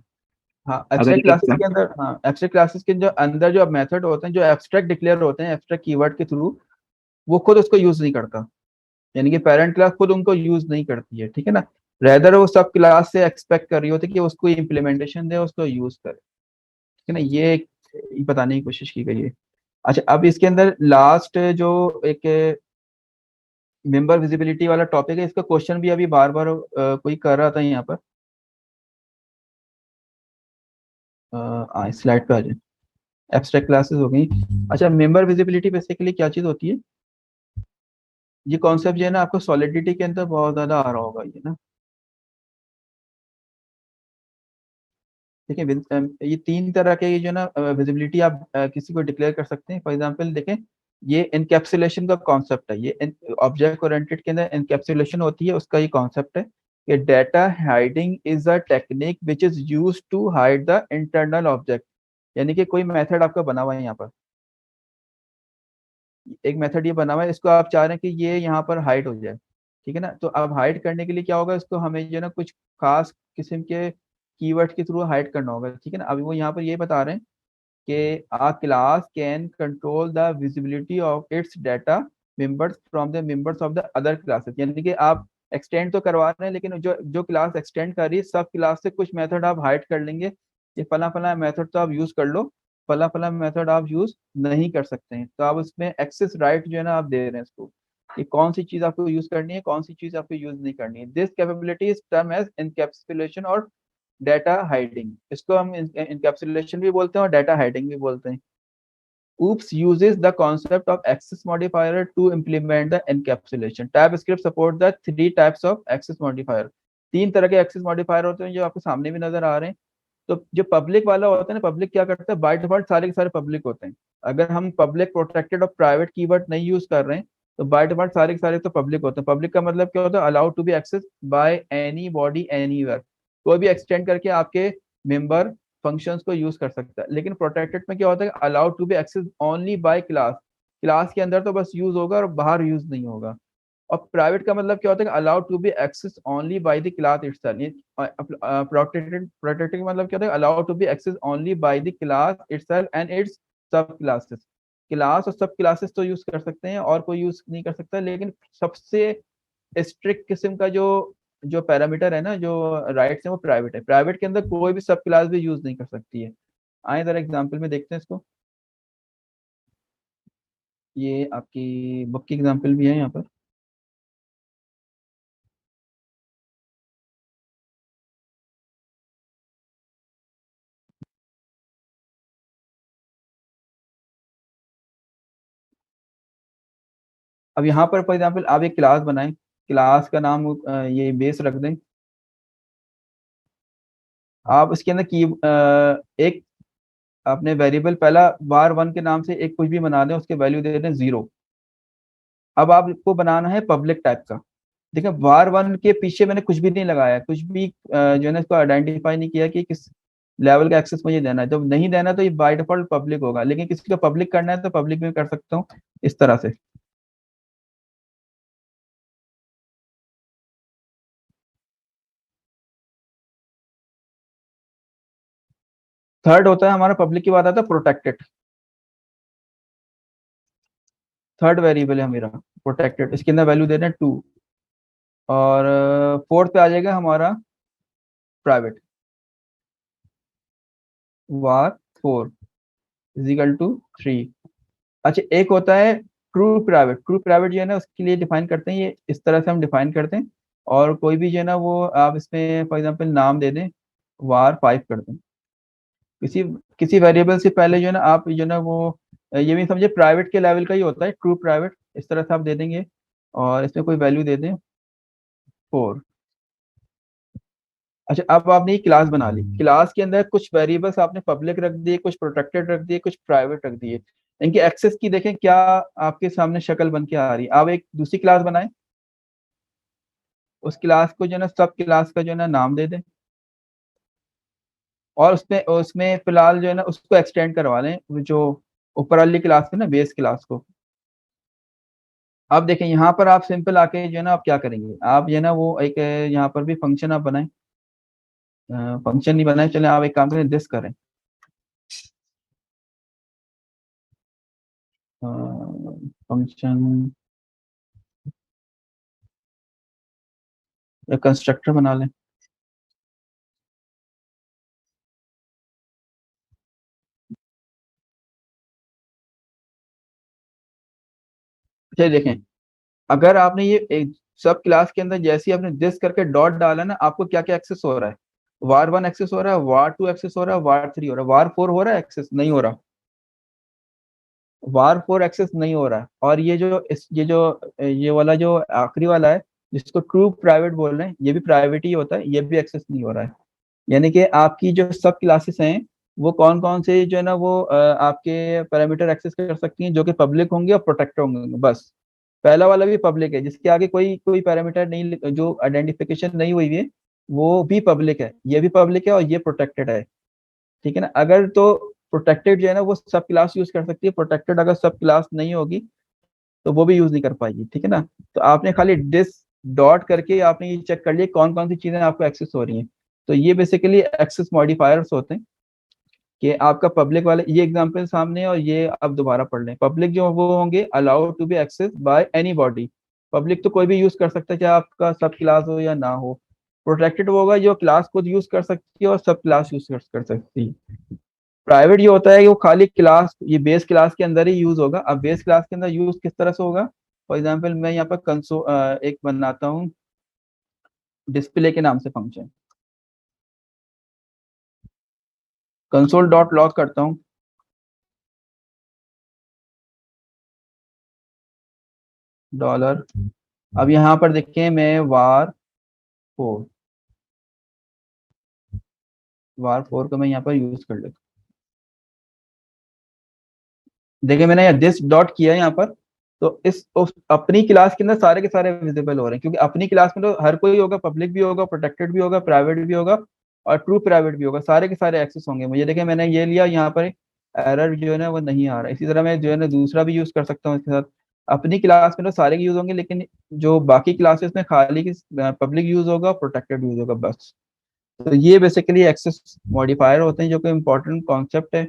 हाँ, अगर एब्स्ट्रैक्ट ये क्लासेस के अंदर, हाँ एब्स्ट्रैक्ट क्लासेस के जो अंदर जो मेथड होते हैं जो एब्स्ट्रैक्ट डिक्लेयर होते हैं एब्स्ट्रैक्ट कीवर्ड के थ्रू, वो खुद उसको यूज नहीं करता, यानी कि पेरेंट क्लास खुद उनको यूज नहीं करती है, ठीक है ना। रेदर वो सब क्लास से एक्सपेक्ट कर रही होती है कि उसको इम्प्लीमेंटेशन दे, उसको यूज करे, ठीक है ना। ये बताने की कोशिश की गई है। अच्छा, अब इसके अंदर लास्ट जो एक मेंबर विजिबिलिटी वाला टॉपिक है, इसका क्वेश्चन भी अभी बार बार कोई कर रहा था यहाँ पर। स्लाइड पे आ जाए, एब्स्ट्रैक्ट क्लासेस हो गई। अच्छा, मेंबर विजिबिलिटी बेसिकली क्या चीज होती है? ये कॉन्सेप्ट जो है ना आपको सॉलिडिटी के अंदर बहुत ज्यादा आ रहा होगा ये ना। देखिए ये 3 तरह के ये जो ना विजिबिलिटी आप किसी को डिक्लेयर कर सकते हैं। फॉर एग्जांपल देखें, ये एनकैप्सुलेशन का कॉन्सेप्ट है, ये ऑब्जेक्ट ओरिएंटेड के अंदर एनकैप्सुलेशन होती है, उसका ये कॉन्सेप्ट है कि data hiding is a technique which is used to hide the internal object. यानी कि कोई मेथड आपका बना हुआ है, यहाँ पर एक मेथड ये बना हुआ है, इसको आप चाह रहे हैं कि ये यहाँ पर हाइड हो जाए, ठीक है ना। तो अब हाइड करने के लिए क्या होगा, इसको हमें जो है ना कुछ खास किस्म के कीवर्ड के थ्रू हाइड करना होगा, ठीक है ना। अभी वो यहाँ पर ये बता रहे हैं कि a class can control the visibility of its data members from the members of the other classes। यानी कि आप एक्सटेंड तो करवा रहे हैं, लेकिन जो जो क्लास एक्सटेंड कर रही है सब क्लास से कुछ मेथड आप हाइड कर लेंगे, ये फला फला मेथड तो आप यूज कर लो, फला फला मेथड आप यूज नहीं कर सकते हैं। तो आप उसमें एक्सेस राइट जो है ना आप दे रहे हैं इसको, कि कौन सी चीज आपको यूज करनी है, कौन सी चीज आपको यूज नहीं करनी है। This capability is term as encapsulation और डेटा हाइडिंग। इसको हम इनकैप्सुलेशन भी बोलते हैं और डेटा हाइडिंग भी बोलते हैं। OOPS uses the concept of access modifier to implement the encapsulation। TypeScript support the 3 types of access modifier। 3 तरह के access modifier होते हैं जो आपके सामने भी नजर आ रहे हैं। तो जो पब्लिक वाला होता है ना, पब्लिक क्या करता है, बाय डिफॉल्ट सारे के सारे पब्लिक होते हैं। अगर हम पब्लिक प्रोटेक्टेड और प्राइवेट कीवर्ड नहीं यूज कर रहे हैं तो बाय डिफॉल्ट सारे के सारे तो पब्लिक होते हैं। पब्लिक का मतलब क्या होता है, allowed to be access by anybody anywhere. कोई भी एक्सटेंड करके आपके मेंबर फंक्शंस को यूज कर सकता है। लेकिन प्रोटेक्टेड में क्या होता है, allowed to be access only by class. Class के अंदर तो बस यूज होगा और बाहर यूज नहीं होगा। और प्राइवेट का मतलब क्या होता है, allowed to be access only by the class itself. ये प्रोटेक्टेड का मतलब क्या होता है, allowed to be access only by the class itself and its subclasses. Class और सब क्लासेस तो यूज कर सकते हैं और कोई यूज नहीं कर सकता, लेकिन सबसे स्ट्रिक्ट किस्म का जो जो पैरामीटर है ना, जो राइट्स है, वो प्राइवेट है। प्राइवेट के अंदर कोई भी सब क्लास भी यूज नहीं कर सकती है। आए जरा एग्जांपल में देखते हैं इसको। ये आपकी बुक की एग्जांपल भी है यहाँ पर। अब यहाँ पर फॉर एग्जांपल आप एक क्लास बनाएं, क्लास का नाम ये बेस रख दें। आप इसके अंदर की एक अपने वेरिएबल पहला var1 के नाम से एक कुछ भी बना दें, उसके वैल्यू दे दें 0। अब आपको बनाना है पब्लिक टाइप का। देखिए var1 के पीछे मैंने कुछ भी नहीं लगाया, कुछ भी जो है ना इसको आइडेंटिफाई नहीं किया कि किस लेवल का एक्सेस मुझे देना है। जब नहीं देना तो ये बाय डिफॉल्ट पब्लिक होगा, लेकिन किसी को पब्लिक करना है तो पब्लिक में कर सकता हूँ इस तरह से। थर्ड होता है हमारा, पब्लिक की बात आता है प्रोटेक्टेड। थर्ड वेरिएबल है मेरा प्रोटेक्टेड, इसके अंदर वैल्यू दे रहे हैं 2। और फोर्थ पे आ जाएगा हमारा private, var4 is equal to 3। अच्छा, एक होता है ट्रू प्राइवेट। ट्रू प्राइवेट जो है ना उसके लिए डिफाइन करते हैं, ये इस तरह से हम डिफाइन करते हैं। और कोई भी जो है ना वो आप इसमें फॉर एग्जांपल नाम दे दें var5 कर दें। किसी किसी वेरिएबल से पहले जो है ना आप जो है ना वो ये भी समझे प्राइवेट के लेवल का ही होता है ट्रू प्राइवेट। इस तरह से आप दे देंगे और इसमें कोई वैल्यू दे दें 4। अच्छा, अब आपने ये क्लास बना ली, क्लास के अंदर कुछ वेरिएबल्स आपने पब्लिक रख दिए, कुछ प्रोटेक्टेड रख दिए, कुछ प्राइवेट रख दिए। इनके एक्सेस की देखें क्या आपके सामने शक्ल बन के आ रही है। आप एक दूसरी क्लास बनाएं, उस क्लास को जो है ना सब क्लास का जो है ना नाम दे दें, और उसमें उसमें फिलहाल जो है ना उसको एक्सटेंड करवा लें, वो जो ऊपर वाली क्लास है ना बेस क्लास को। अब देखें यहाँ पर आप सिंपल आके जो है ना आप क्या करेंगे, आप जो है ना वो एक यहाँ पर भी फंक्शन आप बनाएं। फंक्शन नहीं बनाए, चले आप एक काम करें, दिस करें फंक्शन या कंस्ट्रक्टर बना लें। चलिए देखें, अगर आपने ये एक सब क्लास के अंदर जैसे ही आपने दिस करके डॉट डाला ना, आपको क्या क्या एक्सेस हो रहा है, var1 एक्सेस हो रहा है, var2 एक्सेस हो रहा है, var3 हो रहा है, var4 हो रहा है एक्सेस नहीं हो रहा, var4 एक्सेस नहीं हो रहा है। और ये वाला जो आखिरी वाला है जिसको ट्रू प्राइवेट बोल रहे हैं, ये भी प्राइवेट ही होता है, ये भी एक्सेस नहीं हो रहा है। यानी कि आपकी जो सब क्लासेस हैं वो कौन कौन से जो है ना वो आपके पैरामीटर एक्सेस कर सकती हैं, जो कि पब्लिक होंगे और प्रोटेक्टेड होंगे बस। पहला वाला भी पब्लिक है, जिसके आगे कोई कोई पैरामीटर नहीं, जो आइडेंटिफिकेशन नहीं हुई है वो भी पब्लिक है, ये भी पब्लिक है और ये प्रोटेक्टेड है, ठीक है ना। अगर तो प्रोटेक्टेड जो है ना वो सब क्लास यूज कर सकती है, प्रोटेक्टेड अगर सब क्लास नहीं होगी तो वो भी यूज नहीं कर पाएगी, ठीक है ना। तो आपने खाली डिस डॉट करके आपने ये चेक कर लिया कौन कौन सी चीजें आपको एक्सेस हो रही हैं। तो ये बेसिकली एक्सेस मॉडिफायर्स होते हैं कि आपका पब्लिक वाले, ये एग्जांपल सामने है और ये अब दोबारा पढ़ लें। पब्लिक जो वो होंगे allowed to be access by anybody, public तो कोई भी यूज कर सकता है चाहे आपका सब क्लास हो या ना हो। प्रोटेक्टेड वो होगा जो क्लास खुद यूज कर सकती है और सब क्लास यूज कर सकती है। प्राइवेट ये होता है कि वो खाली क्लास, ये बेस क्लास के अंदर ही यूज होगा। अब बेस क्लास के अंदर यूज किस तरह से होगा, फॉर एग्जांपल मैं यहाँ पर एक बनाता हूँ डिस्प्ले के नाम से फंक्शन, कंसोल डॉट लॉग करता हूँ, डॉलर। अब यहाँ पर देखें मैं फोर वार फोर को मैं यहाँ पर यूज कर लेता हूँ। देखिए मैंने यहाँ दिस डॉट किया है यहाँ पर, तो अपनी क्लास के अंदर सारे के सारे विजिबल हो रहे हैं, क्योंकि अपनी क्लास में तो हर कोई होगा, पब्लिक भी होगा, प्रोटेक्टेड भी होगा, प्राइवेट भी होगा और ट्रू प्राइवेट भी होगा, सारे के सारे एक्सेस होंगे। मुझे देखिए मैंने ये लिया, यहाँ पर एरर जो है ना वो नहीं आ रहा। इसी तरह मैं जो है ना दूसरा भी यूज कर सकता हूँ इसके साथ। अपनी क्लास में तो सारे के यूज होंगे, लेकिन जो बाकी क्लासेस में खाली पब्लिक यूज होगा, प्रोटेक्टेड यूज होगा बस। तो ये बेसिकली एक्सेस मॉडिफायर होते हैं, जो कि इम्पोर्टेंट कॉन्सेप्ट है।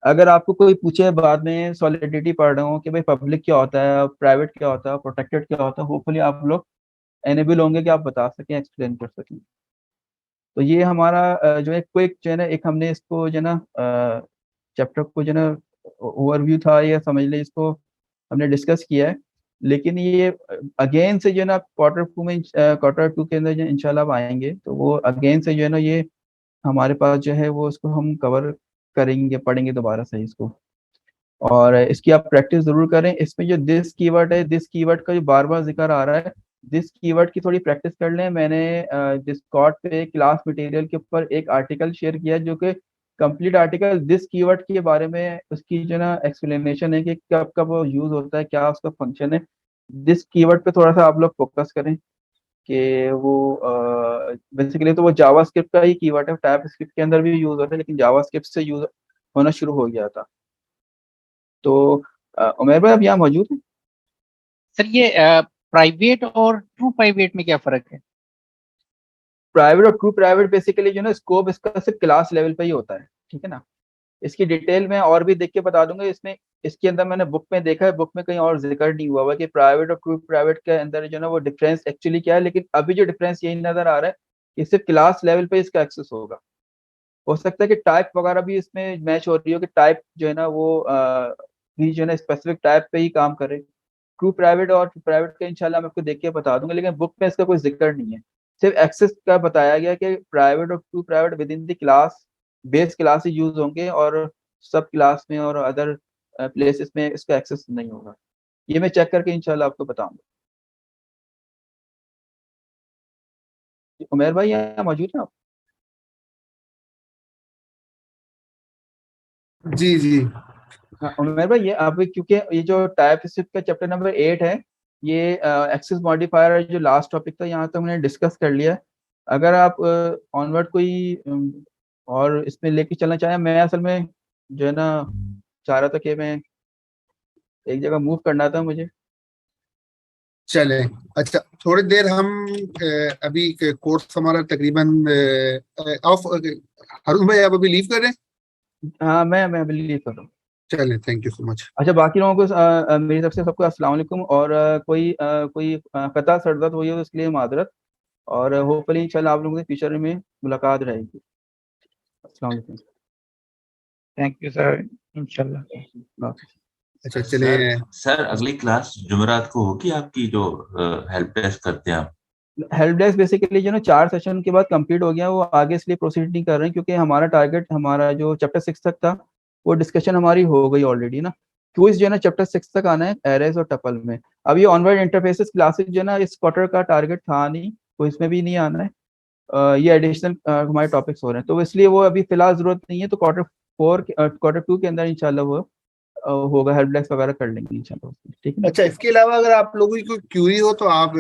अगर आपको कोई पूछे बाद में सॉलिडिटी पढ़ रहे हो कि भाई पब्लिक क्या होता है, प्राइवेट क्या होता है, प्रोटेक्टेड क्या होता है, होपफुली आप लोग एनेबल होंगे कि आप बता सकें, एक्सप्लेन कर सकें। तो ये हमारा जो है क्विक जो है ना, एक हमने इसको जो है ना चैप्टर को जो है ना ओवरव्यू था, या समझ ले इसको हमने डिस्कस किया है। लेकिन ये अगेन से जो है ना क्वार्टर टू के अंदर जो इंशाल्लाह आप आएंगे तो वो अगेन से जो है ना ये हमारे पास जो है वो उसको हम कवर करेंगे, पढ़ेंगे दोबारा से इसको। और इसकी आप प्रैक्टिस जरूर करें। इसमें जो दिस कीवर्ड है, दिस कीवर्ड का जो बार बार जिक्र आ रहा है, दिस कीवर्ड की थोड़ी प्रैक्टिस कर लें। मैंने डिस्कॉर्ड पे क्लास मटेरियल के ऊपर एक आर्टिकल शेयर किया है, जो कि कंप्लीट आर्टिकल दिस कीवर्ड के बारे में, उसकी जो ना एक्सप्लेनेशन है कि कब कब वो यूज होता है, क्या उसका फंक्शन है। दिस कीवर्ड पे थोड़ा सा आप लोग फोकस करें कि वो बेसिकली तो वो जावास्क्रिप्ट का ही कीवर्ड है, टाइप स्क्रिप्ट के अंदर भी यूज होता है, लेकिन जावास्क्रिप्ट से यूज होना शुरू हो गया था। तो उमेर भाई आप यहाँ मौजूद हैं? सर ये प्राइवेट और ट्रू प्राइवेट में क्या फर्क है? प्राइवेट और ट्रू प्राइवेट बेसिकली जो ना स्कोप इसका सिर्फ क्लास लेवल पे ही होता है, ठीक है ना। इसकी डिटेल में और भी देख के बता दूंगा। इसमें इसके अंदर मैंने बुक में देखा है, बुक में कहीं और जिक्र नहीं हुआ कि प्राइवेट और ट्रू प्राइवेट के अंदर जो ना वो डिफरेंस एक्चुअली क्या है। लेकिन अभी जो डिफरेंस यही नजर आ रहा है कि सिर्फ क्लास लेवल पे इसका एक्सेस होगा। हो सकता है कि टाइप वगैरह भी इसमें मैच हो रही हो, कि टाइप जो है ना वो भी जो है ना स्पेसिफिक टाइप पे ही काम करे। ट्रू प्राइवेट और प्राइवेट का इंशाल्लाह मैं आपको देख के बता दूंगा, लेकिन बुक में इसका कोई जिक्र नहीं है। सिर्फ एक्सेस का बताया गया कि प्राइवेट और true private with in the class, base class he use होंगे और सब क्लास में और अदर प्लेसेस में इसका एक्सेस नहीं होगा। ये मैं चेक करके इंशाल्लाह आपको बताऊंगा। उमेर भाई यहाँ मौजूद हैं आप? जी जी। हाँ उमेर भाई, ये आप क्योंकि ये जो टाइप स्क्रिप्ट का चैप्टर नंबर 8 है, ये एक्सेस मॉडिफायर जो लास्ट टॉपिक था यहाँ तक हमने डिस्कस कर लिया है। अगर आप ऑनवर्ड कोई और इसमें लेके चलना चाहें, मैं असल में जो है ना चाह रहा था कि मैं एक जगह मूव करना था मुझे। चले, अच्छा थोड़ी देर हम अभी कोर्स हमारा तकरीबन ऑफ। अरुण भाई आप अभी लीव कर रहे हैं? हाँ मैं बिलीव कर रहा हूँ। चले, थैंक यू सो मच। अच्छा बाकी लोगों को मेरी तरफ से सबको अस्सलाम वालेकुम। और कोई कता सरदर्द हुई हो तो इसके लिए माजरत। और होपफुली इंशाल्लाह आप लोगों से फ्यूचर में मुलाकात रहेगी। अस्सलाम वालेकुम। थैंक यू सर, इंशाल्लाह। अच्छा चले। सर अगली क्लास जुमेरात को होगी आपकी, जो हेल्प डेस्क करते हैं आप? हेल्प डेस्क बेसिकली जो ना 4 सेशन के बाद कंप्लीट हो गया, वो आगे इसलिए प्रोसीड नहीं कर रहे हैं क्योंकि हमारा टारगेट, हमारा जो चैप्टर 6 तक था वो डिस्कशन हमारी हो गई ऑलरेडी ना। क्विज जो है ना चैप्टर 6 तक आना है एरेज और टपल में। अब ये ऑनवर्ड इंटरफेसेस क्लासेस जो है ना इस क्वार्टर का टारगेट था नहीं, तो इसमें भी नहीं आना है। ये एडिशनल हमारे टॉपिक्स हो रहे हैं, तो इसलिए वो अभी फिलहाल जरूरत नहीं है। तो क्वार्टर 2 के अंदर इंशाल्लाह वो होगा, हेल्प डेस्क वगैरह कर लेंगे इंशाल्लाह, ठीक है ना। अच्छा, इसके अलावा अगर आप लोगों की कोई क्यूरी हो तो आप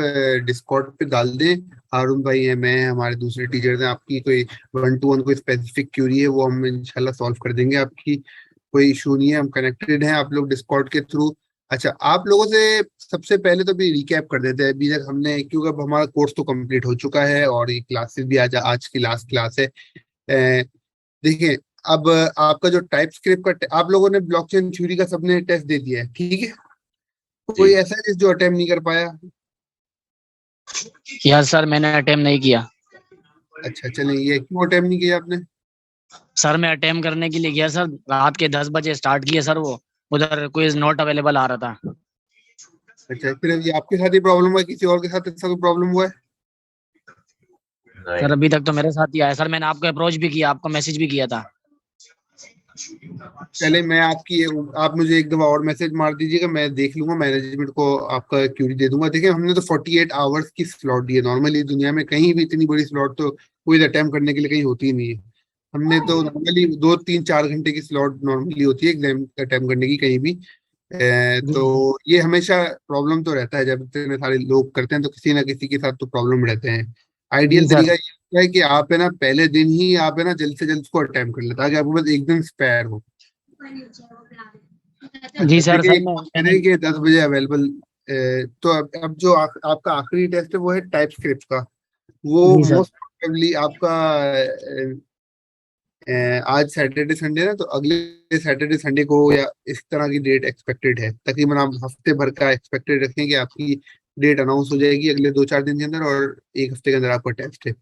डिस्कॉर्ड पे डाल दें। हारून भाई है, मैं, हमारे दूसरे टीचर्स हैं, आपकी कोई 1-to-1 कोई स्पेसिफिक क्यूरी है वो हम इंशाल्लाह सॉल्व कर देंगे। आपकी कोई इशू नहीं है, हम कनेक्टेड हैं आप लोग डिस्कॉर्ड के थ्रू। अच्छा, आप लोगों से सबसे पहले तो भी रिकैप कर देते हैं अभी तक हमने, क्योंकि अब हमारा कोर्स तो कंप्लीट हो चुका है और ये क्लासेस भी आज की लास्ट क्लास है। देखिए, अब आपका जो टाइप स्क्रिप्ट का आप लोगों ने ब्लॉकचेन थ्योरी का सबने टेस्ट दे दिया है, ठीक है। कोई ऐसा है जो अटेम्प्ट नहीं कर पाया? यार सर मैंने अटेम्प्ट नहीं किया। अच्छा चलिए, ये क्यों अटेम्प्ट नहीं किया आपने? सर मैं अटेम्प्ट करने के लिए गया सर, रात के 10 बजे स्टार्ट किया सर, वो उधर क्विज नॉट अवेलेबल आ रहा था। अच्छा, फिर ये आपके साथ ही प्रॉब्लम हुआ है, किसी और के साथ ऐसा कोई प्रॉब्लम हुआ है? सर अभी तक तो मेरे साथ ही आया सर, मैंने आपको अप्रोच भी किया, आपको मैसेज भी किया था। चले, मैं आप मुझे एक दफा और मैसेज मार दीजिएगा, मैं देख लूंगा, मैनेजमेंट को आपका क्यूरी दे दूंगा। देखिए, हमने तो 48 आवर्स की स्लॉट दी है। नॉर्मली दुनिया में कहीं भी इतनी बड़ी स्लॉट तो कोई अटेम्प्ट करने के लिए कहीं होती ही नहीं है। हमने तो नॉर्मली 2-3-4 घंटे की स्लॉट नॉर्मली होती है एग्जाम अटेम्प्ट करने की कहीं भी। तो ये हमेशा प्रॉब्लम तो रहता है, जब इतने सारे लोग करते हैं तो किसी ना किसी के साथ तो प्रॉब्लम रहते हैं। आइडियल तरीका ये है कि आप है ना पहले दिन ही आप है ना जल्द से जल्द उसको अटेम्प्ट कर ले, ताकि आपके पास एक दिन स्पेयर हो। जी सर, देखिए 10 बजे अवेलेबल। तो अब जो आपका आखिरी टेस्ट है वो है टाइप स्क्रिप्ट का। वो मोस्ट प्रोबेबली आपका आज सैटरडे संडे ना, तो अगले सैटरडे संडे को या इस तरह की डेट एक्सपेक्टेड है। तकरीबन आप हफ्ते भर का एक्सपेक्टेड रखें कि आपकी डेट अनाउंस हो जाएगी अगले 2-4 दिन के अंदर, और एक हफ्ते के अंदर आपका टेस्ट है।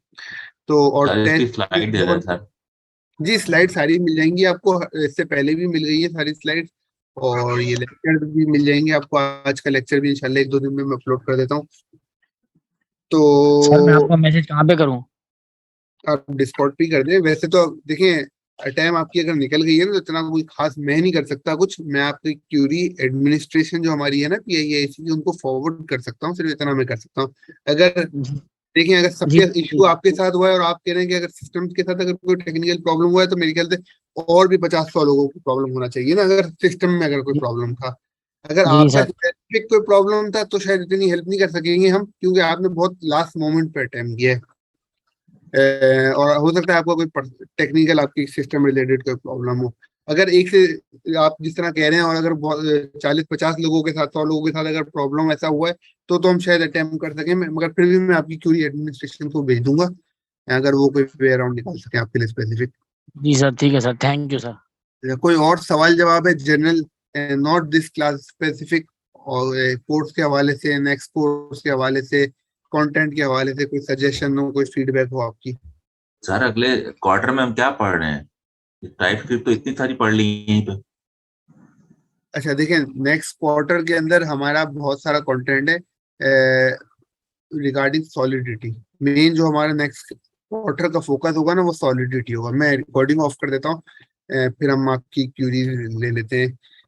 तो और टेस्ट स्लाइड दे रहे सर। जी, स्लाइड सारी मिल जाएंगी आपको, इससे पहले भी मिल गई है सारी स्लाइड, और ये लेक्चर भी मिल जाएंगे आपको। आज का लेक्चर भी इंशाल्लाह 1-2 दिन में मैं अपलोड कर देता हूँ। तो सर मैं आपको मैसेज कहाँ पे करूँ? आप डिस्कॉर्ड पे कर दें। वैसे तो देखिए, टाइम आपकी अगर निकल गई है ना, तो इतना कोई खास मैं नहीं कर सकता कुछ। मैं आपकी क्यूरी एडमिनिस्ट्रेशन जो हमारी है ना PIAC, उनको फॉरवर्ड कर सकता हूँ, सिर्फ इतना मैं कर सकता हूँ। अगर देखिए, अगर सबके इशू आपके साथ हुआ है और आप कह रहे हैं कि अगर सिस्टम के साथ अगर कोई टेक्निकल प्रॉब्लम हुआ है, तो मेरे ख्याल से और भी 50-100 लोगों को प्रॉब्लम होना चाहिए ना, अगर सिस्टम में अगर कोई प्रॉब्लम था। अगर आपका स्पेसिफिक कोई प्रॉब्लम था तो शायद इतनी हेल्प नहीं कर सकेंगे हम, क्योंकि आपने बहुत लास्ट मोमेंट पे अटेम्प्ट किया है। और हो सकता है आपका कोई टेक्निकल आपकी सिस्टम रिलेटेड कोई प्रॉब्लम हो। अगर एक से आप जिस तरह कह रहे हैं, और अगर 40-50 लोगों के साथ, 100 लोगों के साथ अगर प्रॉब्लम ऐसा हुआ है तो हम शायद अटेम्प्ट कर सकें। मगर फिर भी मैं आपकी क्यूरी एडमिनिस्ट्रेशन को भेज दूंगा, अगर वो कोई वे अराउंड निकाल सके आपके लिए स्पेसिफिक। जी सर, ठीक है सर, थैंक यू सर। कोई और सवाल जवाब है general, not this class specific, और कोर्स के हवाले से, नेक्स्ट कोर्स के हवाले से, कंटेंट के हवाले से कोई सजेशन हो, कोई फीडबैक हो आपकी? सर अगले क्वार्टर में हम क्या पढ़ रहे हैं? टाइप स्क्रिप्ट तो इतनी सारी पढ़ ली यहीं पे। अच्छा देखिए, नेक्स्ट क्वार्टर के अंदर हमारा बहुत सारा कंटेंट है रिगार्डिंग सॉलिडिटी। मेन जो हमारा नेक्स्ट क्वार्टर का फोकस होगा ना, वो सॉलिडिटी होगा। मैं रिकॉर्डिंग ऑफ कर देता हूँ, फिर हम आपकी क्यूरी ले लेते हैं।